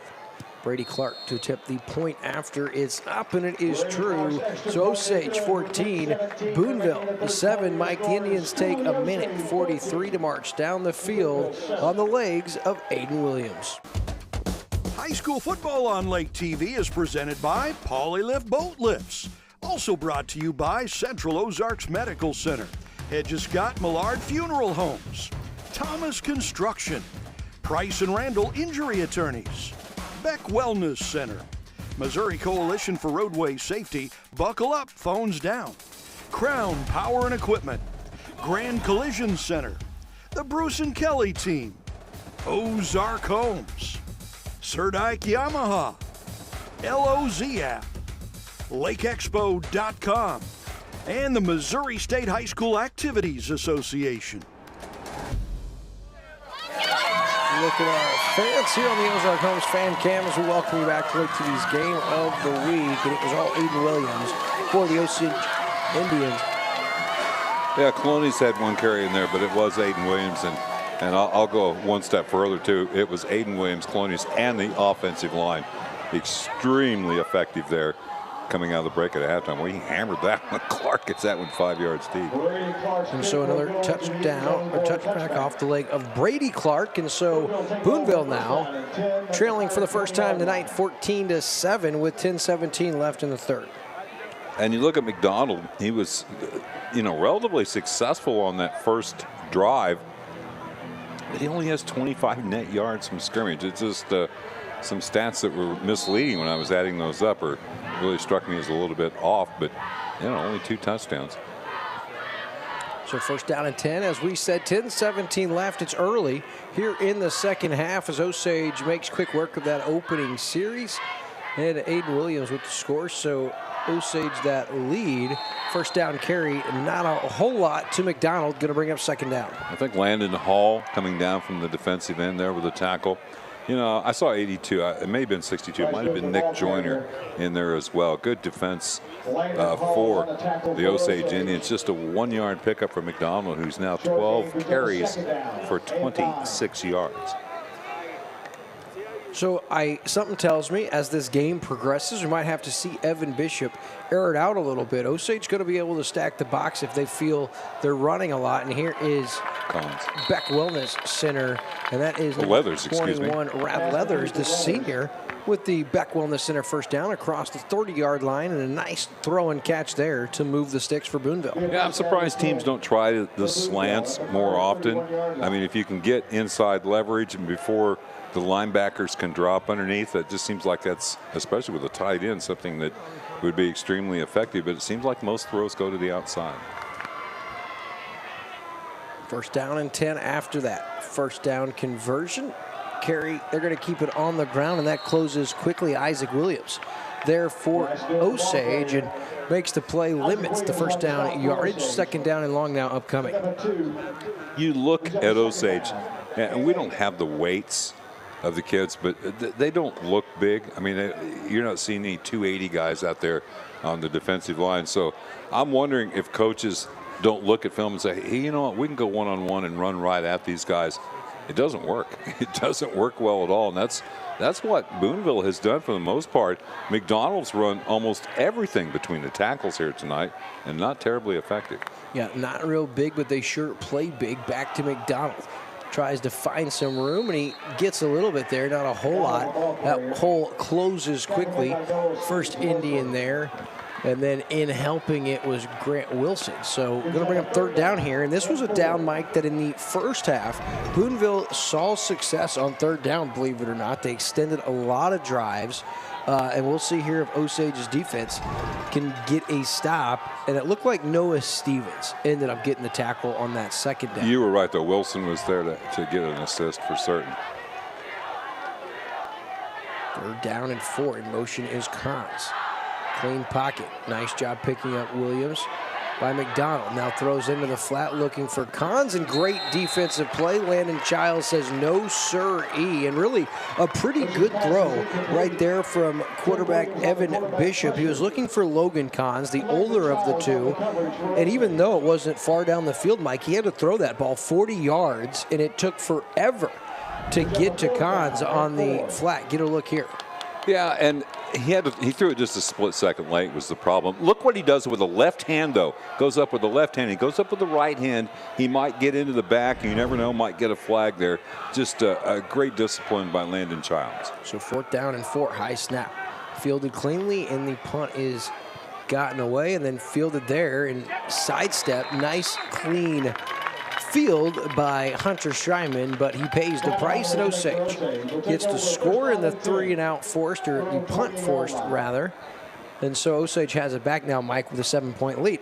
Brady Clark to tip the point after it's up, and it is true. So Osage 14, Boonville 7. Mike, the Indians take a minute 43 to march down the field on the legs of Aiden Williams. High school football on Lake TV is presented by Polylift Boat Lifts. Also brought to you by Central Ozarks Medical Center, Hedges Scott Millard Funeral Homes, Thomas Construction, Price and Randall Injury Attorneys, Beck Wellness Center, Missouri Coalition for Roadway Safety, Buckle Up, Phones Down, Crown Power and Equipment, Grand Collision Center, the Bruce and Kelly Team, Ozark Homes, Serdike Yamaha, LOZ app, LakeExpo.com, and the Missouri State High School Activities Association. Look at our fans here on the Ozark Homes fan cam as we welcome you back to Lake TV's Game of the Week. And it was all Aiden Williams for the Osage Indians. Yeah, Colonies had 1 carry in there, but it was Aiden Williams. And I'll go one step further, too. It was Aiden Williams, Colonies, and the offensive line. Extremely effective there coming out of the break at halftime. Well, he hammered that one. Clark gets that one 5 yards deep. And so another touchdown, or touchback off the leg of Brady Clark. And so Boonville now trailing for the first time tonight, 14-7 with 10:17 left in the third. And you look at McDonald, he was, relatively successful on that first drive. But he only has 25 net yards from scrimmage. It's just some stats that were misleading when I was adding those up, or really struck me as a little bit off, but only 2 touchdowns. So first down and 10, as we said, 10-17 left. It's early here in the second half as Osage makes quick work of that opening series. And Aiden Williams with the score. So Osage that lead. First down carry, not a whole lot to McDonald. Going to bring up second down. I think Landon Hall coming down from the defensive end there with a tackle. You know, I saw 82. It may have been 62. It might have been Nick Joyner in there as well. Good defense for the Osage Indians. Just a 1-yard pickup for McDonald, who's now 12 carries for 26 yards. So something tells me as this game progresses, we might have to see Evan Bishop air it out a little bit. Osage going to be able to stack the box if they feel they're running a lot. And here is Beck Wellness Center, and that is Leathers, 21, Rad Leathers, the senior, with the Beck Wellness Center first down across the 30-yard line, and a nice throw and catch there to move the sticks for Boonville. Yeah, I'm surprised teams don't try the slants more often. I mean, if you can get inside leverage and before the linebackers can drop underneath, it just seems like that's, especially with a tight end, something that would be extremely effective, but it seems like most throws go to the outside. First down and 10 after that. First down conversion. Carry, they're going to keep it on the ground, and that closes quickly. Isaac Williams there for Osage and makes the play, limits the first down yardage. Second down and long now upcoming. You look at Osage, and we don't have the weights of the kids, but they don't look big. I mean, you're not seeing any 280 guys out there on the defensive line. So I'm wondering if coaches don't look at film and say, hey, you know what, we can go one-on-one and run right at these guys. It doesn't work. It doesn't work well at all, and that's what Boonville has done for the most part. McDonald's run almost everything between the tackles here tonight, and not terribly effective. Yeah, not real big, but they sure play big. Back to McDonald. Tries to find some room, and he gets a little bit there, not a whole lot. That hole closes quickly. First Indian there, and then in helping it was Grant Wilson. So going to bring up third down here, and this was a down, Mike, that in the first half, Boonville saw success on third down, believe it or not. They extended a lot of drives, and we'll see here if Osage's defense can get a stop. And it looked like Noah Stevens ended up getting the tackle on that second down. You were right, though. Wilson was there to get an assist for certain. Third down and 4. In motion is Carnes. Clean pocket. Nice job picking up Williams by McDonald. Now throws into the flat looking for Cons, and great defensive play. Landon Childs says no sir-ee, and really a pretty good throw right there from quarterback Evan Bishop. He was looking for Logan Cons, the older of the two, and even though it wasn't far down the field, Mike, he had to throw that ball 40 yards, and it took forever to get to Cons on the flat. Get a look here. Yeah, and he threw it just a split second late was the problem. Look what he does with the left hand, though. Goes up with the left hand. He goes up with the right hand. He might get into the back. You never know, might get a flag there. Just a great discipline by Landon Childs. So fourth down and 4. High snap. Fielded cleanly, and the punt is gotten away, and then fielded there and sidestep. Nice, clean field by Hunter Schreiman, but he pays the price, and Osage gets to score in the 3-and-out forced, or the punt forced, rather. And so Osage has it back now, Mike, with a 7-point lead.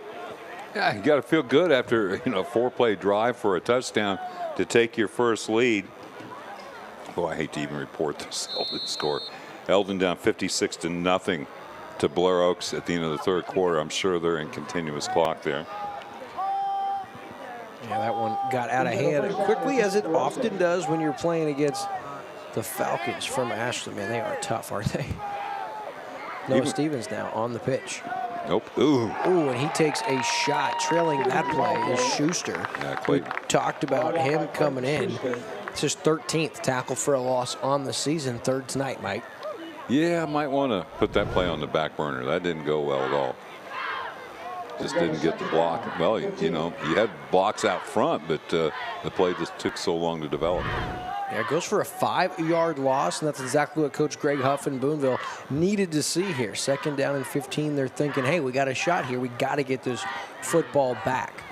Yeah, you got to feel good after a 4-play drive for a touchdown to take your first lead. Oh, I hate to even report this Eldon score. Eldon down 56-0 to Blair Oaks at the end of the third quarter. I'm sure they're in continuous clock there. Yeah, that one got out of hand quickly, as it often does when you're playing against the Falcons from Ashland. Man, they are tough, aren't they? Noah Stevens now on the pitch. Nope. Ooh, and he takes a shot. Trailing that play is Schuster. We talked about him coming in. It's his 13th tackle for a loss on the season. Third tonight, Mike. Yeah, might want to put that play on the back burner. That didn't go well at all. Just didn't get the block. Well, you had blocks out front, but the play just took so long to develop. Yeah, it goes for a 5-yard loss, and that's exactly what Coach Greg Huff and Boonville needed to see here. Second down and 15, they're thinking, hey, we got a shot here. We got to get this football back.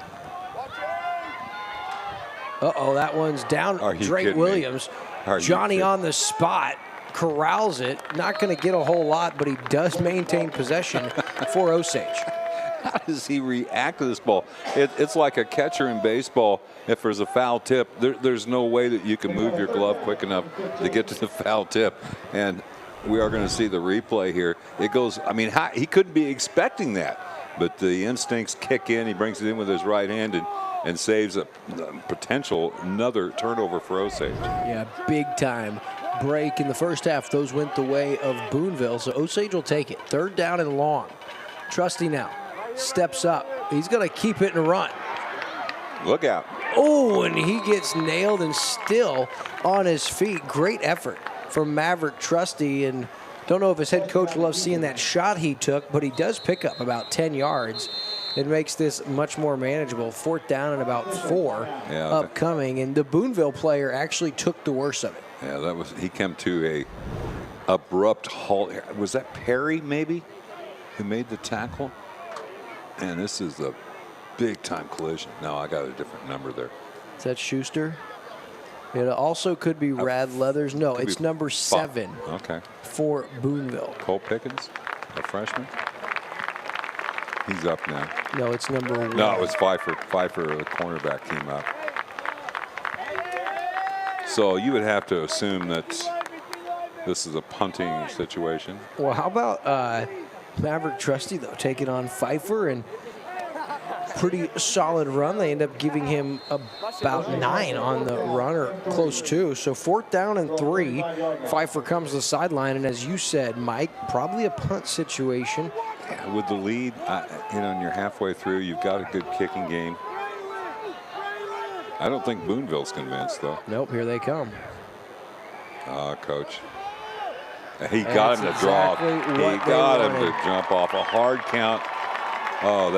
Uh-oh, that one's down. Drake Williams. Johnny on the spot. Corrals it. Not going to get a whole lot, but he does maintain possession for Osage. how does he react to this ball? It's like a catcher in baseball. If there's a foul tip, there's no way that you can move your glove quick enough to get to the foul tip. And we are going to see the replay here. It goes, I mean, he couldn't be expecting that. But the instincts kick in. He brings it in with his right hand and saves a potential another turnover for Osage. Yeah, big time break in the first half. Those went the way of Boonville, so Osage will take it. 3rd down and long. Trusty now steps up. He's going to keep it and run. Look out. Oh, and he gets nailed and still on his feet. Great effort from Maverick Trusty, and don't know if his head coach loves seeing that shot he took, but he does pick up about 10 yards. It makes this much more manageable. 4th down and about 4 upcoming, and the Boonville player actually took the worst of it. Yeah, he came to a abrupt halt. Was that Perry maybe who made the tackle? And this is a big time collision. No, I got a different number there. Is that Schuster? It also could be Rad Leathers. No, it's number 7. Okay. For Boonville. Cole Pickens, a freshman. He's up now. No, it's number 1. No, it was Pfeiffer. Pfeiffer, the cornerback, came up. So you would have to assume that this is a punting situation. Well, how about Maverick Trusty, though, taking on Pfeiffer, and pretty solid run. They end up giving him about 9 on the run, or close to. So 4th down and 3. Pfeiffer comes to the sideline, and as you said, Mike, probably a punt situation. Yeah, with the lead, and you're halfway through, you've got a good kicking game. I don't think Boonville's convinced, though. Nope, here they come. Coach. He got him to drop. He got him to jump off a hard count. Oh,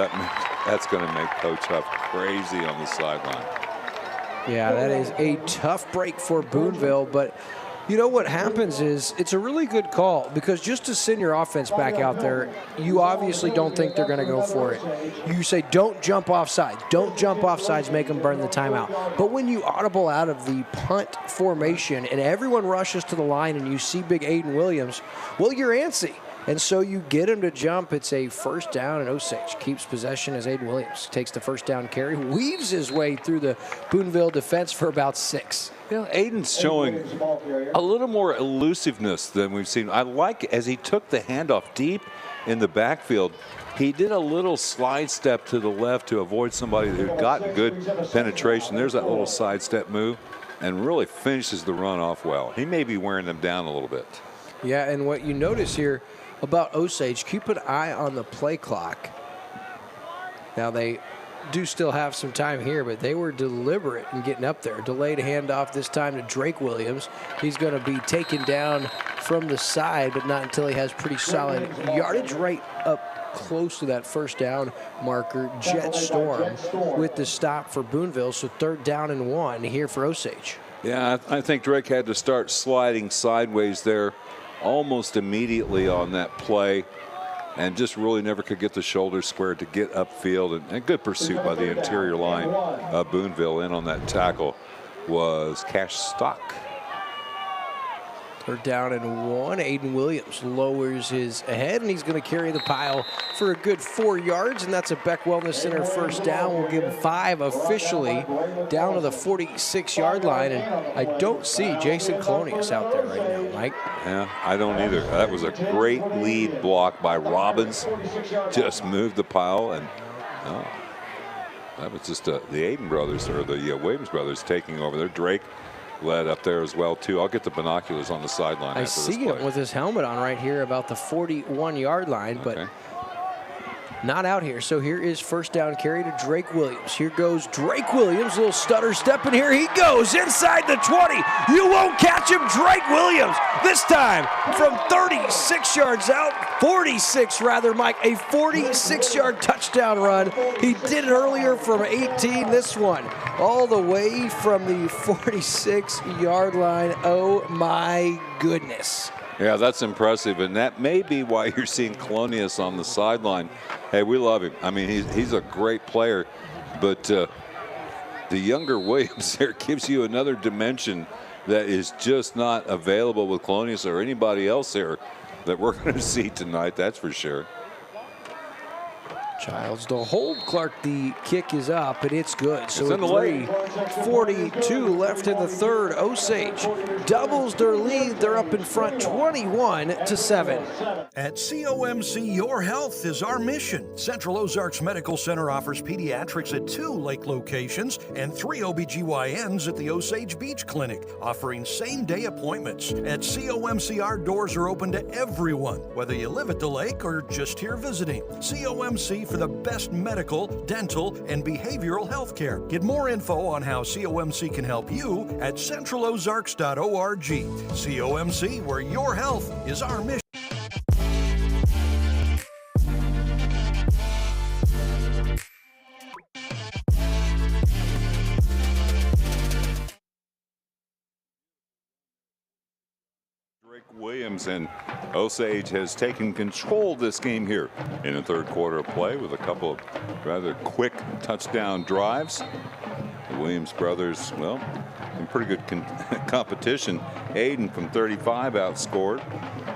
that's going to make Coach Huff crazy on the sideline. Yeah, that is a tough break for Boonville, but you know what happens is it's a really good call, because just to send your offense back out there, you obviously don't think they're going to go for it. You say, don't jump off sides. Don't jump off sides, make them burn the timeout. But when you audible out of the punt formation and everyone rushes to the line and you see big Aiden Williams, well, you're antsy. And so you get him to jump. It's a 1st down, and Osage keeps possession as Aiden Williams takes the 1st down carry, weaves his way through the Boonville defense for about 6. Aiden's showing a little more elusiveness than we've seen. I like as he took the handoff deep in the backfield, he did a little slide step to the left to avoid somebody who got good penetration. There's that little sidestep move, and really finishes the run off well. He may be wearing them down a little bit. Yeah, and what you notice here about Osage, keep an eye on the play clock. Now they do still have some time here, but they were deliberate in getting up there. Delayed handoff this time to Drake Williams. He's going to be taken down from the side, but not until he has pretty solid yardage right up close to that 1st down marker. Jet Storm with the stop for Boonville, so 3rd down and 1 here for Osage. Yeah, I think Drake had to start sliding sideways there almost immediately on that play, and just really never could get the shoulders squared to get upfield. And good pursuit by the interior line of Boonville. In on that tackle was Cash Stock. 3rd down and 1. Aiden Williams lowers his head, and he's going to carry the pile for a good 4 yards, and that's a Beck Wellness Center 1st down. We'll give him 5 officially down to the 46-yard line, and I don't see Jason Colonius out there right now, Mike. Yeah, I don't either. That was a great lead block by Robbins. Just moved the pile, and that was just the Aiden brothers, or the Williams brothers, taking over there. Drake led up there as well, too. I'll get the binoculars on the sideline after this play. I see him with his helmet on right here about the 41-yard line, but not out here. So here is 1st down carry to Drake Williams. Here goes Drake Williams, a little stutter step, and here he goes inside the 20. You won't catch him, Drake Williams. This time from 36 yards out, 46 rather, Mike, a 46-yard touchdown run. He did it earlier from 18. This one all the way from the 46-yard line. Oh my goodness. Yeah, that's impressive, and that may be why you're seeing Colonius on the sideline. Hey, we love him. I mean, he's a great player, but the younger Williams there gives you another dimension that is just not available with Colonius or anybody else there that we're going to see tonight, that's for sure. Childs to hold. Clark, the kick is up, and it's good. So It's in the lane. 3:42 left in the third. Osage doubles their lead. They're up in front 21-7. At COMC, your health is our mission. Central Ozarks Medical Center offers pediatrics at 2 lake locations and 3 OBGYNs at the Osage Beach Clinic, offering same-day appointments. At COMC, our doors are open to everyone, whether you live at the lake or just here visiting. COMC for the best medical, dental, and behavioral health care. Get more info on how COMC can help you at centralozarks.org. COMC, where your health is our mission. Williams, and Osage has taken control of this game here in the third quarter of play with a couple of rather quick touchdown drives. The Williams brothers, well, in pretty good competition. Aiden from 35 outscored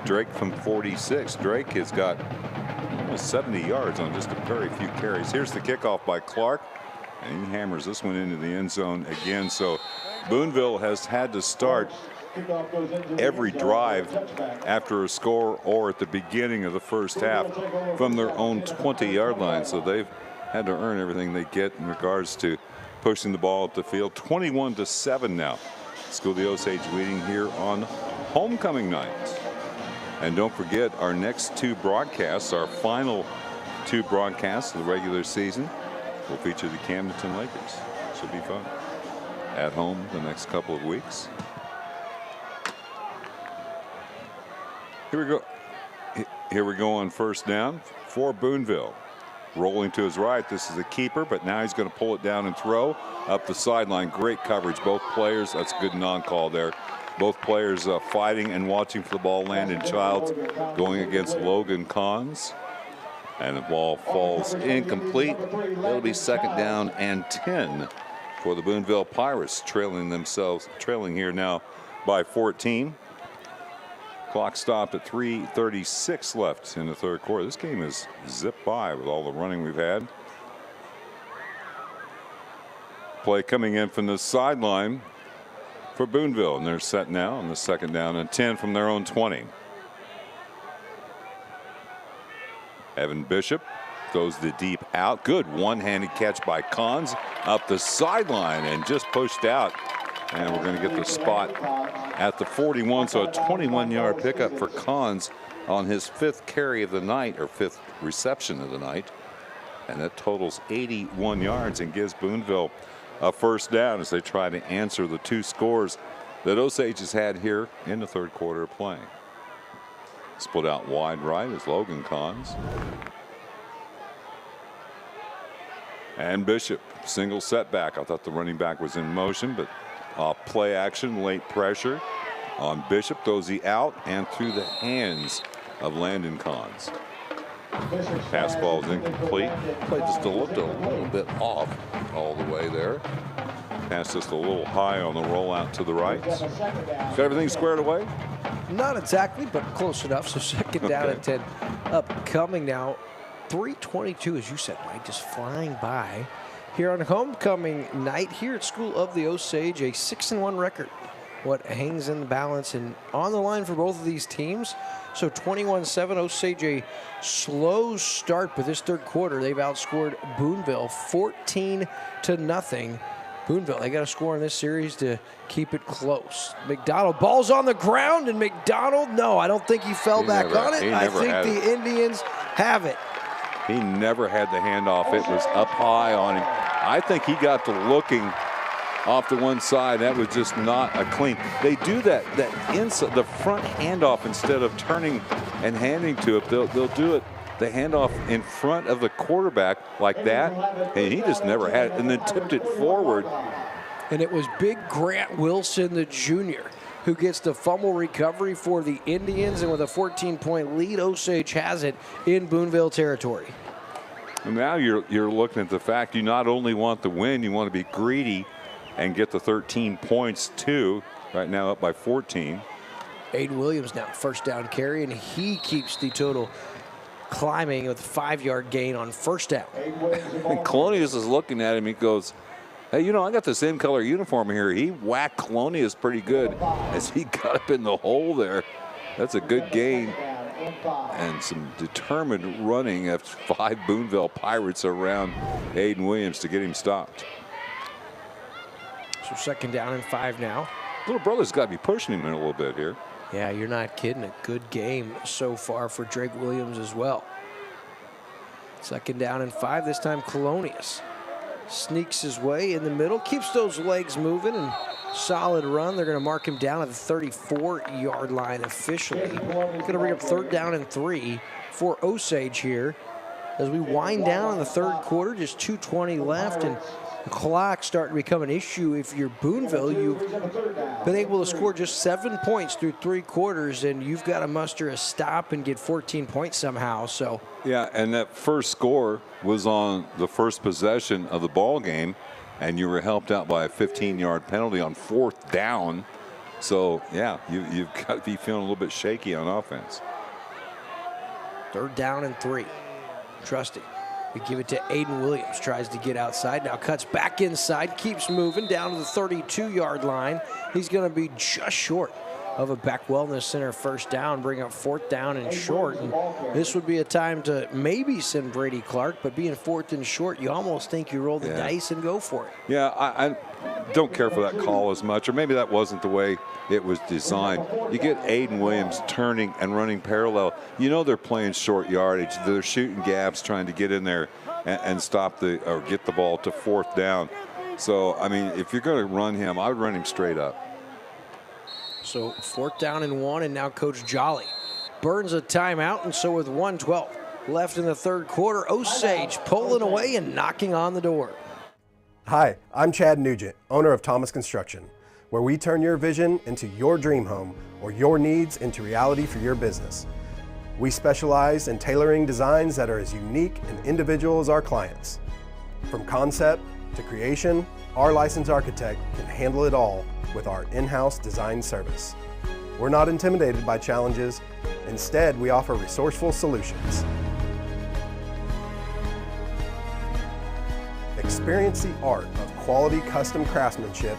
Drake from 46. Drake has got almost 70 yards on just a very few carries. Here's the kickoff by Clark, and he hammers this one into the end zone again. So Boonville has had to start every drive after a score or at the beginning of the first half from their own 20-yard line. So they've had to earn everything they get in regards to pushing the ball up the field. 21-7 now. School of the Osage leading here on homecoming night. And don't forget, our next 2 broadcasts, our final 2 broadcasts of the regular season, will feature the Camdenton Lakers. Should be fun. At home the next couple of weeks. Here we go. Here we go on first down for Boonville. Rolling to his right. This is a keeper, but now he's going to pull it down and throw up the sideline. Great coverage. Both players. That's a good non-call there. Both players fighting and watching for the ball. Landon Childs going against Logan Cons. And the ball falls incomplete. It'll be second down and 10 for the Boonville Pirates, trailing here now by 14. Clock stopped at 3:36 left in the third quarter. This game has zipped by with all the running we've had. Play coming in from the sideline for Boonville, and they're set now on the second down and 10 from their own 20. Evan Bishop throws the deep out. Good one-handed catch by Cons up the sideline and just pushed out. And we're going to get the spot at the 41, so a 21-yard pickup for Cons on his 5th carry of the night, or 5th reception of the night. And that totals 81 yards and gives Boonville a first down as they try to answer the 2 scores that Osage has had here in the third quarter of play. Split out wide right is Logan Cons. And Bishop, single setback. I thought the running back was in motion, but play action, late pressure on Bishop. Throws he out and through the hands of Landon Cons. Pass ball is incomplete. Play just looked a little bit off all the way there. Pass just a little high on the rollout to the right. Is everything squared away? Not exactly, but close enough. So second down and 10 upcoming now. 3:22, as you said, Mike, just flying by. Here on homecoming night here at School of the Osage, a 6-1 record. What hangs in the balance and on the line for both of these teams. So 21-7, Osage a slow start, but this third quarter they've outscored Boonville 14-0. Boonville, they got to score in this series to keep it close. McDonald, ball's on the ground, and McDonald, no, I don't think he fell back on it. I think the Indians have it. He never had the handoff. It was up high on him. I think he got to looking off to one side. That was just not a clean. They do that inside, the front handoff, instead of turning and handing to it. They'll do it, the handoff in front of the quarterback like that, and he just never had it, and then tipped it forward. And it was big Grant Wilson, the junior, who gets the fumble recovery for the Indians, and with a 14-point lead, Osage has it in Boonville territory. And now you're looking at the fact you not only want the win, you want to be greedy and get the 13 points too. Right now up by 14. Aiden Williams now first down carry, and he keeps the total climbing with a 5-yard gain on first down. And Colonius is looking at him. He goes, hey, you know, I got the same color uniform here. He whacked Colonius pretty good as he got up in the hole there. That's a good gain. And some determined running of 5 Boonville Pirates around Aiden Williams to get him stopped. So 2nd down and 5 now. Little brother's got to be pushing him in a little bit here. Yeah, you're not kidding. A good game so far for Drake Williams as well. 2nd down and 5. This time Colonius sneaks his way in the middle, keeps those legs moving, and solid run. They're going to mark him down at the 34-yard line officially. Going to bring up 3rd down and 3 for Osage here as we wind down in the 3rd quarter. Just 2:20 left, and the clock starting to become an issue. If you're Boonville, you've been able to score just 7 points through 3 quarters, and you've got to muster a stop and get 14 points somehow. So yeah, and that first score was on the first possession of the ball game, and you were helped out by a 15-yard penalty on 4th down. So yeah, you've got to be feeling a little bit shaky on offense. 3rd down and 3. Trusty. We give it to Aiden Williams, tries to get outside, now cuts back inside, keeps moving down to the 32-yard line. He's going to be just short of a Beck Wellness Center first down, bring up 4th down and short. And this would be a time to maybe send Brady Clark, but being 4th and short, you almost think you roll the dice and go for it. Yeah, I don't care for that call as much, or maybe that wasn't the way it was designed. You get Aiden Williams turning and running parallel. You know they're playing short yardage. They're shooting gaps, trying to get in there and stop or get the ball to 4th down. So, I mean, if you're going to run him, I would run him straight up. So 4th down and 1, and now Coach Jolly burns a timeout, and so with 1:12 left in the 3rd quarter, Osage pulling away and knocking on the door. Hi, I'm Chad Nugent, owner of Thomas Construction, where we turn your vision into your dream home or your needs into reality for your business. We specialize in tailoring designs that are as unique and individual as our clients. From concept to creation, our licensed architect can handle it all with our in-house design service. We're not intimidated by challenges. Instead, we offer resourceful solutions. Experience the art of quality custom craftsmanship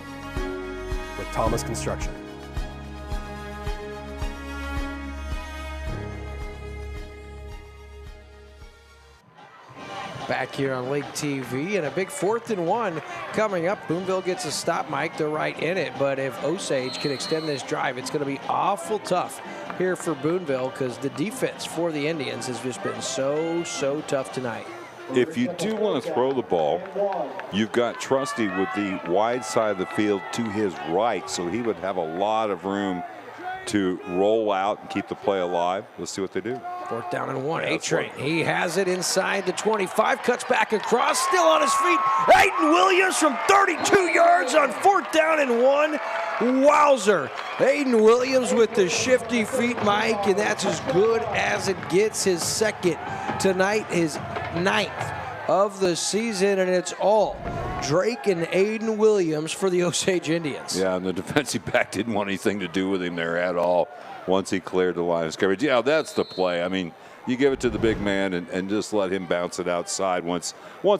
with Thomas Construction. Back here on Lake TV, and a big 4th and 1 coming up. Boonville gets a stop, Mike. They're right in it, but if Osage can extend this drive, it's going to be awful tough here for Boonville because the defense for the Indians has just been so tough tonight. If you do want to throw the ball, you've got Trusty with the wide side of the field to his right, so he would have a lot of room to roll out and keep the play alive. Let's see what they do. 4th down and 1. A-Train. He has it inside the 25. Cuts back across. Still on his feet. Aiden Williams from 32 yards on 4th down and 1. Wowzer. Aiden Williams with the shifty feet, Mike, and that's as good as it gets. His 2nd tonight, his 9th of the season, and it's all Drake and Aiden Williams for the Osage Indians. Yeah, and the defensive back didn't want anything to do with him there at all once he cleared the line of scrimmage. Yeah, that's the play. I mean, you give it to the big man and just let him bounce it outside. Once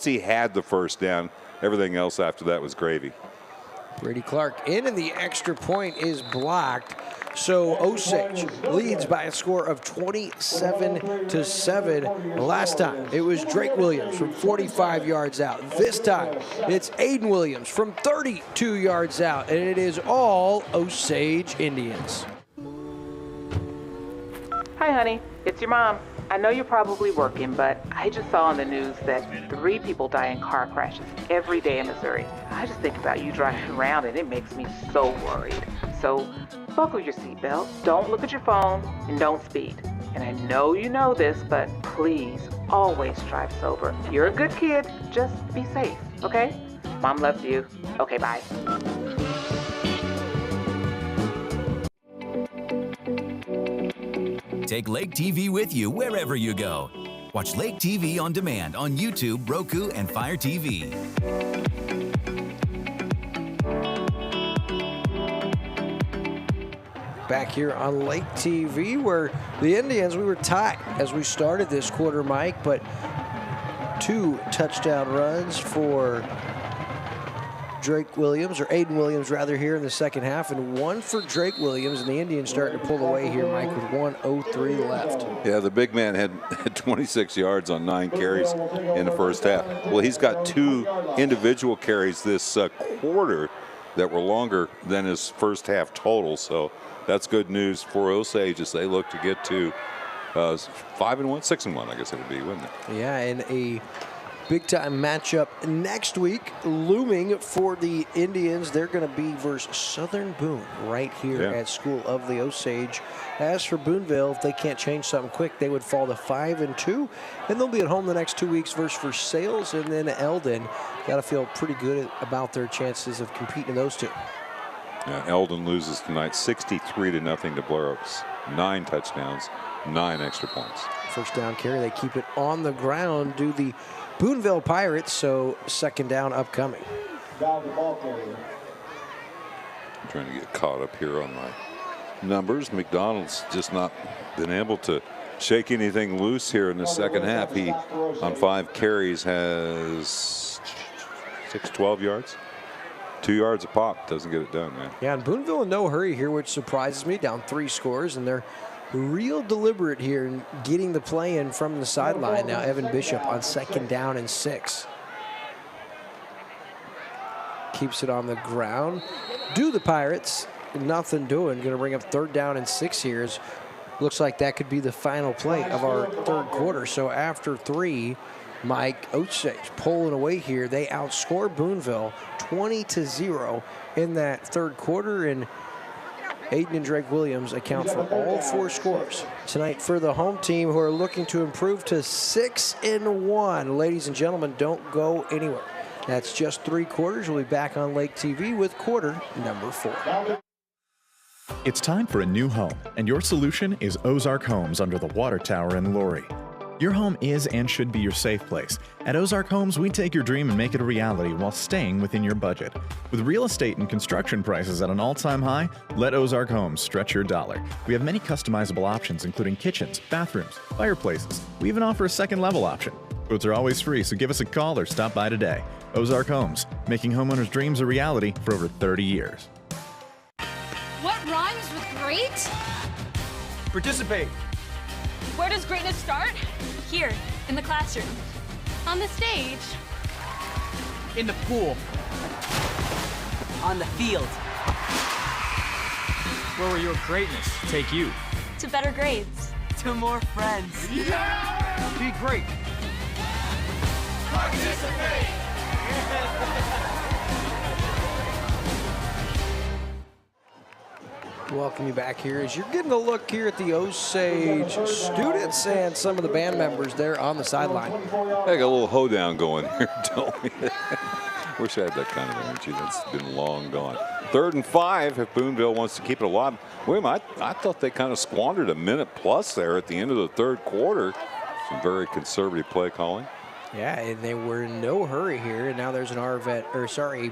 he had the first down, everything else after that was gravy. Brady Clark in, and the extra point is blocked. So Osage leads by a score of 27-7. Last time it was Drake Williams from 45 yards out. This time it's Aiden Williams from 32 yards out, and it is all Osage Indians. Hi, honey. It's your mom. I know you're probably working, but I just saw on the news that 3 people die in car crashes every day in Missouri. I just think about you driving around, and it makes me so worried. So buckle your seatbelt, don't look at your phone, and don't speed. And I know you know this, but please always drive sober. You're a good kid. Just be safe, okay? Mom loves you. Okay, bye. Take Lake TV with you wherever you go. Watch Lake TV on demand on YouTube, Roku, and Fire TV. Back here on Lake TV, where the Indians, we were tied as we started this quarter, Mike, but 2 touchdown runs for Drake Williams, or Aiden Williams rather, here in the second half, and 1 for Drake Williams, and the Indians starting to pull away here, Mike, with 1:03 left. Yeah, the big man had 26 yards on 9 carries in the first half. Well, he's got 2 individual carries this quarter that were longer than his first half total, so that's good news for Osage as they look to get to 5-1, 6-1, I guess it would be, wouldn't it? Yeah, and a big-time matchup next week looming for the Indians. They're going to be versus Southern Boone right here at School of the Osage. As for Boonville, if they can't change something quick, they would fall to 5-2, and they'll be at home the next 2 weeks versus Versailles and then Eldon. Got to feel pretty good about their chances of competing in those 2. Yeah, Eldon loses tonight 63-0 to Blair Oaks. 9 touchdowns, 9 extra points. First down carry, they keep it on the ground, do the Boonville Pirates, so second down upcoming. I'm trying to get caught up here on my numbers. McDonald's just not been able to shake anything loose here in the second half. He, on 5 carries, has 12 yards. 2 yards a pop, doesn't get it done, man. Yeah, and Boonville in no hurry here, which surprises me, down 3 scores, and they're real deliberate here in getting the play in from the sideline. Now Evan Bishop on second down and 6. Keeps it on the ground. Do the Pirates, nothing doing. Going to bring up third down and 6 here. Looks like that could be the final play of our third quarter. So after 3, Mike, Osage pulling away here. They outscore Boonville 20-0 in that third quarter, and Aiden and Drake Williams account for all 4 scores tonight for the home team, who are looking to improve to 6-1. Ladies and gentlemen, don't go anywhere. That's just 3 quarters. We'll be back on Lake TV with quarter number 4. It's time for a new home, and your solution is Ozark Homes under the water tower in Laurie. Your home is and should be your safe place. At Ozark Homes, we take your dream and make it a reality while staying within your budget. With real estate and construction prices at an all-time high, let Ozark Homes stretch your dollar. We have many customizable options, including kitchens, bathrooms, fireplaces. We even offer a second level option. Quotes are always free, so give us a call or stop by today. Ozark Homes, making homeowners' dreams a reality for over 30 years. What rhymes with great? Participate. Where does greatness start? Here, in the classroom. On the stage. In the pool. On the field. Where will your greatness take you? To better grades. To more friends. Yeah! Be great. Participate! Welcome you back here as you're getting a look here at the Osage students and some of the band members there on the sideline. I got a little hoedown going here, don't we? Wish I had that kind of energy. That's been long gone. 3rd and 5 if Boonville wants to keep it alive. Wait a minute, I thought they kind of squandered a minute plus there at the end of the third quarter. Some very conservative play calling. Yeah, and they were in no hurry here, and now there's an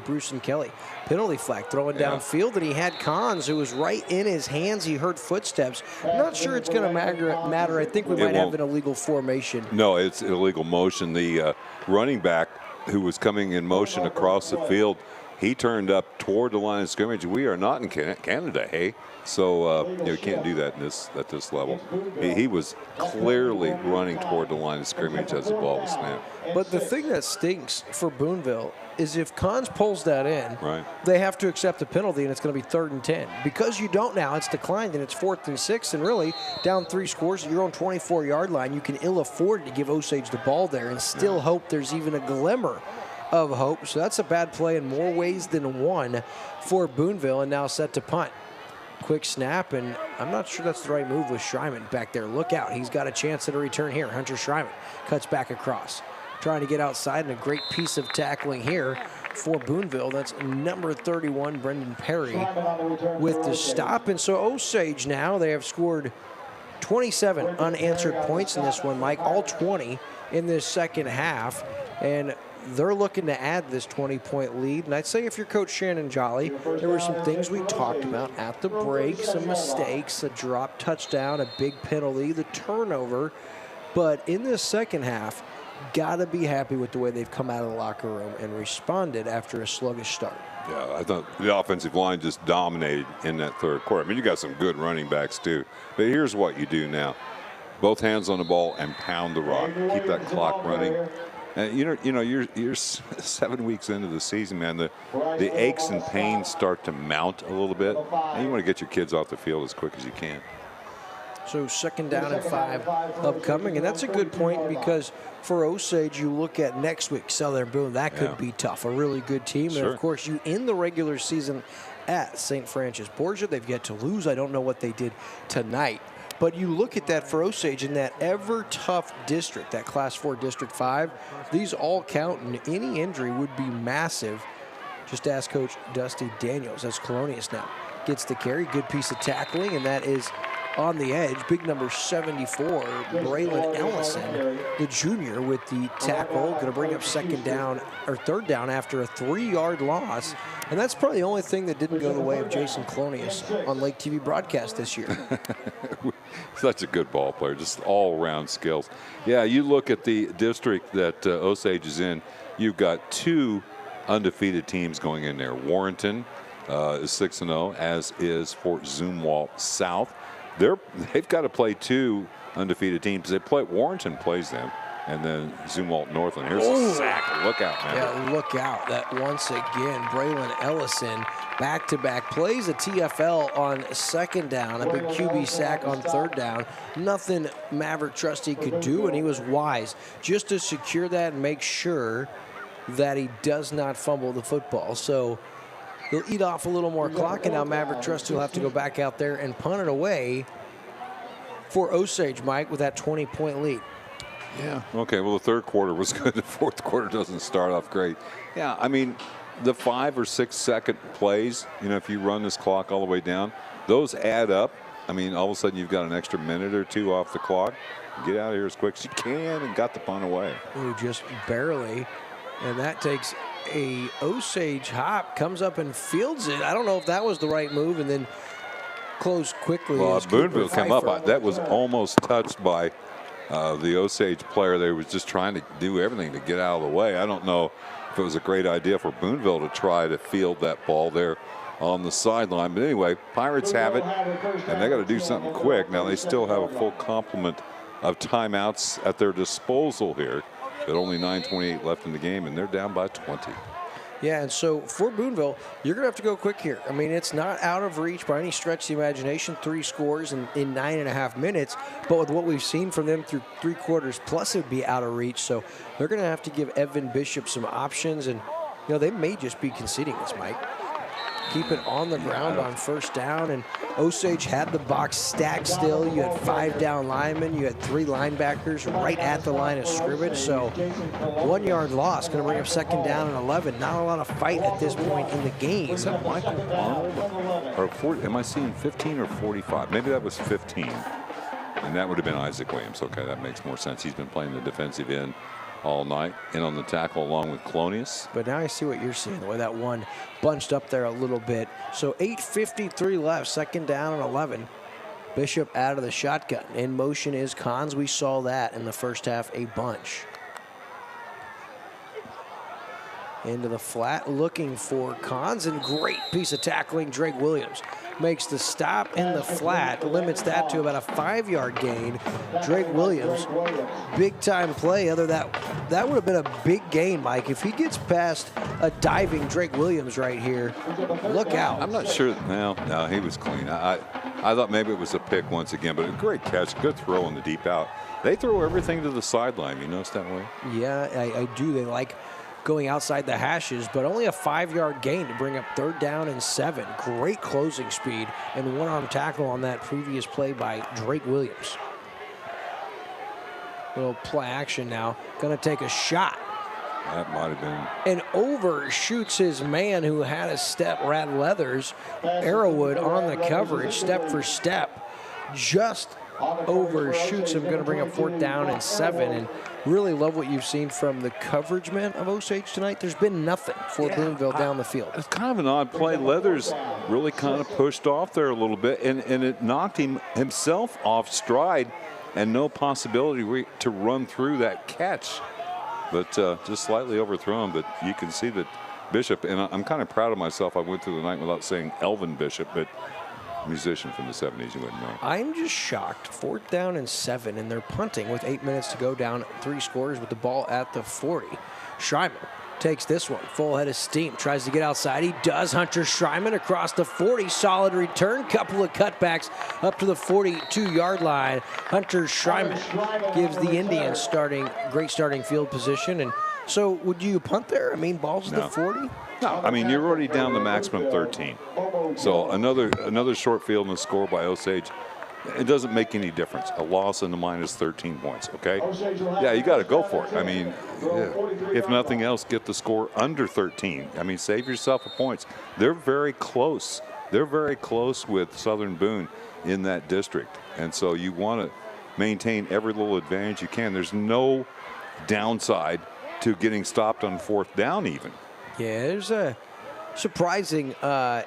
Bruce and Kelly penalty flag throwing downfield, and he had Cons, who was right in his hands. He heard footsteps. I'm not sure it's going to matter. I think we might have an illegal formation. No, it's illegal motion. The running back who was coming in motion across the field, he turned up toward the line of scrimmage. We are not in Canada, hey? So you can't do that at this level. He was clearly running toward the line of scrimmage as the ball was snapped. But the thing that stinks for Boonville is if Cons pulls that in, right, they have to accept the penalty, and it's going to be 3rd and 10. Because you don't now, it's declined, and it's 4th and 6, and really, down 3 scores at your own 24-yard line, you can ill afford to give Osage the ball there and still hope there's even a glimmer of hope. So that's a bad play in more ways than one for Boonville, and now set to punt. Quick snap, and I'm not sure that's the right move with Schreiman back there. Look out, he's got a chance at a return here. Hunter Schreiman cuts back across, trying to get outside, and a great piece of tackling here for Boonville. That's number 31, Brendan Perry, with the stop. And so Osage now, they have scored 27 unanswered points in this one, Mike, all 20 in this second half. And they're looking to add this 20-point lead. And I'd say if you're Coach Shannon Jolly, there were some things we talked about at the break, some mistakes, a drop touchdown, a big penalty, the turnover. But in this second half, got to be happy with the way they've come out of the locker room and responded after a sluggish start. Yeah, I thought the offensive line just dominated in that third quarter. I mean, you got some good running backs too. But here's what you do now. Both hands on the ball and pound the rock. Keep that clock running. And you're 7 weeks into the season, man. The aches and pains start to mount a little bit, and you want to get your kids off the field as quick as you can. So 2nd down and 5 upcoming, and that's a good point because for Osage, you look at next week, Southern Boone, that could be tough. A really good team, Sure. and of course, you end the regular season at St. Francis Borgia. They've yet to lose. I don't know what they did tonight. But you look at that for Osage in that ever-tough district, that Class 4 District 5, these all count, and any injury would be massive. Just ask Coach Dusty Daniels as Colonius now gets the carry. Good piece of tackling, and that is on the edge. Big number 74, Braylon Ellison, the junior, with the tackle. Going to bring up 3rd down after a 3-yard loss. And that's probably the only thing that didn't go the way of Jason Colonius on Lake TV broadcast this year. Such a good ball player, just all-around skills. Yeah, you look at the district that Osage is in, you've got 2 undefeated teams going in there. Warrenton is 6-0, as is Fort Zumwalt South. They've got to play 2 undefeated teams. Warrenton plays them, and then Zumwalt Northland. Here's a sack. Look out, man. Yeah, look out. That once again, Braylon Ellison back-to-back plays a TFL on 2nd down, a big QB sack on 3rd down. Nothing Maverick Trustee could do, and he was wise just to secure that and make sure that he does not fumble the football. So he'll eat off a little more clock, and now Maverick Trustee will have to go back out there and punt it away for Osage, Mike, with that 20-point lead. Yeah. Okay, well, the 3rd quarter was good. The 4th quarter doesn't start off great. Yeah, I mean, the 5 or 6 second plays, if you run this clock all the way down, those add up. I mean, all of a sudden you've got an extra minute or 2 off the clock. Get out of here as quick as you can and got the punt away. Ooh, just barely. And that takes a Osage hop, comes up and fields it. I don't know if that was the right move, and then closed quickly. Well, Boonville came up. That was almost touched by the Osage player. They was just trying to do everything to get out of the way. I don't know if it was a great idea for Boonville to try to field that ball there on the sideline. But anyway, Pirates have it, and they got to do something quick. Now, they still have a full complement of timeouts at their disposal here, but only 9:28 left in the game, and they're down by 20. Yeah, and so for Boonville, you're going to have to go quick here. I mean, it's not out of reach by any stretch of the imagination. 3 scores in 9.5 minutes, but with what we've seen from them through 3 quarters plus, it would be out of reach. So they're going to have to give Evan Bishop some options, and they may just be conceding this, Mike. Keep it on the ground on 1st down, and Osage had the box stacked still. You had 5 down linemen. You had 3 linebackers right at the line of scrimmage. So 1-yard loss, going to bring up 2nd down and 11. Not a lot of fight at this point in the game. Is that Michael Arnold? Or 40, am I seeing 15 or 45? Maybe that was 15. And that would have been Isaac Williams. Okay, that makes more sense. He's been playing the defensive end all night, in on the tackle along with Colonius. But now I see what you're seeing, the way that one bunched up there a little bit. So 8:53 left, 2nd down and 11. Bishop out of the shotgun. In motion is Cons. We saw that in the first half a bunch. Into the flat, looking for Cons, and great piece of tackling. Drake Williams makes the stop in the flat, limits that to about a 5-yard gain. Drake Williams, big time play. That would have been a big gain, Mike. If he gets past a diving Drake Williams right here, look out. I'm not sure. No, he was clean. I thought maybe it was a pick once again, but a great catch, good throw in the deep out. They throw everything to the sideline. You notice that way? Yeah, I do. They like going outside the hashes, but only a 5-yard gain to bring up 3rd down and 7. Great closing speed and one-arm tackle on that previous play by Drake Williams. Little play action now. Going to take a shot. That might have been. And overshoots his man who had a step, Rad Leathers. Arrowwood on the coverage, step for step. Just overshoots him, going to bring up 4th down and 7. And really love what you've seen from the coverage men of Osage tonight. There's been nothing for Boonville down the field. It's kind of an odd play. Leathers really kind of pushed off there a little bit, and it knocked himself off stride, and no possibility to run through that catch. But just slightly overthrown. But you can see that Bishop, and I'm kind of proud of myself. I went through the night without saying Elvin Bishop, but musician from the 70s, you wouldn't know. I'm just shocked. 4th down and 7, and they're punting with 8 minutes to go, down 3 scores with the ball at the 40. Schreiman takes this one, full head of steam, tries to get outside. He does. Hunter Schreiman across the 40, solid return, couple of cutbacks up to the 42-yard line. Hunter Schreiman gives the Indians great starting field position. And so would you punt there? I mean, ball's at the 40? No, I mean, you're already down the maximum 13. So another short field and a score by Osage, it doesn't make any difference. A loss in the minus 13 points, okay? Yeah, you got to go for it. I mean, if nothing else, get the score under 13. I mean, save yourself a points. They're very close. They're very close with Southern Boone in that district. And so you want to maintain every little advantage you can. There's no downside to getting stopped on 4th down even. Yeah, there's a surprising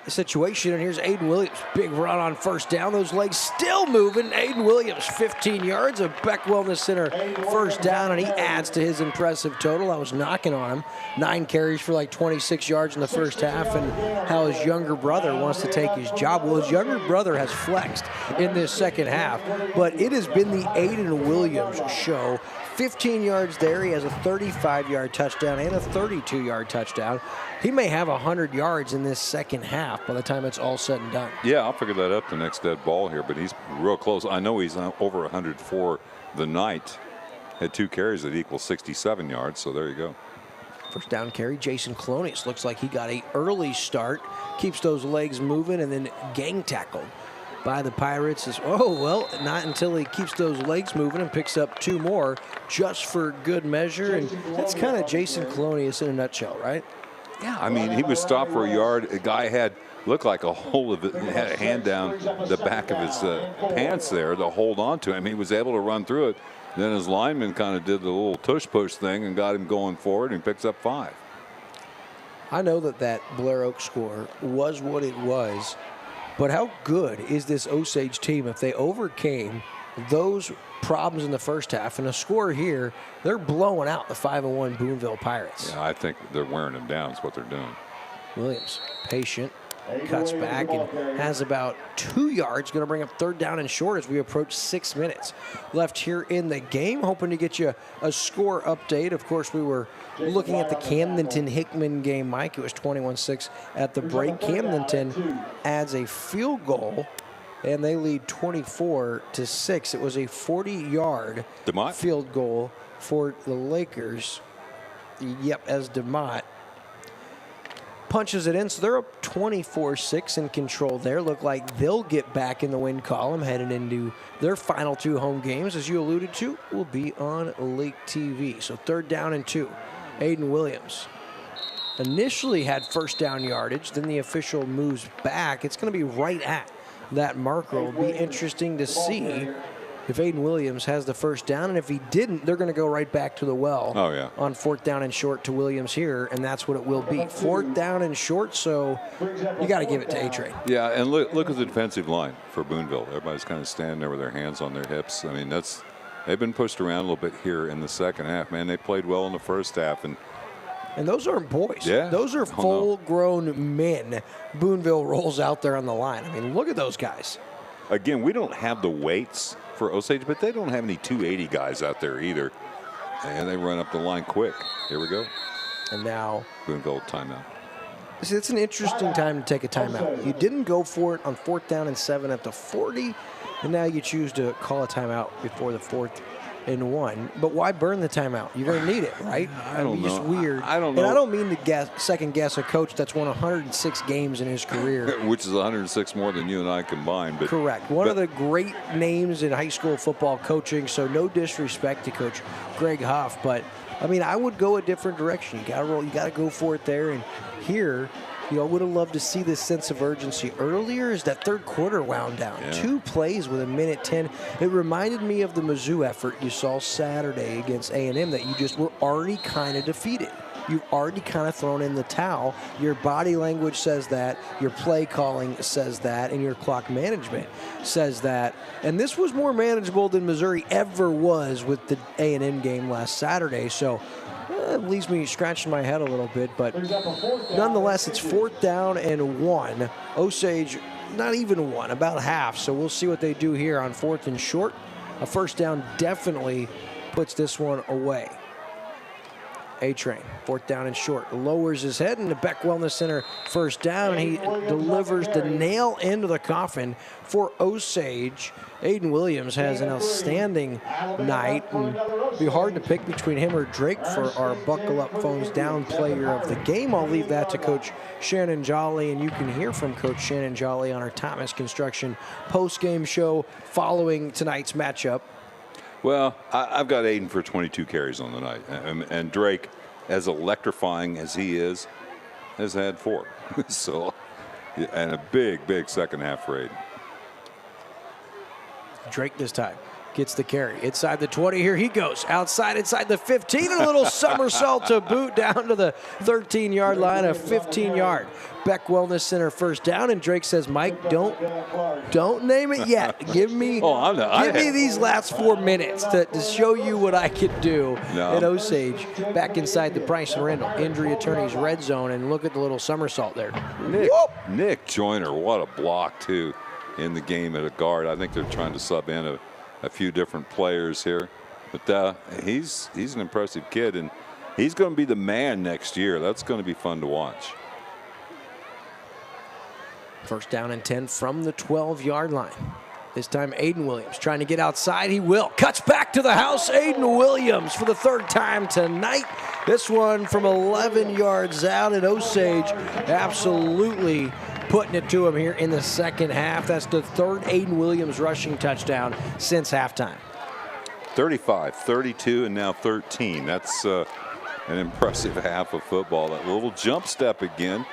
situation, and here's Aiden Williams. Big run on 1st down. Those legs still moving. Aiden Williams, 15 yards of Beck Wellness Center 1st down, and he adds to his impressive total. I was knocking on him. 9 carries for like 26 yards in the first half, and how his younger brother wants to take his job. Well, his younger brother has flexed in this second half, but it has been the Aiden Williams show. 15 yards there. He has a 35-yard touchdown and a 32-yard touchdown. He may have 100 yards in this second half by the time it's all said and done. Yeah, I'll figure that up the next dead ball here, but he's real close. I know he's over 100 for the night. Had 2 carries that equal 67 yards, so there you go. 1st down carry, Jason Colonius. Looks like he got an early start, keeps those legs moving, and then gang tackled by the Pirates. Not until he keeps those legs moving and picks up 2 more just for good measure. And that's kind of Jason Colonius in a nutshell, right? Yeah, I mean, he was stopped for a yard. A guy looked like a hole of it, had a hand down the back of his pants there to hold on to him. He was able to run through it. Then his lineman kind of did the little tush-push thing and got him going forward, and he picks up 5. I know that Blair Oak score was what it was, but how good is this Osage team if they overcame those problems in the first half and a score here? They're blowing out the 5-1 Boonville Pirates. Yeah, I think they're wearing them down is what they're doing. Williams, patient, cuts back and has about 2 yards. Going to bring up 3rd down and short as we approach 6 minutes left here in the game. Hoping to get you a score update. Of course, we were looking at the Camdenton-Hickman game, Mike. It was 21-6 at the break. Camdenton adds a field goal, and they lead 24-6. It was a 40-yard field goal for the Lakers. Yep, as DeMott punches it in, so they're up 24-6 in control there. Look like they'll get back in the win column heading into their final 2 home games, as you alluded to, will be on Lake TV. So 3rd down and 2. Aiden Williams initially had 1st down yardage, then the official moves back. It's going to be right at that marker. It'll be interesting to see if Aiden Williams has the 1st down, and if he didn't, they're going to go right back to the well on 4th down and short to Williams here, and that's what it will be. 4th down and short, so you got to give it to A-Train. Yeah, and look at the defensive line for Boonville. Everybody's kind of standing there with their hands on their hips. I mean, they've been pushed around a little bit here in the second half. Man, they played well in the first half, and those aren't boys. Yeah. Those are full-grown men. Boonville rolls out there on the line. I mean, look at those guys. Again, we don't have the weights for Osage, but they don't have any 280 guys out there either. And they run up the line quick. Here we go. And now Boonville timeout. See, it's an interesting time to take a timeout. You didn't go for it on 4th down and 7 at the 40, and now you choose to call a timeout before the 4th and 1. But why burn the timeout? You're going to need it, right? I don't know. It's weird. I don't know. And I don't mean to second guess a coach that's won 106 games in his career. Which is 106 more than you and I combined. But correct. One of the great names in high school football coaching, so no disrespect to Coach Greg Huff, but I mean, I would go a different direction. You got to roll. You got to go for it there. And here, you know, would have loved to see this sense of urgency earlier as that third quarter wound down. Yeah. 2 plays with 1:10. It reminded me of the Mizzou effort you saw Saturday against A&M, that you just were already kind of defeated. You've already kind of thrown in the towel. Your body language says that, your play calling says that, and your clock management says that. And this was more manageable than Missouri ever was with the A&M game last Saturday. So it leaves me scratching my head a little bit. But nonetheless, it's 4th down and 1. Osage, not even 1, about half. So we'll see what they do here on 4th and short. A first down definitely puts this one away. A-Train, 4th down and short, lowers his head, and the Beck Wellness Center first down, and he delivers the nail into the coffin for Osage. Aiden Williams has an outstanding night, and it'll be hard to pick between him or Drake for our Buckle Up Phones Down player of the game. I'll leave that to Coach Shannon Jolly, and you can hear from Coach Shannon Jolly on our Thomas Construction post-game show following tonight's matchup. Well, I've got Aiden for 22 carries on the night. And Drake, as electrifying as he is, has had 4. So, and a big second half for Aiden. Drake this time gets the carry inside the 20. Here he goes outside, inside the 15, and a little somersault to boot down to the 13-yard line, a 15-yard Beck Wellness Center first down. And Drake says, Mike, don't name it yet. Give me these last 4 minutes to show you what I could do at Osage. Back inside the Price and Randall Injury Attorneys red zone, and look at the little somersault there. Nick Joyner, what a block too in the game at a guard. I think they're trying to sub in a few different players here, but he's an impressive kid, and he's going to be the man next year. That's going to be fun to watch. First down and 10 from the 12-yard line. This time Aiden Williams trying to get outside. He will. Cuts back to the house. Aiden Williams for the 3rd time tonight. This one from 11 yards out, and Osage absolutely putting it to him here in the second half. That's the 3rd Aiden Williams rushing touchdown since halftime. 35, 32, and now 13. That's an impressive half of football. That little jump step again.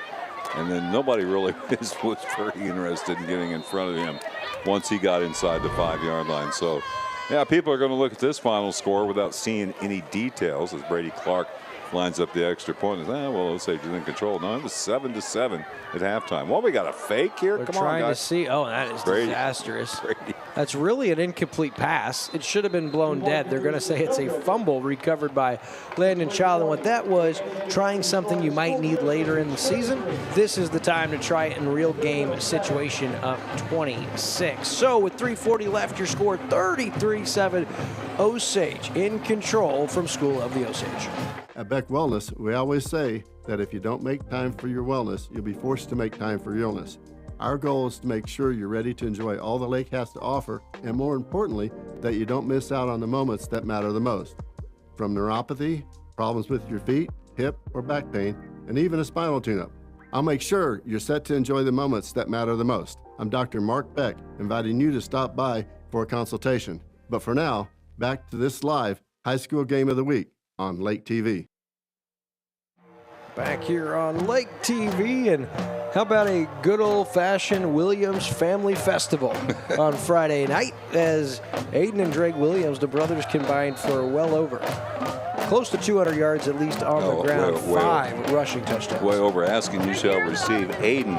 And then nobody really was very interested in getting in front of him once he got inside the 5-yard line. So, yeah, people are going to look at this final score without seeing any details as Brady Clark lines up the extra point. And well, Osage is in control. No, it was 7-7 at halftime. Well, we got a fake here. We're Come on, trying guys. to see. Oh, that is disastrous. That's really an incomplete pass. It should have been blown dead. They're going to say it's a fumble recovered by Landon Child. And what that was, trying something you might need later in the season. This is the time to try it in real game situation up 26. So with 3:40 left, your score 33-7. Osage in control from School of the Osage. At Beck Wellness, we always say that if you don't make time for your wellness, you'll be forced to make time for your illness. Our goal is to make sure you're ready to enjoy all the lake has to offer, and more importantly, that you don't miss out on the moments that matter the most. From neuropathy, problems with your feet, hip, or back pain, and even a spinal tune-up. I'll make sure you're set to enjoy the moments that matter the most. I'm Dr. Mark Beck, inviting you to stop by for a consultation. But for now, back to this live high school game of the week on Lake TV. Back here on Lake TV, and how about a good old-fashioned Williams Family Festival on Friday night as Aiden and Drake Williams, the brothers, combined for well over close to 200 yards at least on the ground, 5 rushing touchdowns. Way over. Asking you shall receive. Aiden,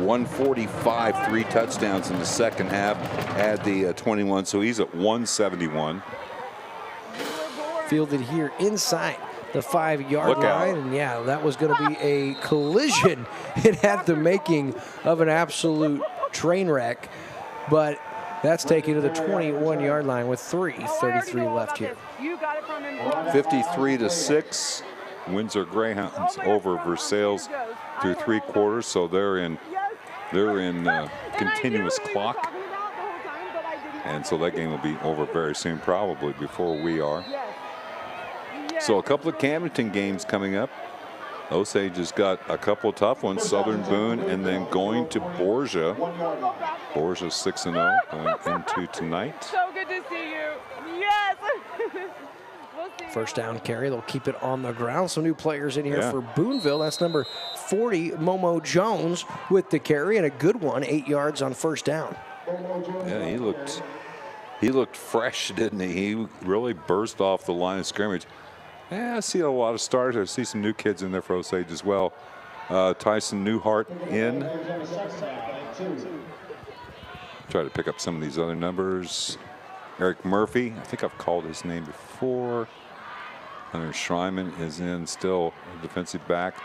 145, 3 touchdowns in the second half, had the 21, so he's at 171. Fielded here inside the 5-yard line, and yeah, that was going to be a collision. It had the making of an absolute train wreck, but that's taken to the 21-yard line with 3:33 left here. 53-6, Windsor Greyhounds over Versailles through 3 quarters, so they're in continuous clock, and so that game will be over very soon, probably before we are. So a couple of Camdenton games coming up. Osage has got a couple of tough ones, Southern Boone, and then going to Borgia. Borgia's 6-0 going into tonight. So good to see you. Yes. First down carry, they'll keep it on the ground. Some new players in here for Boonville. That's number 40, Momo Jones with the carry and a good one, 8 yards on first down. Yeah, he looked fresh, didn't he? He really burst off the line of scrimmage. Yeah, I see a lot of starters. I see some new kids in there for Osage as well. Tyson Newhart in. Try to pick up some of these other numbers. Eric Murphy, I think I've called his name before. Hunter Schreiman is in, still a defensive back.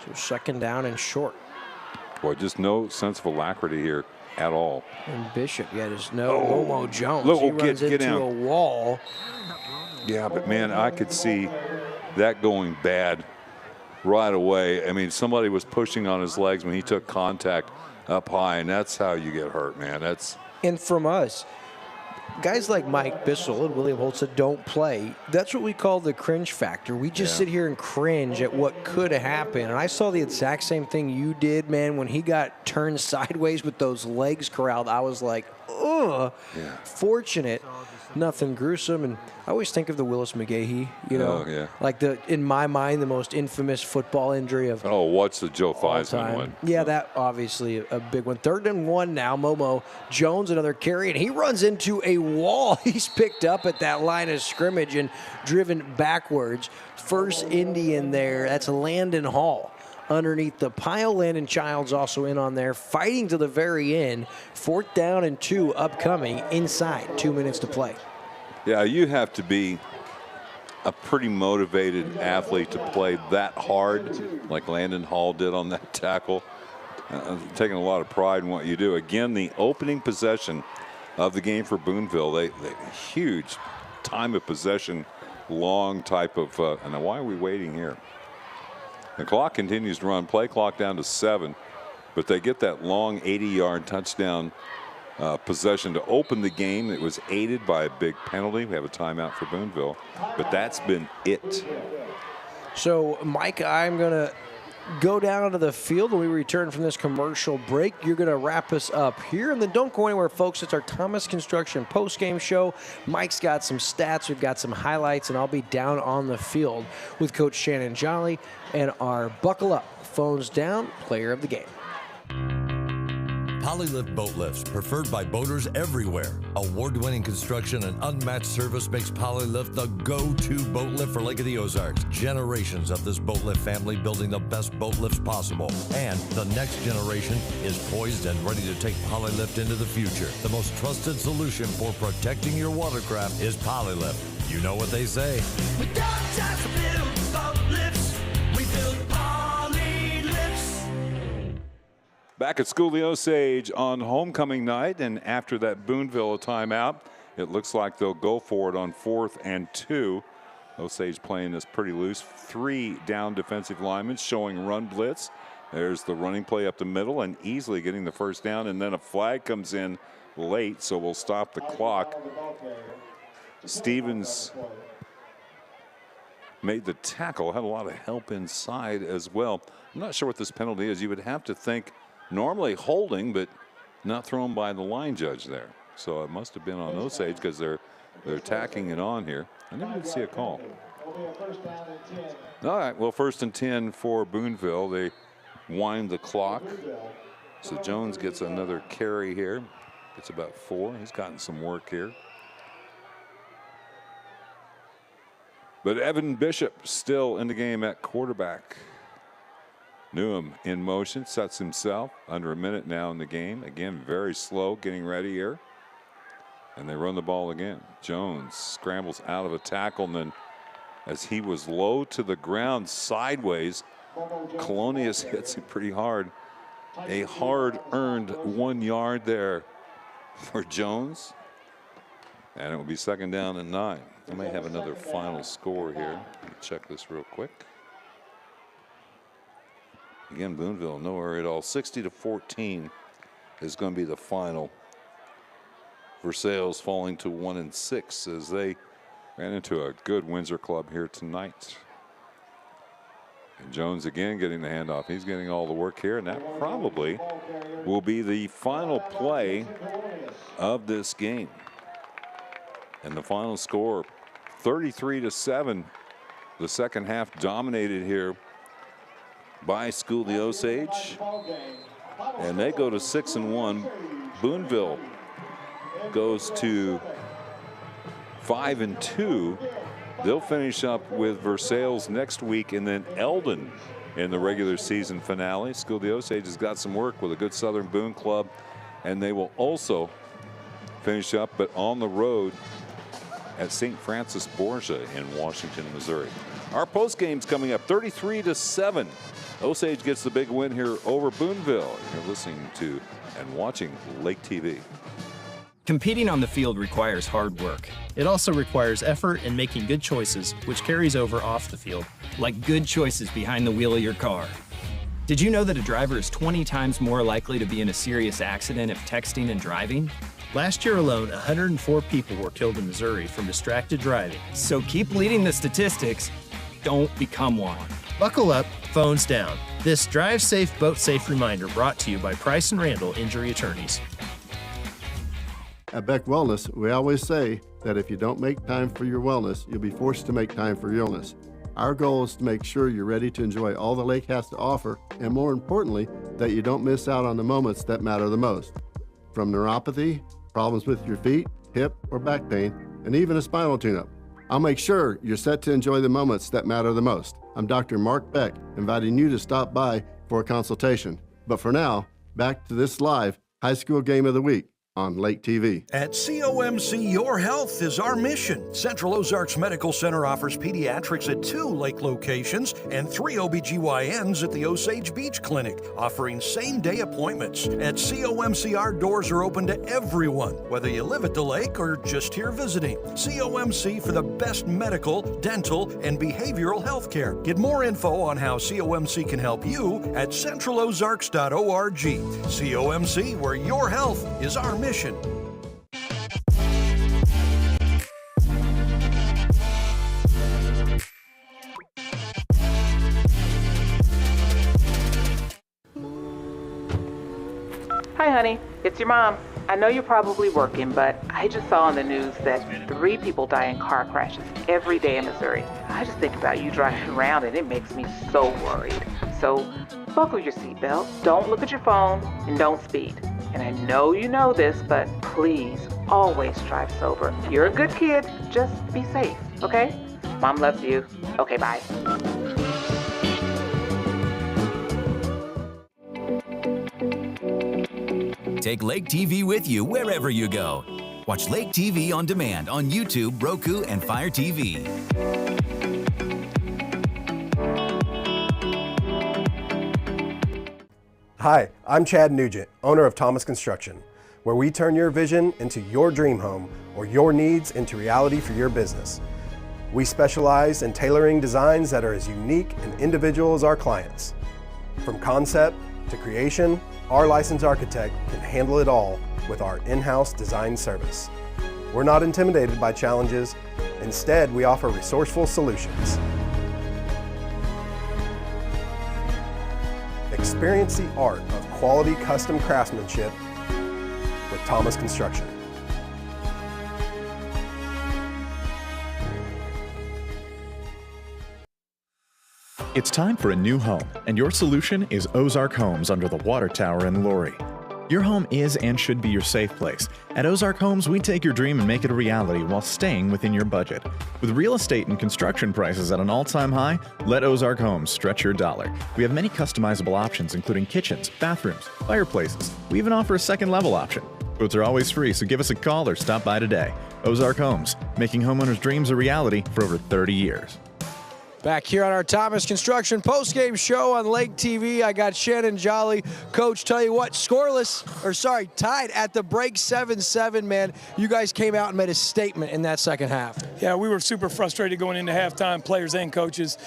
So second down and short. Boy, just no sense of alacrity here at all. And Bishop, yeah, there's no Momo Jones. Look, he runs get into down. a wall. Yeah, but man, I could see that going bad right away. I mean, somebody was pushing on his legs when he took contact up high, and that's how you get hurt, man. And from us, guys like Mike Bissell and William Holtz that don't play, that's what we call the cringe factor. We just sit here and cringe at what could have happened. And I saw the exact same thing you did, man. When he got turned sideways with those legs corralled, I was like, ugh. Yeah. Fortunate, nothing gruesome. And I always think of the Willis McGahee, you know, yeah. like in my mind, the most infamous football injury of what's the Joe all Theismann time. one? Yeah, that obviously a big one. 3rd and 1 now. Momo Jones, another carry, and he runs into a wall. He's picked up at that line of scrimmage and driven backwards. First Indian there. That's Landon Hall underneath the pile. Landon Childs also in on there, fighting to the very end. 4th down and 2 upcoming inside. 2 minutes to play. Yeah, you have to be a pretty motivated athlete to play that hard like Landon Hall did on that tackle. Taking a lot of pride in what you do. Again, the opening possession of the game for Boonville. They huge time of possession, long type of, and why are we waiting here? The clock continues to run, play clock down to 7, but they get that long 80-yard touchdown possession to open the game. It was aided by a big penalty. We have a timeout for Boonville, but that's been it. So, Mike, I'm going to go down onto the field when we return from this commercial break. You're going to wrap us up here, and then don't go anywhere, folks. It's our Thomas Construction post-game show. Mike's got some stats. We've got some highlights, and I'll be down on the field with Coach Shannon Jolly and our Buckle Up, Phones Down player of the game. Polylift boat lifts, preferred by boaters everywhere. Award-winning construction and unmatched service makes Polylift the go-to boat lift for Lake of the Ozarks. Generations of this boat lift family building the best boat lifts possible. And the next generation is poised and ready to take Polylift into the future. The most trusted solution for protecting your watercraft is Polylift. You know what they say. We don't just build boat lifts, we build poly lifts. Back at School the Osage on homecoming night, and after that Boonville timeout, it looks like they'll go for it on 4th and 2. Osage playing this pretty loose. 3 down defensive linemen showing run blitz. There's the running play up the middle and easily getting the first down, and then a flag comes in late, so we'll stop the clock. Stevens made the tackle, had a lot of help inside as well. I'm not sure what this penalty is. You would have to think normally holding, but not thrown by the line judge there. So it must have been on Osage because they're tacking it on here. I never did see a call. All right, well, 1st and 10 for Boonville. They wind the clock. So Jones gets another carry here. It's about 4. He's gotten some work here. But Evan Bishop still in the game at quarterback. Newham in motion, sets himself. Under a minute now in the game. Again, very slow, getting ready here. And they run the ball again. Jones scrambles out of a tackle, and then as he was low to the ground sideways, Colonius hits him pretty hard. A hard-earned 1 yard there for Jones. And it will be 2nd down and 9. I may have another final score here. Let me check this real quick. Again, Boonville nowhere at all. 60-14 is going to be the final. Versailles falling to 1-6 as they ran into a good Windsor club here tonight. And Jones again getting the handoff. He's getting all the work here, and that probably will be the final play of this game. And the final score, 33-7. The second half dominated here by School of the Osage, and they go to 6-1. Boonville goes to 5-2. They'll finish up with Versailles next week, and then Eldon in the regular season finale. School of the Osage has got some work with a good Southern Boone club, and they will also finish up, but on the road at St. Francis Borgia in Washington, Missouri. Our post game's coming up, 33-7. Osage gets the big win here over Boonville. You're listening to and watching Lake TV. Competing on the field requires hard work. It also requires effort and making good choices, which carries over off the field. Like good choices behind the wheel of your car. Did you know that a driver is 20 times more likely to be in a serious accident if texting and driving? Last year alone, 104 people were killed in Missouri from distracted driving. So keep leading the statistics. Don't become one. Buckle up, phones down. This Drive Safe, Boat Safe reminder brought to you by Price & Randall Injury Attorneys. At Beck Wellness, we always say that if you don't make time for your wellness, you'll be forced to make time for your illness. Our goal is to make sure you're ready to enjoy all the lake has to offer, and more importantly, that you don't miss out on the moments that matter the most. From neuropathy, problems with your feet, hip, or back pain, and even a spinal tune-up. I'll make sure you're set to enjoy the moments that matter the most. I'm Dr. Mark Beck, inviting you to stop by for a consultation. But for now, back to this live high school game of the week on Lake TV. At COMC, your health is our mission. Central Ozarks Medical Center offers pediatrics at 2 lake locations and 3 OBGYNs at the Osage Beach Clinic, offering same-day appointments. At COMC, our doors are open to everyone, whether you live at the lake or just here visiting. COMC for the best medical, dental, and behavioral health care. Get more info on how COMC can help you at centralozarks.org. COMC, where your health is our mission. Hi, honey. It's your mom. I know you're probably working, but I just saw on the news that 3 people die in car crashes every day in Missouri. I just think about you driving around, and it makes me so worried. So buckle your seatbelt, don't look at your phone, and don't speed. And I know you know this, but please always drive sober. You're a good kid. Just be safe, okay? Mom loves you. Okay, bye. Take Lake TV with you wherever you go. Watch Lake TV on demand on YouTube, Roku, and Fire TV. Hi, I'm Chad Nugent, owner of Thomas Construction, where we turn your vision into your dream home or your needs into reality for your business. We specialize in tailoring designs that are as unique and individual as our clients. From concept to creation, our licensed architect can handle it all with our in-house design service. We're not intimidated by challenges. Instead, we offer resourceful solutions. Experience the art of quality custom craftsmanship with Thomas Construction. It's time for a new home, and your solution is Ozark Homes under the water tower in Laurie. Your home is and should be your safe place. At Ozark Homes, we take your dream and make it a reality while staying within your budget. With real estate and construction prices at an all-time high, let Ozark Homes stretch your dollar. We have many customizable options, including kitchens, bathrooms, fireplaces. We even offer a second-level option. Quotes are always free, so give us a call or stop by today. Ozark Homes, making homeowners' dreams a reality for over 30 years. Back here on our Thomas Construction postgame show on Lake TV, I got Shannon Jolly. Coach, tell you what, tied at the break 7-7, man. You guys came out and made a statement in that second half. Yeah, we were super frustrated going into halftime, players and coaches.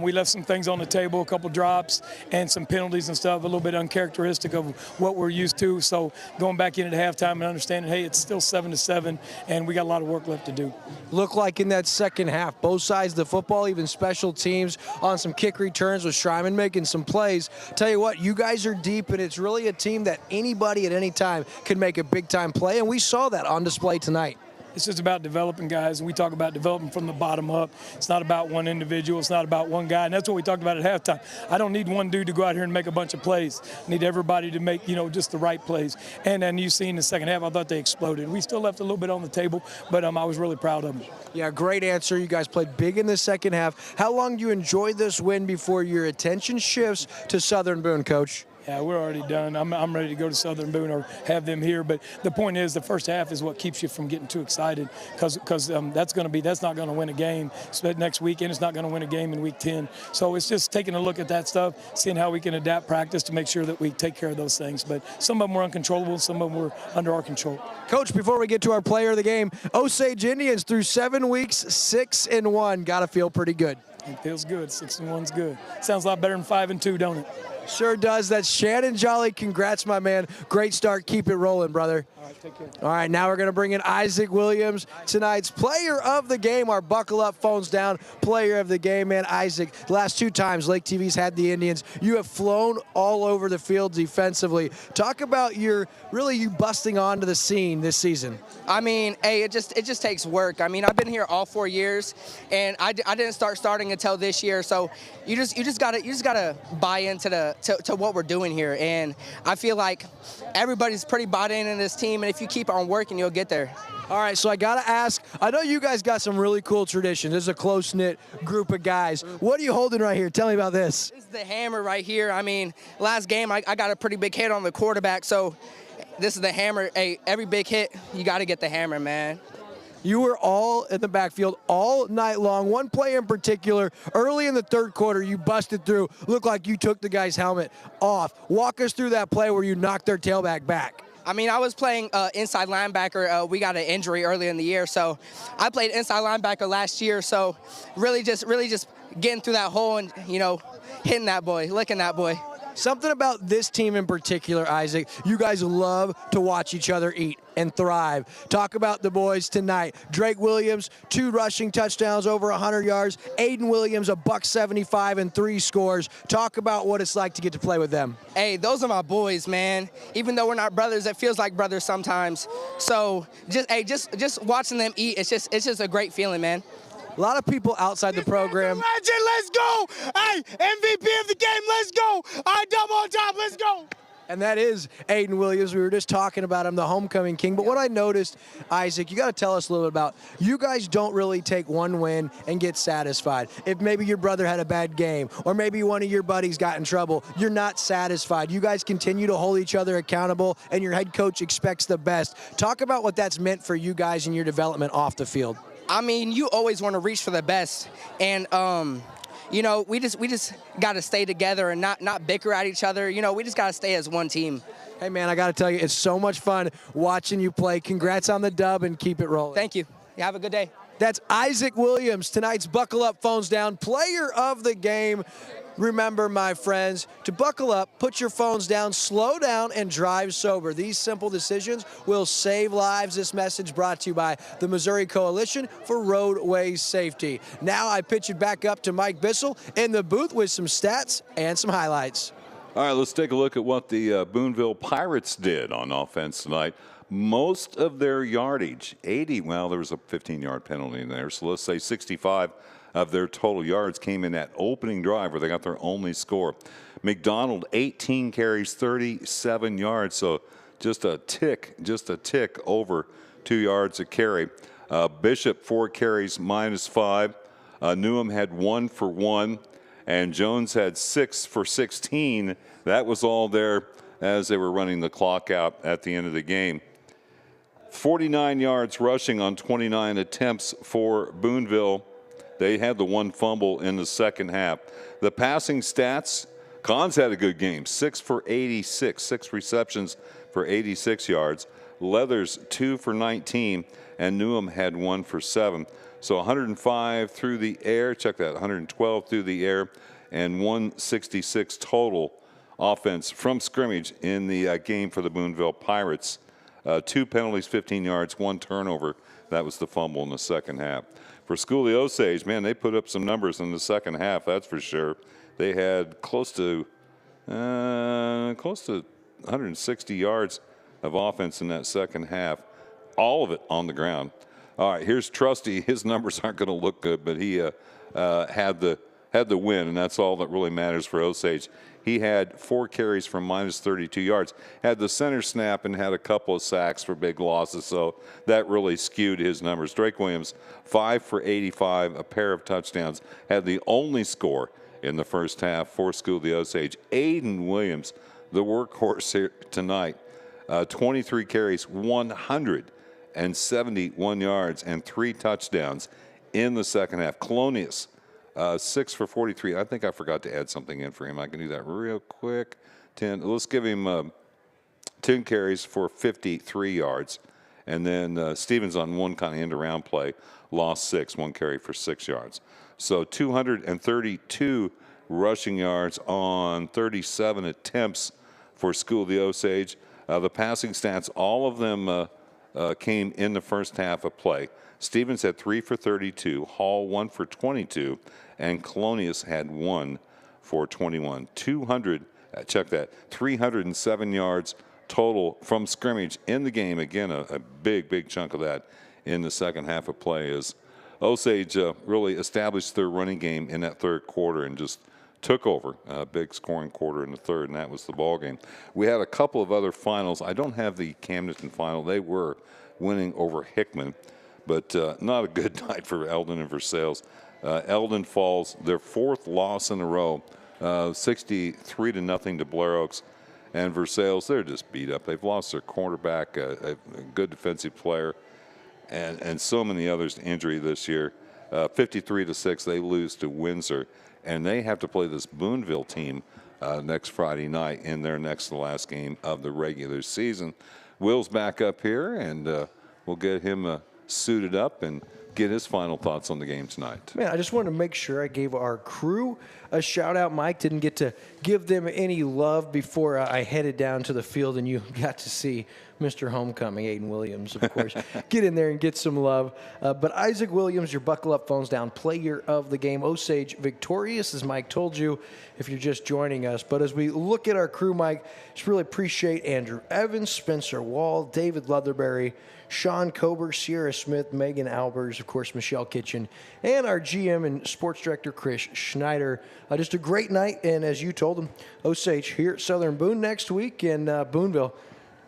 We left some things on the table, a couple drops and some penalties and stuff, a little bit uncharacteristic of what we're used to. So going back into halftime and understanding, hey, it's still 7-7, and we got a lot of work left to do. Looked like in that second half, both sides of the football, even special teams on some kick returns with Schreiman making some plays. Tell you what, you guys are deep, and it's really a team that anybody at any time can make a big-time play, and we saw that on display tonight. It's just about developing guys, and we talk about developing from the bottom up. It's not about one individual. It's not about one guy, and that's what we talked about at halftime. I don't need one dude to go out here and make a bunch of plays. I need everybody to make, just the right plays. And then you see in the second half, I thought they exploded. We still left a little bit on the table, but I was really proud of them. Yeah, great answer. You guys played big in the second half. How long do you enjoy this win before your attention shifts to Southern Boone, Coach? Yeah, we're already done. I'm ready to go to Southern Boone or have them here. But the point is, the first half is what keeps you from getting too excited, because that's not going to win a game next week, and it's not going to win a game in week 10. So it's just taking a look at that stuff, seeing how we can adapt practice to make sure that we take care of those things. But some of them were uncontrollable, some of them were under our control. Coach, before we get to our player of the game, Osage Indians through 7 weeks, 6-1. Got to feel pretty good. It feels good. 6-1's good. Sounds a lot better than 5-2, don't it? Sure does. That's Shannon Jolly. Congrats, my man. Great start. Keep it rolling, brother. All right, take care. All right, now we're going to bring in Isaac Williams, tonight's player of the game. Our buckle up, phones down player of the game, man. Isaac, the last 2 times Lake TV's had the Indians, you have flown all over the field defensively. Talk about you busting onto the scene this season. I mean, hey, it just takes work. I mean, I've been here all 4 years, and I didn't start starting until this year. So you just gotta buy into to what we're doing here, and I feel like everybody's pretty bought in this team, and if you keep on working, you'll get there. All right, so I got to ask, I know you guys got some really cool traditions. This is a close-knit group of guys. What are you holding right here? Tell me about this. This is the hammer right here. I mean, last game, I got a pretty big hit on the quarterback, so this is the hammer. Hey, every big hit, you got to get the hammer, man. You were all in the backfield all night long. One play in particular, early in the third quarter, you busted through. Looked like you took the guy's helmet off. Walk us through that play where you knocked their tailback back. I mean, I was playing inside linebacker. We got an injury early in the year, so I played inside linebacker last year. So really just getting through that hole and, hitting that boy, licking that boy. Something about this team in particular, Isaac, you guys love to watch each other eat and thrive. Talk about the boys tonight. Drake Williams, 2 rushing touchdowns, over 100 yards. Aiden Williams, $175 and 3 scores. Talk about what it's like to get to play with them. Hey, those are my boys, man. Even though we're not brothers, it feels like brothers sometimes. So just watching them eat, it's just a great feeling, man. A lot of people outside the program. Legend, let's go! Hey, MVP of the game, let's go! I double on top, let's go! And that is Aiden Williams. We were just talking about him, the homecoming king. But what I noticed, Isaac, you got to tell us a little bit about, you guys don't really take one win and get satisfied. If maybe your brother had a bad game, or maybe one of your buddies got in trouble, you're not satisfied. You guys continue to hold each other accountable, and your head coach expects the best. Talk about what that's meant for you guys in your development off the field. I mean, you always want to reach for the best, and we just got to stay together and not bicker at each other. We just got to stay as one team. Hey man, I got to tell you, it's so much fun watching you play. Congrats on the dub and keep it rolling. Thank you. You have a good day. That's Isaac Williams, tonight's Buckle Up, Phones Down, player of the game. Remember, my friends, to buckle up, put your phones down, slow down, and drive sober. These simple decisions will save lives. This message brought to you by the Missouri Coalition for Roadway Safety. Now I pitch it back up to Mike Bissell in the booth with some stats and some highlights. All right, let's take a look at what the Boonville Pirates did on offense tonight. Most of their yardage, 80, well, there was a 15-yard penalty in there, so let's say 65 of their total yards came in that opening drive where they got their only score. McDonald, 18 carries, 37 yards, so just a tick over 2 yards a carry. Bishop, 4 carries, -5. Newham had 1 for 1, and Jones had 6 for 16. That was all there as they were running the clock out at the end of the game. 49 yards rushing on 29 attempts for Boonville. They had the 1 fumble in the second half. The passing stats, Cons had a good game, 6 for 86, 6 receptions for 86 yards. Leathers, 2 for 19, and Newham had 1 for 7. So 105 through the air, check that, 112 through the air, and 166 total offense from scrimmage in the game for the Boonville Pirates. 2 penalties, 15 yards, 1 turnover. That was the fumble in the second half. For School of the Osage, man, they put up some numbers in the second half, that's for sure. They had close to 160 yards of offense in that second half, all of it on the ground. All right, here's Trusty. His numbers aren't going to look good, but he had the win, and that's all that really matters for Osage. He had 4 carries for minus 32 yards, had the center snap, and had a couple of sacks for big losses, so that really skewed his numbers. Drake Williams, 5 for 85, a pair of touchdowns, had the only score in the first half for School of the Osage. Aiden Williams, the workhorse here tonight, 23 carries, 171 yards, and 3 touchdowns in the second half. Colonius, 6 for 43. I think I forgot to add something in for him. I can do that real quick. 10. Let's give him 10 carries for 53 yards. And then Stevens on one kind of end-around play lost 6, 1 carry for 6 yards. So 232 rushing yards on 37 attempts for School of the Osage. The passing stats, all of them came in the first half of play. Stevens had 3 for 32, Hall 1 for 22, and Colonius had 1 for 21. 307 yards total from scrimmage in the game. Again, a big chunk of that in the second half of play as Osage really established their running game in that third quarter and just took over a big scoring quarter in the third, and that was the ball game. We had a couple of other finals. I don't have the Camden final. They were winning over Hickman, but not a good night for Eldon and Versailles. Eldon falls their 4th loss in a row, 63-0 to Blair Oaks. And Versailles, they're just beat up. They've lost their quarterback, a good defensive player, and so many others to injury this year. 53-6, they lose to Windsor. And they have to play this Boonville team next Friday night in their next to last game of the regular season. Will's back up here, and we'll get him suited up and get his final thoughts on the game tonight. Man, I just wanted to make sure I gave our crew a shout-out. Mike didn't get to give them any love before I headed down to the field, and you got to see Mr. Homecoming, Aiden Williams, of course, get in there and get some love. But Isaac Williams, your Buckle Up Phones Down player of the game. Osage victorious, as Mike told you, if you're just joining us. But as we look at our crew, Mike, just really appreciate Andrew Evans, Spencer Wall, David Leatherberry, Sean Kober, Sierra Smith, Megan Albers, of course, Michelle Kitchen, and our GM and sports director, Chris Schneider. Just a great night, and as you told them, Osage here at Southern Boone next week, and Boonville,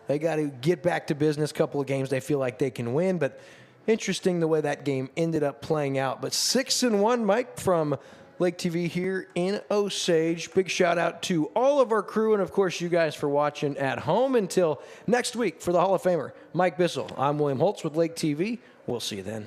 they got to get back to business. A couple of games they feel like they can win, but interesting the way that game ended up playing out. But 6-1, Mike, from Lake TV here in Osage. Big shout out to all of our crew and, of course, you guys for watching at home. Until next week for the Hall of Famer, Mike Bissell, I'm William Holtz with Lake TV. We'll see you then.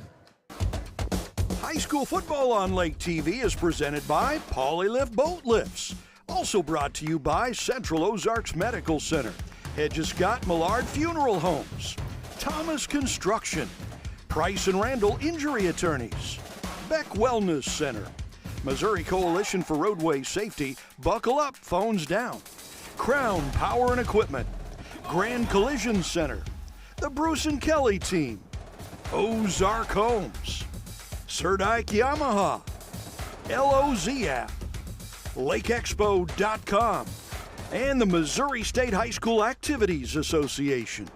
High school football on Lake TV is presented by Polylift Boat Lifts. Also brought to you by Central Ozarks Medical Center, Hedges Scott Millard Funeral Homes, Thomas Construction, Price and Randall Injury Attorneys, Beck Wellness Center, Missouri Coalition for Roadway Safety, Buckle Up, Phones Down, Crown Power and Equipment, Grand Collision Center, the Bruce and Kelly Team, Ozark Homes, Serdike Yamaha, LOZ app, LakeExpo.com, and the Missouri State High School Activities Association.